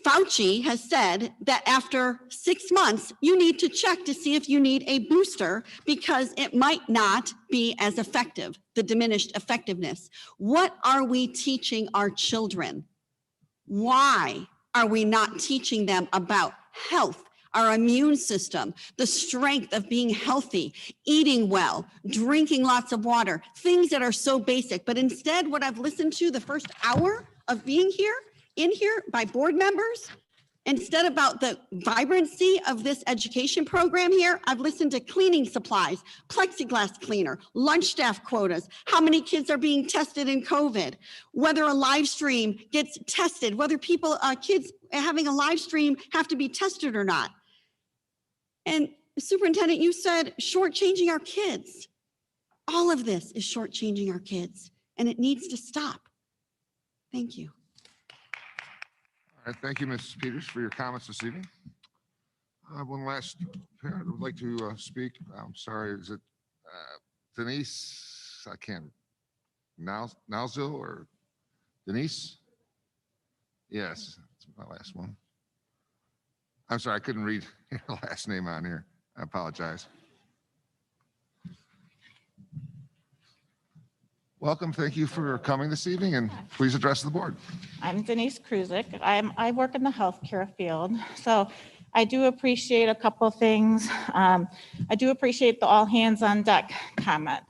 Fauci has said that after 6 months, you need to check to see if you need a booster because it might not be as effective, the diminished effectiveness. What are we teaching our children? Why are we not teaching them about health, our immune system, the strength of being healthy, eating well, drinking lots of water, things that are so basic? But instead, what I've listened to the first hour of being here in here by board members. Instead about the vibrancy of this education program here, I've listened to cleaning supplies, plexiglass cleaner, lunch staff quotas, how many kids are being tested in COVID, whether a live stream gets tested, whether people, kids having a live stream have to be tested or not. And Superintendent, you said shortchanging our kids. All of this is shortchanging our kids, and it needs to stop. Thank you. All right, thank you, Mrs. Peters, for your comments this evening. One last parent would like to speak. I'm sorry, is it Denise? I can't. Nalzil or Denise? Yes, that's my last one. I'm sorry, I couldn't read your last name on here. I apologize. Welcome. Thank you for coming this evening, and please address the board. I'm Denise Kruzik. I work in the healthcare field, so I do appreciate a couple things. I do appreciate the all hands on deck comment.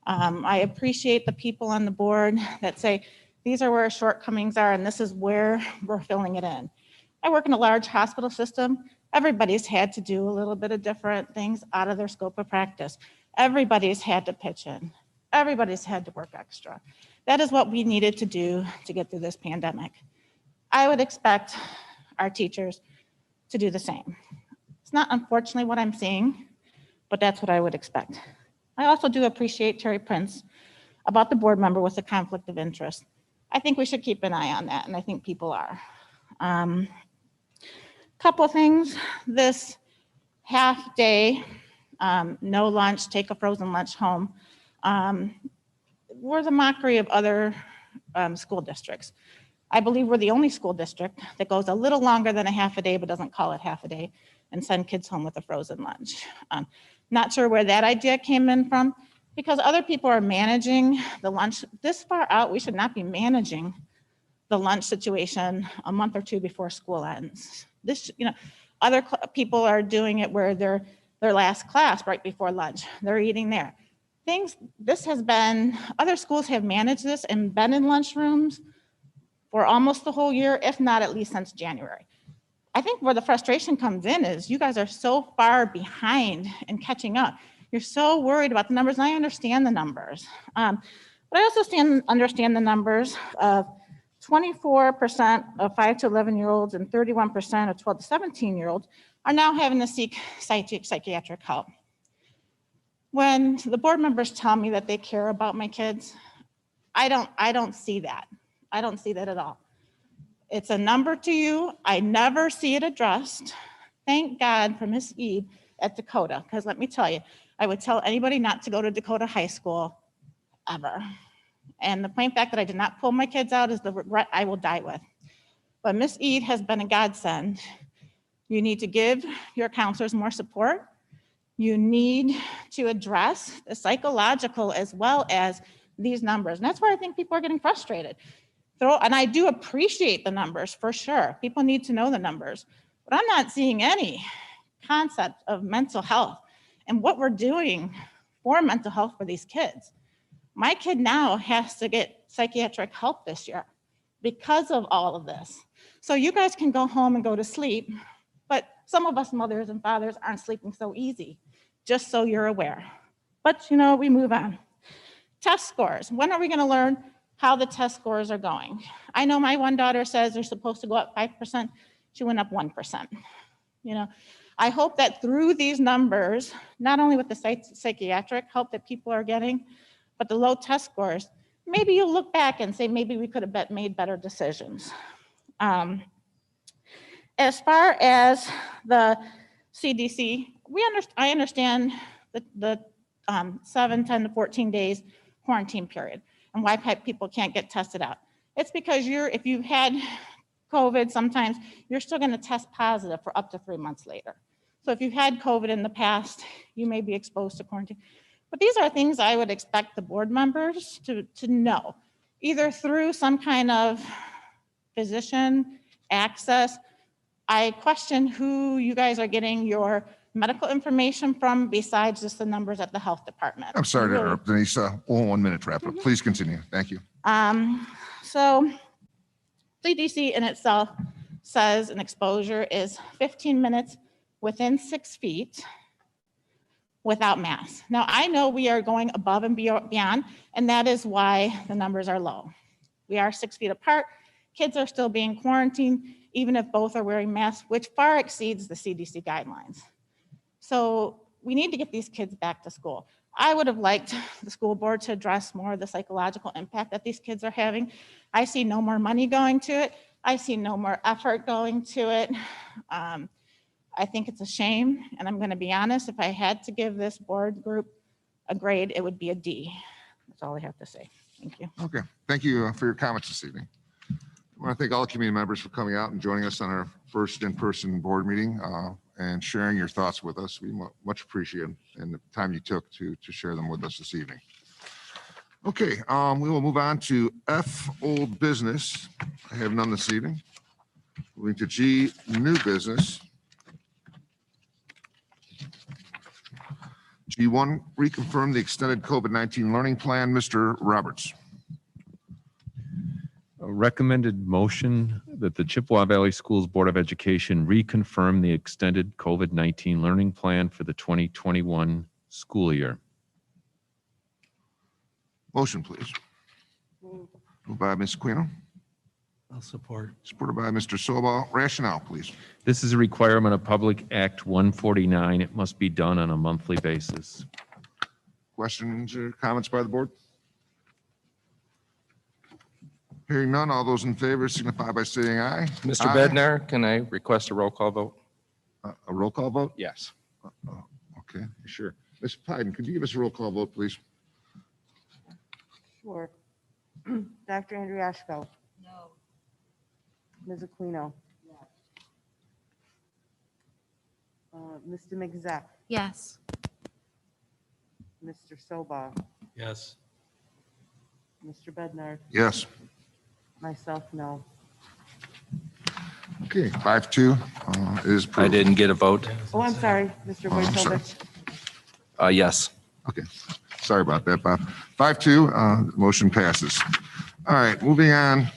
I appreciate the people on the board that say, these are where our shortcomings are, and this is where we're filling it in. I work in a large hospital system. Everybody's had to do a little bit of different things out of their scope of practice. Everybody's had to pitch in. Everybody's had to work extra. That is what we needed to do to get through this pandemic. I would expect our teachers to do the same. It's not unfortunately what I'm seeing, but that's what I would expect. I also do appreciate Terry Prince about the board member with a conflict of interest. I think we should keep an eye on that, and I think people are. Couple things, this half day, no lunch, take a frozen lunch home. We're the mockery of other school districts. I believe we're the only school district that goes a little longer than a half a day, but doesn't call it half a day and send kids home with a frozen lunch. Not sure where that idea came in from, because other people are managing the lunch this far out. We should not be managing the lunch situation a month or two before school ends. This, other people are doing it where their last class right before lunch, they're eating there. This has been, other schools have managed this and been in lunchrooms for almost the whole year, if not at least since January. I think where the frustration comes in is you guys are so far behind in catching up. You're so worried about the numbers, and I understand the numbers. But I also understand the numbers of 24% of 5 to 11-year-olds and 31% of 12 to 17-year-olds are now having to seek psychiatric help. When the board members tell me that they care about my kids, I don't see that. I don't see that at all. It's a number to you. I never see it addressed. Thank God for Miss Ede at Dakota, because let me tell you, I would tell anybody not to go to Dakota High School ever. And the plain fact that I did not pull my kids out is the regret I will die with. But Miss Ede has been a godsend. You need to give your counselors more support. You need to address the psychological as well as these numbers. And that's where I think people are getting frustrated. And I do appreciate the numbers for sure. People need to know the numbers, but I'm not seeing any concept of mental health and what we're doing for mental health for these kids. My kid now has to get psychiatric help this year because of all of this. So you guys can go home and go to sleep, but some of us mothers and fathers aren't sleeping so easy, just so you're aware. But we move on. Test scores. When are we going to learn how the test scores are going? I know my one daughter says they're supposed to go up 5%. She went up 1%. I hope that through these numbers, not only with the psychiatric help that people are getting, but the low test scores, maybe you'll look back and say, maybe we could have made better decisions. As far as the CDC, I understand the 7, 10 to 14 days quarantine period and why people can't get tested out. It's because if you've had COVID, sometimes you're still going to test positive for up to 3 months later. So if you've had COVID in the past, you may be exposed to quarantine. But these are things I would expect the board members to know, either through some kind of physician access. I question who you guys are getting your medical information from besides just the numbers at the health department. I'm sorry to interrupt, Denise. 1 minute wrap up. Please continue. Thank you. So CDC in itself says an exposure is 15 minutes within 6 feet without masks. Now, I know we are going above and beyond, and that is why the numbers are low. We are 6 feet apart. Kids are still being quarantined, even if both are wearing masks, which far exceeds the CDC guidelines. So we need to get these kids back to school. I would have liked the school board to address more of the psychological impact that these kids are having. I see no more money going to it. I see no more effort going to it. I think it's a shame, and I'm going to be honest, if I had to give this board group a grade, it would be a D. That's all I have to say. Thank you. Okay, thank you for your comments this evening. I want to thank all community members for coming out and joining us on our first in-person board meeting and sharing your thoughts with us. We much appreciate it and the time you took to share them with us this evening. Okay, we will move on to F, old business. I have none this evening. Moving to G, new business. G1, reconfirm the extended COVID-19 learning plan. Mr. Roberts. A recommended motion that the Chippewa Valley Schools Board of Education reconfirm the extended COVID-19 learning plan for the 2021 school year. Motion, please. Moved by Ms. Aquino. I'll support. Supported by Mr. Soba. Rationale, please. This is a requirement of Public Act 149. It must be done on a monthly basis. Questions or comments by the board? Hearing none, all those in favor signify by saying aye. Mr. Aye. Bednar, can I request a roll call vote? A roll call vote? Yes. Okay, sure. Ms. Pyden, could you give us a roll call vote, please? Sure. Dr. Andriashko. No. Ms. Aquino. Mr. McZeck. Yes. Mr. Soba. Yes. Mr. Bednar. Yes. Myself, no. Okay, 5-2 is I approved. didn't get a vote. Oh, I'm sorry, Mr. I'm sorry. Wojtovich. Yes. Okay, sorry about that, Bob. 5-2, motion passes. All right, moving on.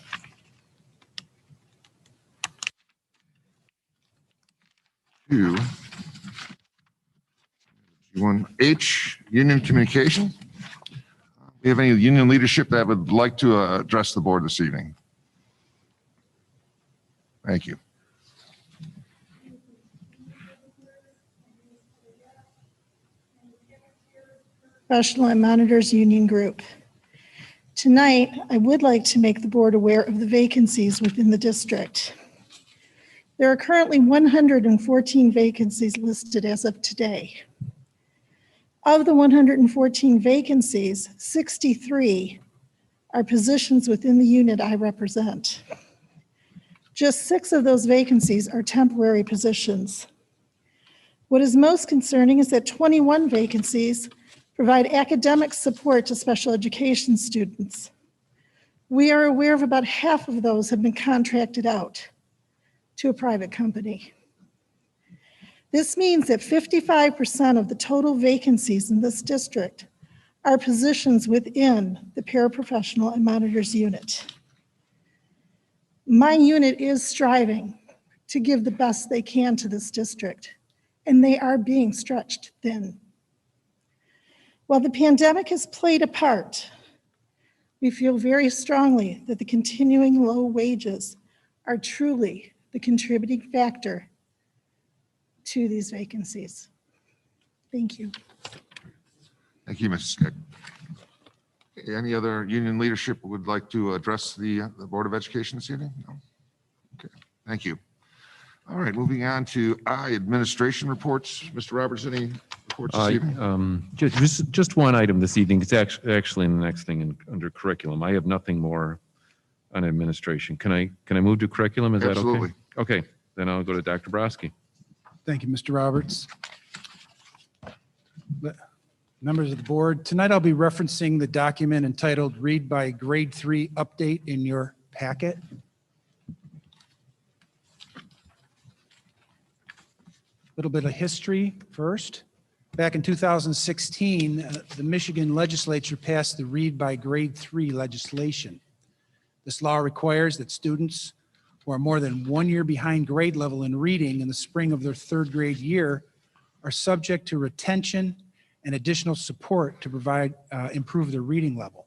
To H, union communication. We have any union leadership that would like to address the board this evening? Thank you. Professional and Monitors Union Group. Tonight, I would like to make the board aware of the vacancies within the district. There are currently 114 vacancies listed as of today. Of the 114 vacancies, 63 are positions within the unit I represent. Just 6 of those vacancies are temporary positions. What is most concerning is that 21 vacancies provide academic support to special education students. We are aware of about half of those have been contracted out to a private company. This means that 55% of the total vacancies in this district are positions within the paraprofessional and monitors unit. My unit is striving to give the best they can to this district, and they are being stretched thin. While the pandemic has played a part, we feel very strongly that the continuing low wages are truly the contributing factor to these vacancies. Thank you. Thank you, Mrs. Skaggs. Any other union leadership would like to address the Board of Education this evening? No? Okay, thank you. All right, moving on to I, administration reports. Mr. Roberts, any reports this evening? Just one item this evening. It's actually in the next thing under curriculum. I have nothing more on administration. Can I move to curriculum? Is Absolutely. that okay? Okay, then I'll go to Dr. Broski. Thank you, Mr. Roberts. Members of the board, tonight I'll be referencing the document entitled Read by Grade 3 Update in your packet. Little bit of history first. Back in 2016, the Michigan legislature passed the Read by Grade 3 legislation. This law requires that students who are more than 1 year behind grade level in reading in the spring of their third grade year are subject to retention and additional support to provide improve their reading level.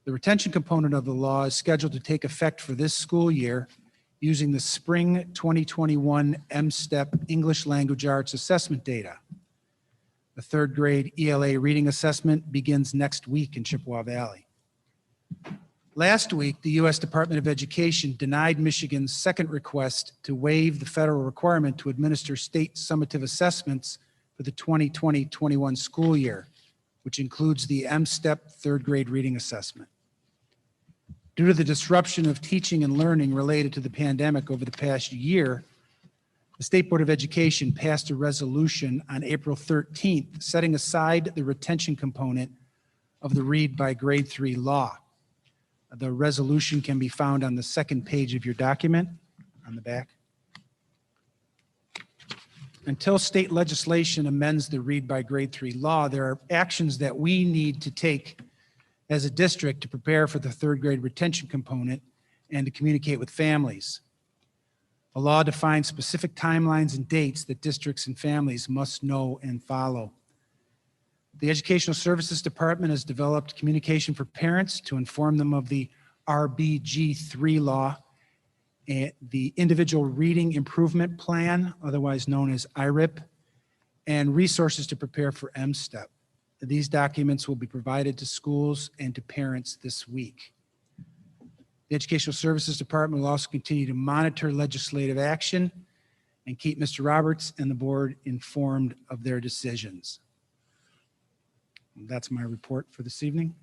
The retention component of the law is scheduled to take effect for this school year using the spring 2021 M-STEP English Language Arts assessment data. The third grade ELA reading assessment begins next week in Chippewa Valley. Last week, the U.S. Department of Education denied Michigan's second request to waive the federal requirement to administer state summative assessments for the 2020-21 school year, which includes the M-STEP third grade reading assessment. Due to the disruption of teaching and learning related to the pandemic over the past year, the State Board of Education passed a resolution on April 13th, setting aside the retention component of the read by grade 3 law. The resolution can be found on the second page of your document on the back. Until state legislation amends the read by grade 3 law, there are actions that we need to take as a district to prepare for the third grade retention component and to communicate with families. The law defines specific timelines and dates that districts and families must know and follow. The Educational Services Department has developed communication for parents to inform them of the RBG3 law, and the Individual Reading Improvement Plan, otherwise known as IRIP, and resources to prepare for M-STEP. These documents will be provided to schools and to parents this week. The Educational Services Department will also continue to monitor legislative action and keep Mr. Roberts and the board informed of their decisions. That's my report for this evening.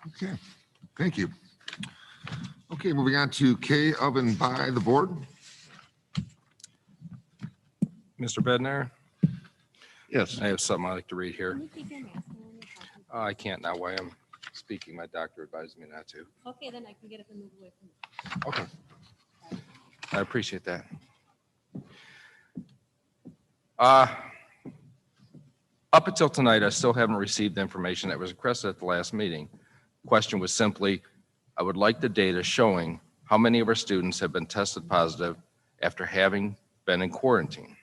Okay, thank you. Okay, moving on to K of and by the board. Mr. Bednar, Yes. I have something I'd like to read here. I can't now while I'm speaking. My doctor advised me not to. Okay, then I can get up and move away from you. Okay. I appreciate that. Up until tonight, I still haven't received the information that was requested at the last meeting. Question was simply, I would like the data showing how many of our students have been tested positive after having been in quarantine.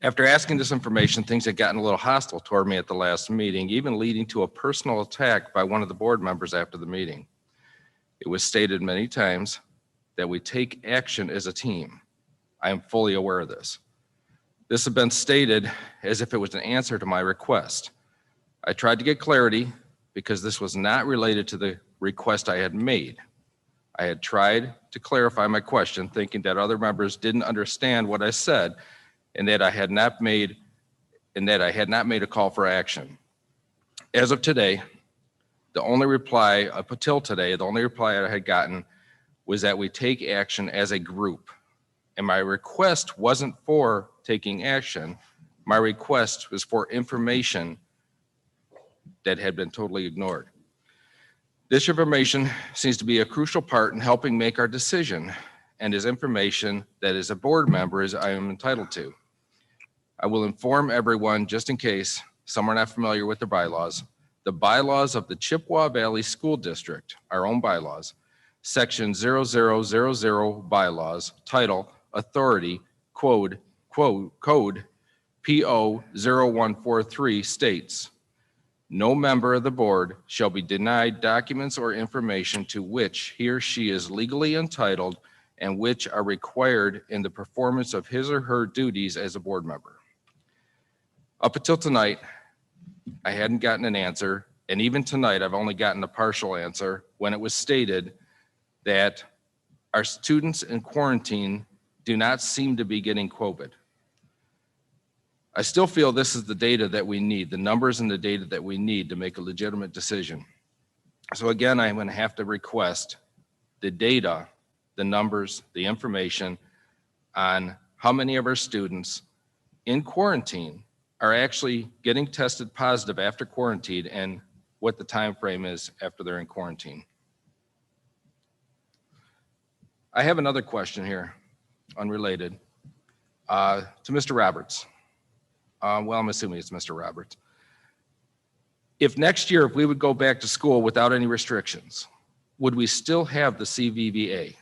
After asking this information, things had gotten a little hostile toward me at the last meeting, even leading to a personal attack by one of the board members after the meeting. It was stated many times that we take action as a team. I am fully aware of this. This has been stated as if it was an answer to my request. I tried to get clarity because this was not related to the request I had made. I had tried to clarify my question, thinking that other members didn't understand what I said and that I had not made a call for action. As of today, the only reply up until today, the only reply I had gotten was that we take action as a group. And my request wasn't for taking action. My request was for information that had been totally ignored. This information seems to be a crucial part in helping make our decision and is information that as a board member I am entitled to. I will inform everyone, just in case some are not familiar with the bylaws of the Chippewa Valley School District, our own bylaws, section 0000 bylaws, title Authority, code PO 0143 states, no member of the board shall be denied documents or information to which he or she is legally entitled and which are required in the performance of his or her duties as a board member. Up until tonight, I hadn't gotten an answer, and even tonight, I've only gotten a partial answer when it was stated that our students in quarantine do not seem to be getting COVID. I still feel this is the data that we need, the numbers and the data that we need to make a legitimate decision. So again, I'm going to have to request the data, the numbers, the information on how many of our students in quarantine are actually getting tested positive after quarantine and what the time frame is after they're in quarantine. I have another question here, unrelated, to Mr. Roberts. Well, I'm assuming it's Mr. Roberts. If next year, if we would go back to school without any restrictions, would we still have the CVVA?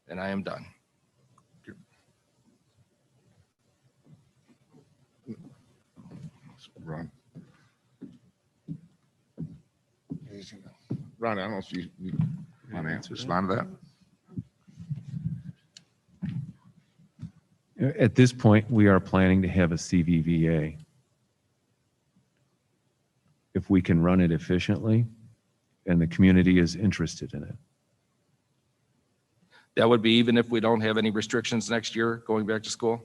And I am done. Ron. Ron, I don't know if you want to respond to that. At this point, we are planning to have a CVVA. If we can run it efficiently and the community is interested in it. That would be even if we don't have any restrictions next year going back to school?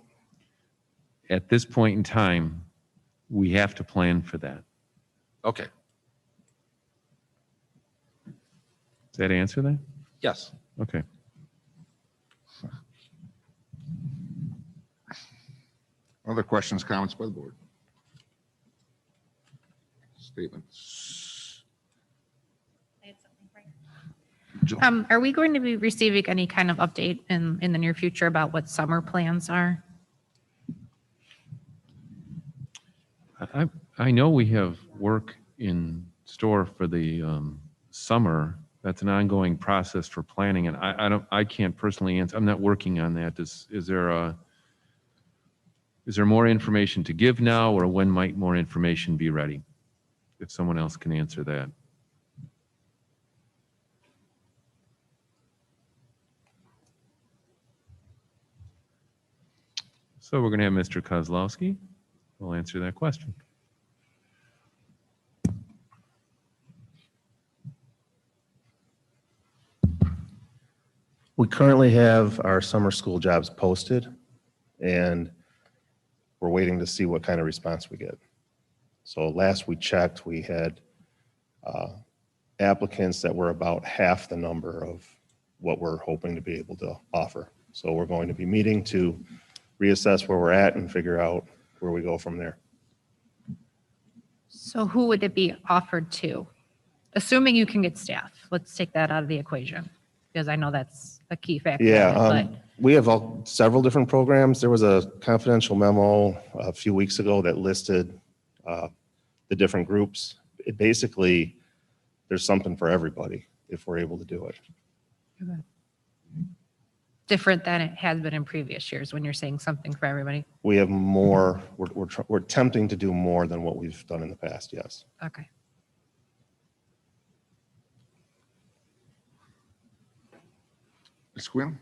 At this point in time, we have to plan for that. Okay, Does that answer that? yes. Okay. Other questions, comments by the board? Statements? Jill? Are we going to be receiving any kind of update in the near future about what summer plans are? I know we have work in store for the summer. That's an ongoing process for planning, and I can't personally answer. I'm not working on that. Is there more information to give now, or when might more information be ready? If someone else can answer that. So we're going to have Mr. Kozlowski. We'll answer that question. We currently have our summer school jobs posted, and we're waiting to see what kind of response we get. So last we checked, we had applicants that were about half the number of what we're hoping to be able to offer. So we're going to be meeting to reassess where we're at and figure out where we go from there. So who would it be offered to? Assuming you can get staff, let's take that out of the equation, because I know that's a key factor. Yeah, but we have several different programs. There was a confidential memo a few weeks ago that listed the different groups. It basically, there's something for everybody if we're able to do it. different than it has been in previous years when you're saying something for everybody. We have more, we're attempting to do more than what we've done in the past, yes. Okay. Ms. Quinn?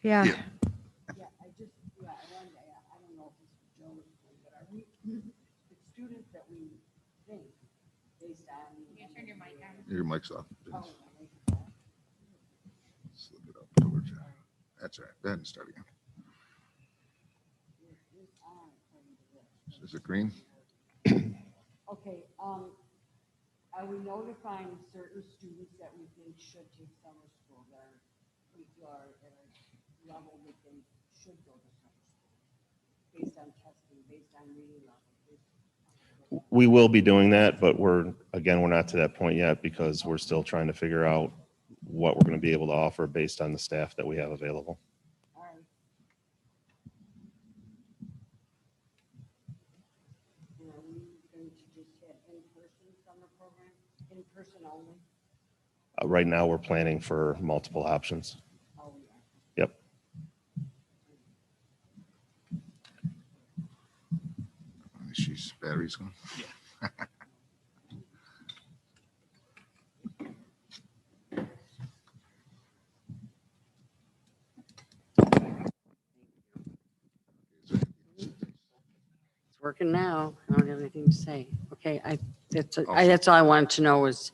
Yeah. Yeah. I just, I don't know if this is Joe's thing, but are we, the students that we think based on. Can you turn your mic on? Your mic's off. Oh, Slip it up towards you. That's all right. Go ahead and start again. Is it green? Okay, are we notifying certain students that we think should take summer school that are, we feel are at a level that they should go to summer school? Based on testing, based on reading level? We will be doing that, but we're not to that point yet because we're still trying to figure out what we're going to be able to offer based on the staff that we have available. All right. And are we going to just have in-person summer program, in-person only? Right now, we're planning for multiple options. Oh, yeah. Yep. She's battery's gone. It's working now. I don't have anything to say. Okay, that's all I wanted to know was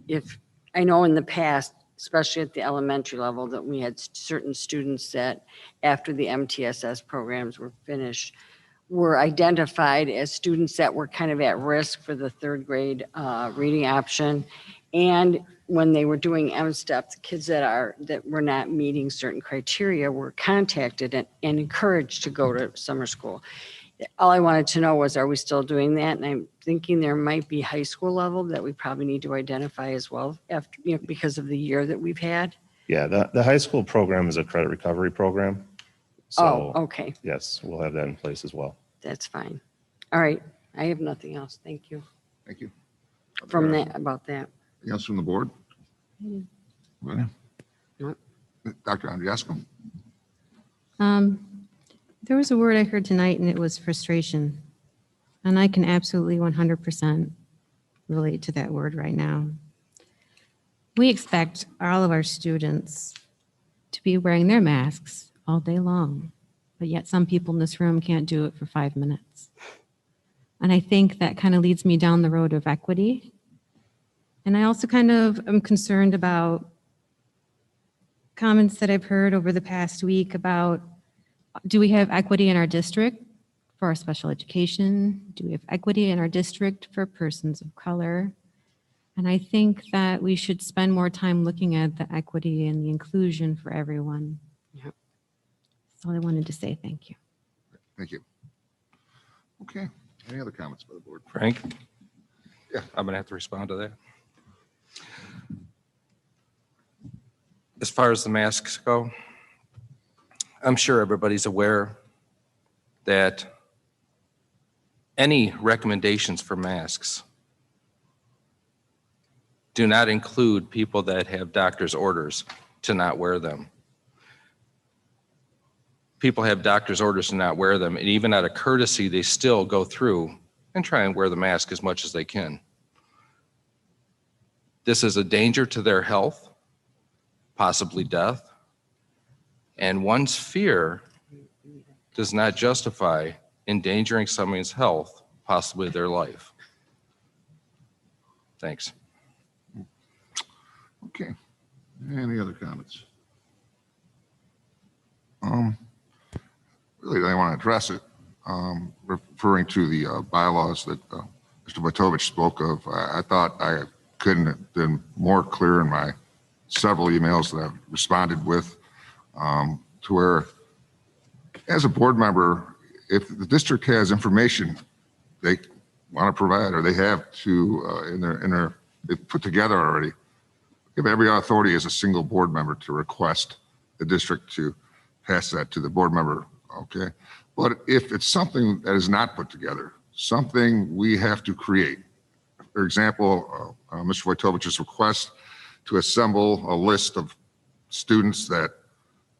if, I know in the past, especially at the elementary level, that we had certain students that after the MTSS programs were finished, were identified as students that were kind of at risk for the third grade reading option. And when they were doing M-STEP, the kids that were not meeting certain criteria were contacted and encouraged to go to summer school. All I wanted to know was, are we still doing that? And I'm thinking there might be high school level that we probably need to identify as well after, because of the year that we've had. Yeah, the high school program is a credit recovery program. So, Okay, yes, we'll have that in place as well. that's fine. All right, I have nothing else. Thank you. Thank you. from that, about that. Anything else from the board? Really? Nope. Dr. Andriasco? There was a word I heard tonight and it was frustration. And I can absolutely 100% relate to that word right now. We expect all of our students to be wearing their masks all day long, but yet some people in this room can't do it for 5 minutes. And I think that kind of leads me down the road of equity. And I also kind of am concerned about comments that I've heard over the past week about, do we have equity in our district for our special education? Do we have equity in our district for persons of color? And I think that we should spend more time looking at the equity and the inclusion for everyone. Yep. That's all I wanted to say. Thank you. Thank you. Okay. Any other comments by the board? Frank? Yeah. I'm going to have to respond to that. As far as the masks go, I'm sure everybody's aware that any recommendations for masks do not include people that have doctor's orders to not wear them. People have doctor's orders to not wear them, and even out of courtesy, they still go through and try and wear the mask as much as they can. This is a danger to their health, possibly death, and one's fear does not justify endangering someone's health, possibly their life. Thanks. Okay. Any other comments? Really, I want to address it, referring to the bylaws that Mr. Wojtovich spoke of. I thought I couldn't have been more clear in my several emails that I've responded with, to where, as a board member, if the district has information they want to provide or they have to in their they've put together already, give every authority as a single board member to request the district to pass that to the board member. Okay, but if it's something that is not put together, something we have to create, for example, Mr. Wojtovich's request to assemble a list of students that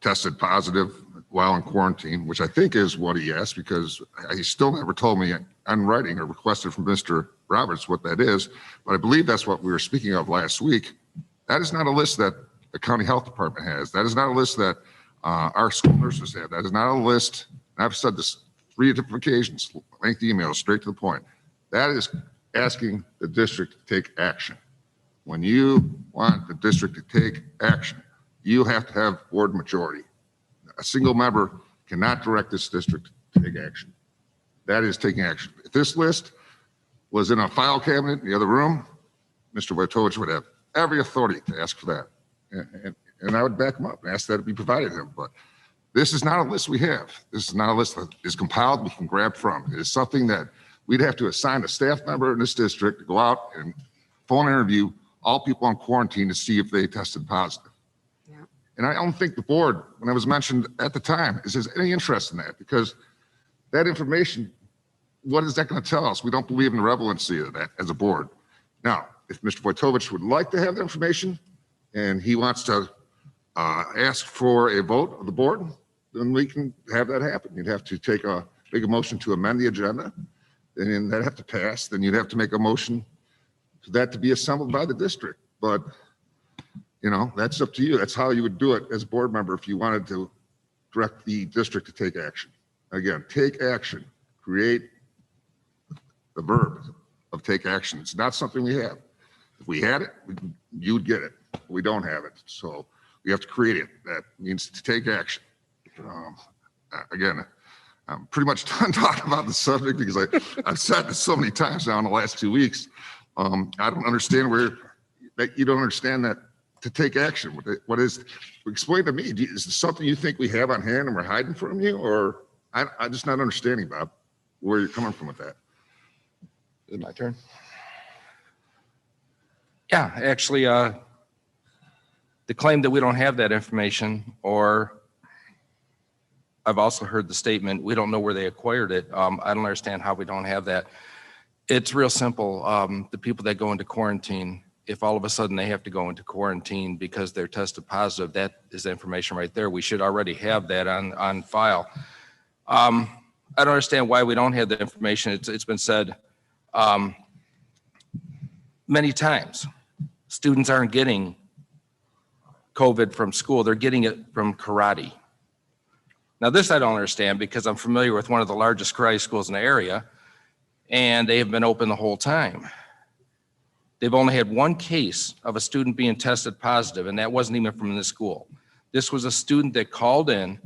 tested positive while in quarantine, which I think is what he asked, because he still never told me on writing or requested from Mr. Roberts what that is, but I believe that's what we were speaking of last week. That is not a list that the county health department has. That is not a list that our school nurses have. That is not a list. I've said this 3 different occasions, lengthy emails, straight to the point. That is asking the district to take action. When you want the district to take action, you have to have board majority. A single member cannot direct this district to take action. That is taking action. If this list was in a file cabinet in the other room, Mr. Wojtovich would have every authority to ask for that. And I would back him up and ask that it be provided him. But this is not a list we have. This is not a list that is compiled, we can grab from. It is something that we'd have to assign a staff member in this district to go out and phone interview all people on quarantine to see if they tested positive. Yeah. And I don't think the board, when I was mentioned at the time, has any interest in that, because that information, what is that going to tell us? We don't believe in the relevancy of that as a board. Now, if Mr. Wojtovich would like to have the information and he wants to ask for a vote of the board, then we can have that happen. You'd have to make a motion to amend the agenda, and that'd have to pass. Then you'd have to make a motion for that to be assembled by the district. But, you know, that's up to you. That's how you would do it as a board member if you wanted to direct the district to take action. Again, take action, create the verb of take action. It's not something we have. If we had it, you would get it. We don't have it. So we have to create it. That means to take action. Again, I'm pretty much done talking about the subject because I've said this so many times now in the last 2 weeks. I don't understand that you don't understand that to take action. What is, explain to me, is this something you think we have on hand and we're hiding from you? Or I'm just not understanding, Bob, where you're coming from with that. Is it my turn? Yeah, actually, the claim that we don't have that information, or I've also heard the statement, we don't know where they acquired it. I don't understand how we don't have that. It's real simple. The people that go into quarantine, if all of a sudden they have to go into quarantine because they're tested positive, that is information right there. We should already have that on file. I don't understand why we don't have that information. It's been said many times. Students aren't getting COVID from school. They're getting it from karate. Now this I don't understand because I'm familiar with one of the largest karate schools in the area, and they have been open the whole time. They've only had one case of a student being tested positive, and that wasn't even from the school. This was a student that called in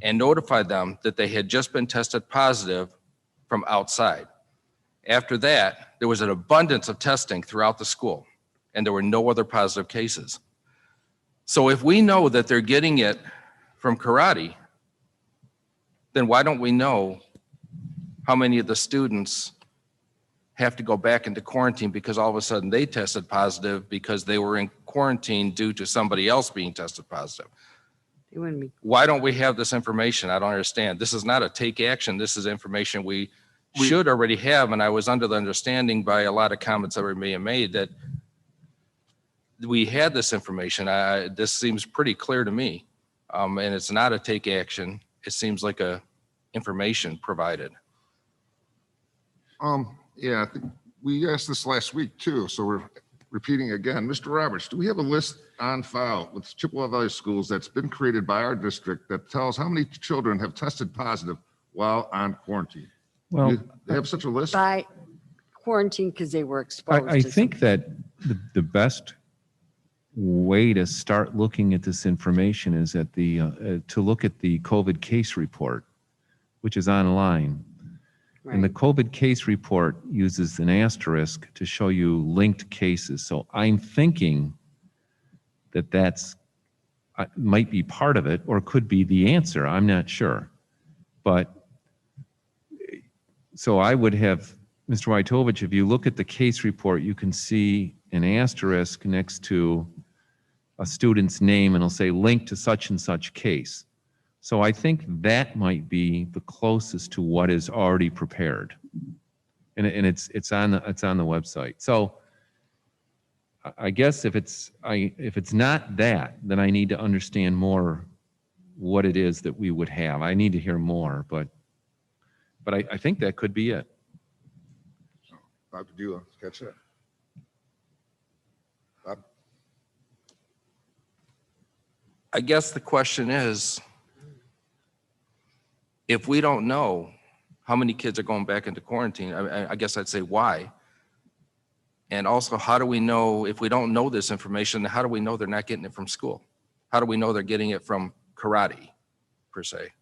and notified them that they had just been tested positive from outside. After that, there was an abundance of testing throughout the school, and there were no other positive cases. So if we know that they're getting it from karate, then why don't we know how many of the students have to go back into quarantine because all of a sudden they tested positive because they were in quarantine due to somebody else being tested positive? It wouldn't be. Why don't we have this information? I don't understand. This is not a take action. This is information we should already have. And I was under the understanding by a lot of comments that were being made that we had this information. This seems pretty clear to me. And it's not a take action. It seems like a information provided. Yeah, I think we asked this last week too, so we're repeating again. Mr. Roberts, do we have a list on file with Chippewa Valley Schools that's been created by our district that tells how many children have tested positive while on quarantine? Well, Do they have such a list? By quarantine because they were exposed. I to think that the best way to start looking at this information is at the to look at the COVID case report, which is online. And the COVID case report uses an asterisk to show you linked cases. So I'm thinking that that's might be part of it or could be the answer. I'm not sure. But so I would have, Mr. Wojtovich, if you look at the case report, you can see an asterisk next to a student's name and it'll say link to such and such case. So I think that might be the closest to what is already prepared, and it's on the website. So I guess if it's not that, then I need to understand more what it is that we would have. I need to hear more, but I think that could be it. Bob, did you catch that? Bob? I guess the question is, if we don't know how many kids are going back into quarantine, I guess I'd say why. And also, how do we know, if we don't know this information, how do we know they're not getting it from school? How do we know they're getting it from karate, per se?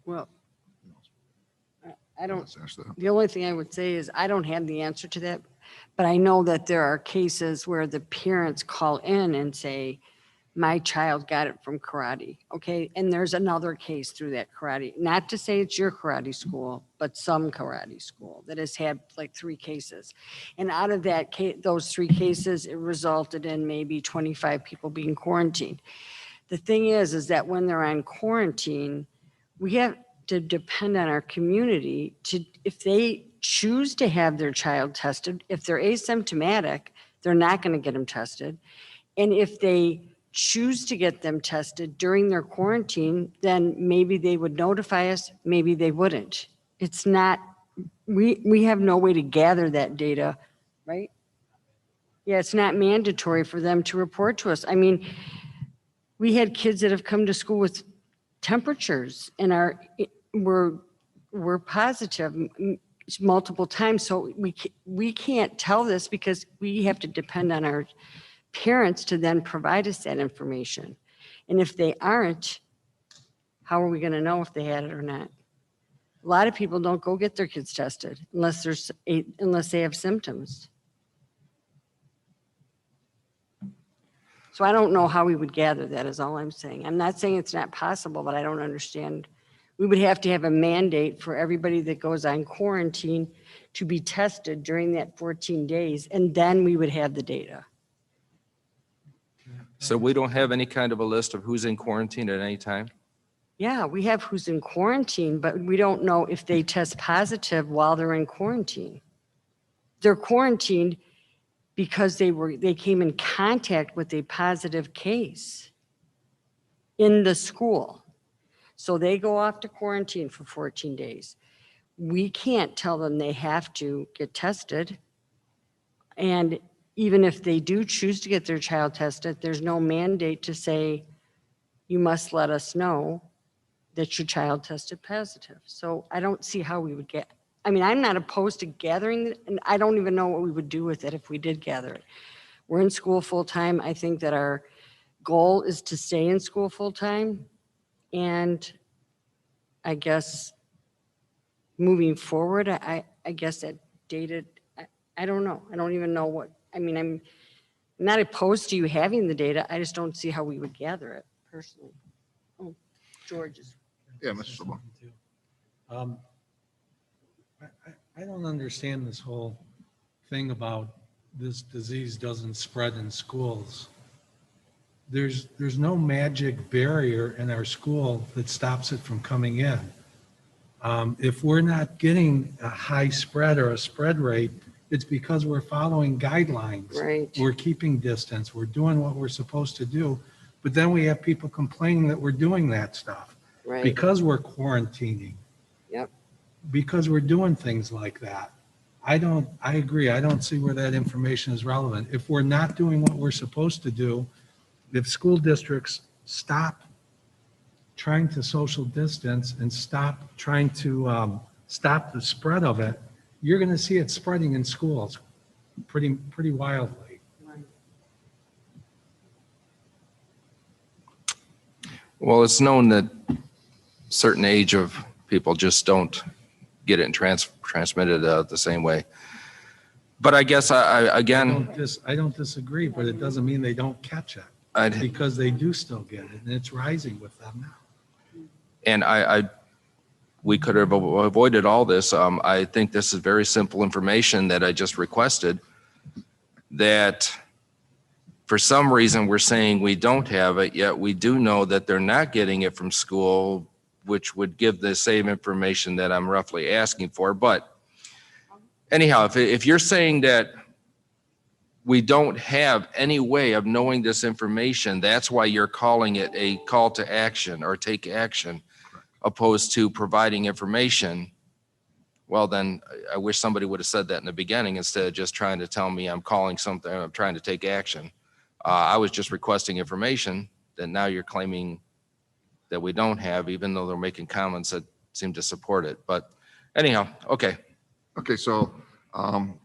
Well, I don't, the only thing I would say is I don't have the answer to that, but I know that there are cases where the parents call in and say, my child got it from karate, okay? And there's another case through that karate, not to say it's your karate school, but some karate school that has had like 3 cases. And out of that case, those 3 cases, it resulted in maybe 25 people being quarantined. The thing is that when they're on quarantine, we have to depend on our community to, if they choose to have their child tested, if they're asymptomatic, they're not going to get them tested. And if they choose to get them tested during their quarantine, then maybe they would notify us, maybe they wouldn't. It's not, we have no way to gather that data, right? Yeah, it's not mandatory for them to report to us. I mean, we had kids that have come to school with temperatures and were positive multiple times. So we can't tell this because we have to depend on our parents to then provide us that information. And if they aren't, how are we going to know if they had it or not? A lot of people don't go get their kids tested unless they have symptoms. So I don't know how we would gather that is all I'm saying. I'm not saying it's not possible, but I don't understand. We would have to have a mandate for everybody that goes on quarantine to be tested during that 14 days, and then we would have the data. So we don't have any kind of a list of who's in quarantine at any time? Yeah, we have who's in quarantine, but we don't know if they test positive while they're in quarantine. They're quarantined because they came in contact with a positive case in the school. So they go off to quarantine for 14 days. We can't tell them they have to get tested. And even if they do choose to get their child tested, there's no mandate to say, you must let us know that your child tested positive. So I don't see how we would I'm not opposed to gathering, and I don't even know what we would do with it if we did gather it. We're in school full-time. I think that our goal is to stay in school full-time. And I guess moving forward, I guess that data, I don't know. I don't even know what, I'm not opposed to you having the data. I just don't see how we would gather it personally. Oh, George is. Yeah, Mr. Sabah. I don't understand this whole thing about this disease doesn't spread in schools. There's no magic barrier in our school that stops it from coming in. If we're not getting a high spread or a spread rate, it's because we're following guidelines. Right. We're keeping distance. We're doing what we're supposed to do. But then we have people complaining that we're doing that stuff. Right. Because we're quarantining. Yep. Because we're doing things like that. I agree. I don't see where that information is relevant. If we're not doing what we're supposed to do, if school districts stop trying to social distance and stop trying to stop the spread of it, you're going to see it spreading in schools pretty wildly. Well, it's known that certain age of people just don't get it and transmit it the same way. But I guess I don't disagree, but it doesn't mean they don't catch it because they do still get it, and it's rising with them now. And we could have avoided all this. I think this is very simple information that I just requested, that for some reason we're saying we don't have it, yet we do know that they're not getting it from school, which would give the same information that I'm roughly asking for. But anyhow, if you're saying that we don't have any way of knowing this information, that's why you're calling it a call to action or take action, opposed to providing information. Well, then I wish somebody would have said that in the beginning instead of just trying to tell me I'm calling something, I'm trying to take action. I was just requesting information that now you're claiming that we don't have, even though they're making comments that seem to support it. But anyhow, okay. Okay, so,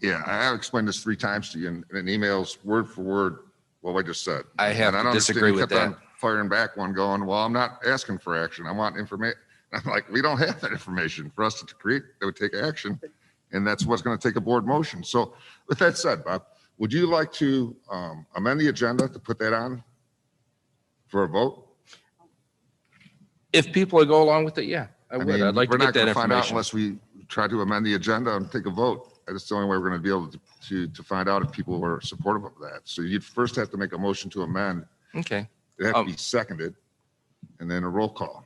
yeah, I have explained this 3 times to you in emails, word for word, what I just said. I have And to don't disagree understand, with you kept that. on firing back one going, well, I'm not asking for action. I want information. I'm like, we don't have that information for us to create that would take action. And that's what's going to take a board motion. So with that said, Bob, would you like to amend the agenda to put that on for a vote? If people would go along with it, yeah, I would. mean, I'd like to we're get not that gonna find out information. unless we try to amend the agenda and take a vote. That's the only way we're going to be able to find out if people were supportive of that. So you'd first have to make a motion to amend. Okay. It has to be seconded, and then a roll call.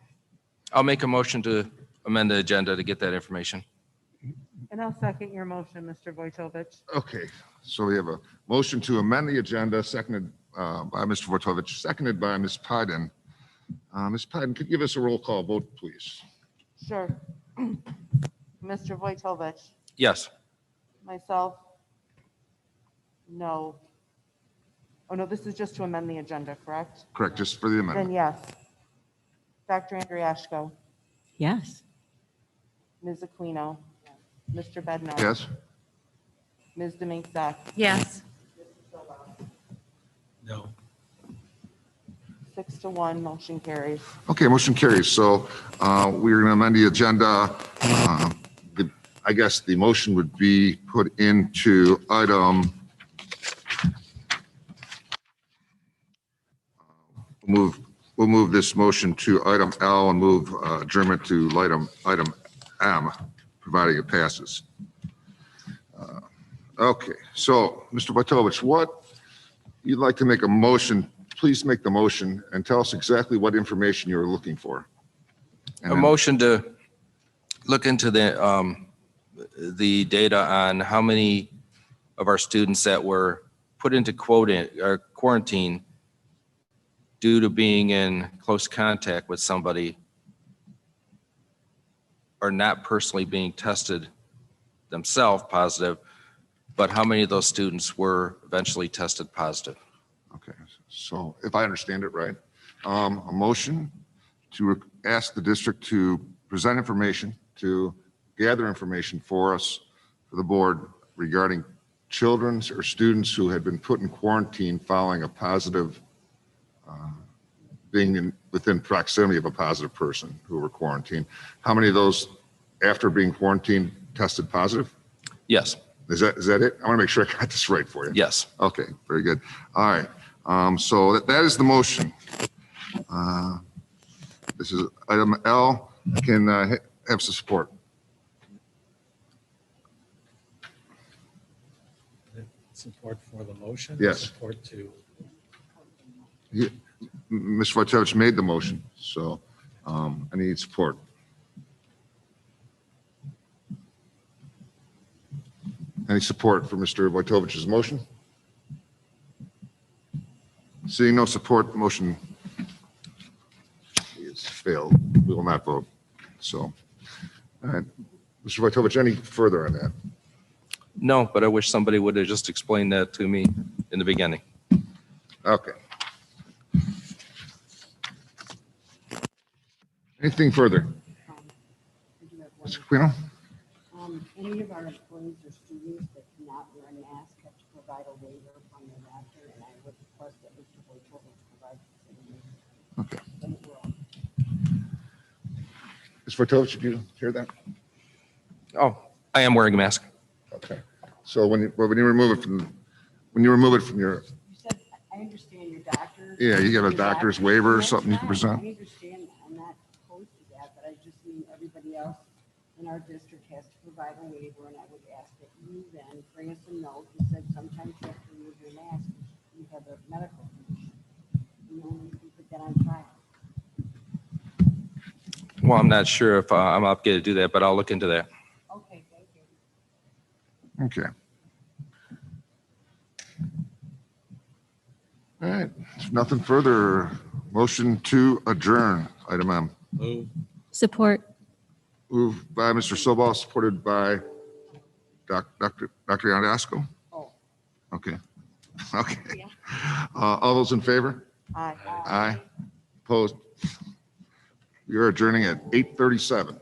I'll make a motion to amend the agenda to get that information. And I'll second your motion, Mr. Vojtovich. Okay, so we have a motion to amend the agenda, seconded by Mr. Vojtovich, seconded by Ms. Pyden. Ms. Pyden, could you give us a roll call vote, please? Sure. Mr. Vojtovich, Yes. myself, no. Oh, no, this is just to amend the agenda, correct? Correct, just for the Then amendment. yes. Dr. Andriashko, Yes. Ms. Aquino, Mr. Bednar. Yes? Ms. Demink-Zak. Yes. No. 6-1, motion carries. Okay, motion carries. So we're going to amend the agenda. I guess the motion would be put into item, we'll move this motion to item L and move adjournment to item M, providing it passes. Okay, so Mr. Vojtovich, what you'd like to make a motion, please make the motion and tell us exactly what information you're looking for. And A then- motion to look into the data on how many of our students that were put into quarantine due to being in close contact with somebody are not personally being tested themselves positive, but how many of those students were eventually tested positive? Okay, so if I understand it right, a motion to ask the district to present information, to gather information for us, for the board regarding children or students who had been put in quarantine following a positive, being within proximity of a positive person who were quarantined. How many of those after being quarantined tested positive? Yes. Is that it? I want to make sure I got this right for you. Yes. Okay, very good. All right. So that is the motion. This is item L. Can have some support. Support for the motion? Yes. Support to, Mr. Wojtovich made the motion, so I need support. Any support for Mr. Wojtovich's motion? Seeing no support, the motion is failed. We will not vote. So, all right. Mr. Wojtovich, any further on that? No, but I wish somebody would have just explained that to me in the beginning. Okay. Anything further? Mr. Quino? Any of our employees or students that cannot wear a mask have to provide a waiver from their doctor, and I would request that Mr. Wojtovich provide the same waiver. Okay. Mr. Wojtovich, did you hear that? Oh, I am wearing a mask. Okay. So when you remove it from your, You said, I understand your doctor. yeah, you have a doctor's waiver or something you can present? I understand that. I'm not opposed to that, but I just mean everybody else in our district has to provide a waiver, and I would ask that you then bring us a note that said sometimes you have to remove your mask if you have a medical condition. You only can put that on file. Well, I'm not sure if I'm obligated to do that, but I'll look into that. Okay, thank you. Okay. All right, if nothing further, motion to adjourn, item M. move. Support. Moved by Mr. Sobal, supported by Dr. Iandasco. Oh. Okay, okay. All those in favor? Aye. Aye. Opposed? We are adjourning at 8:37.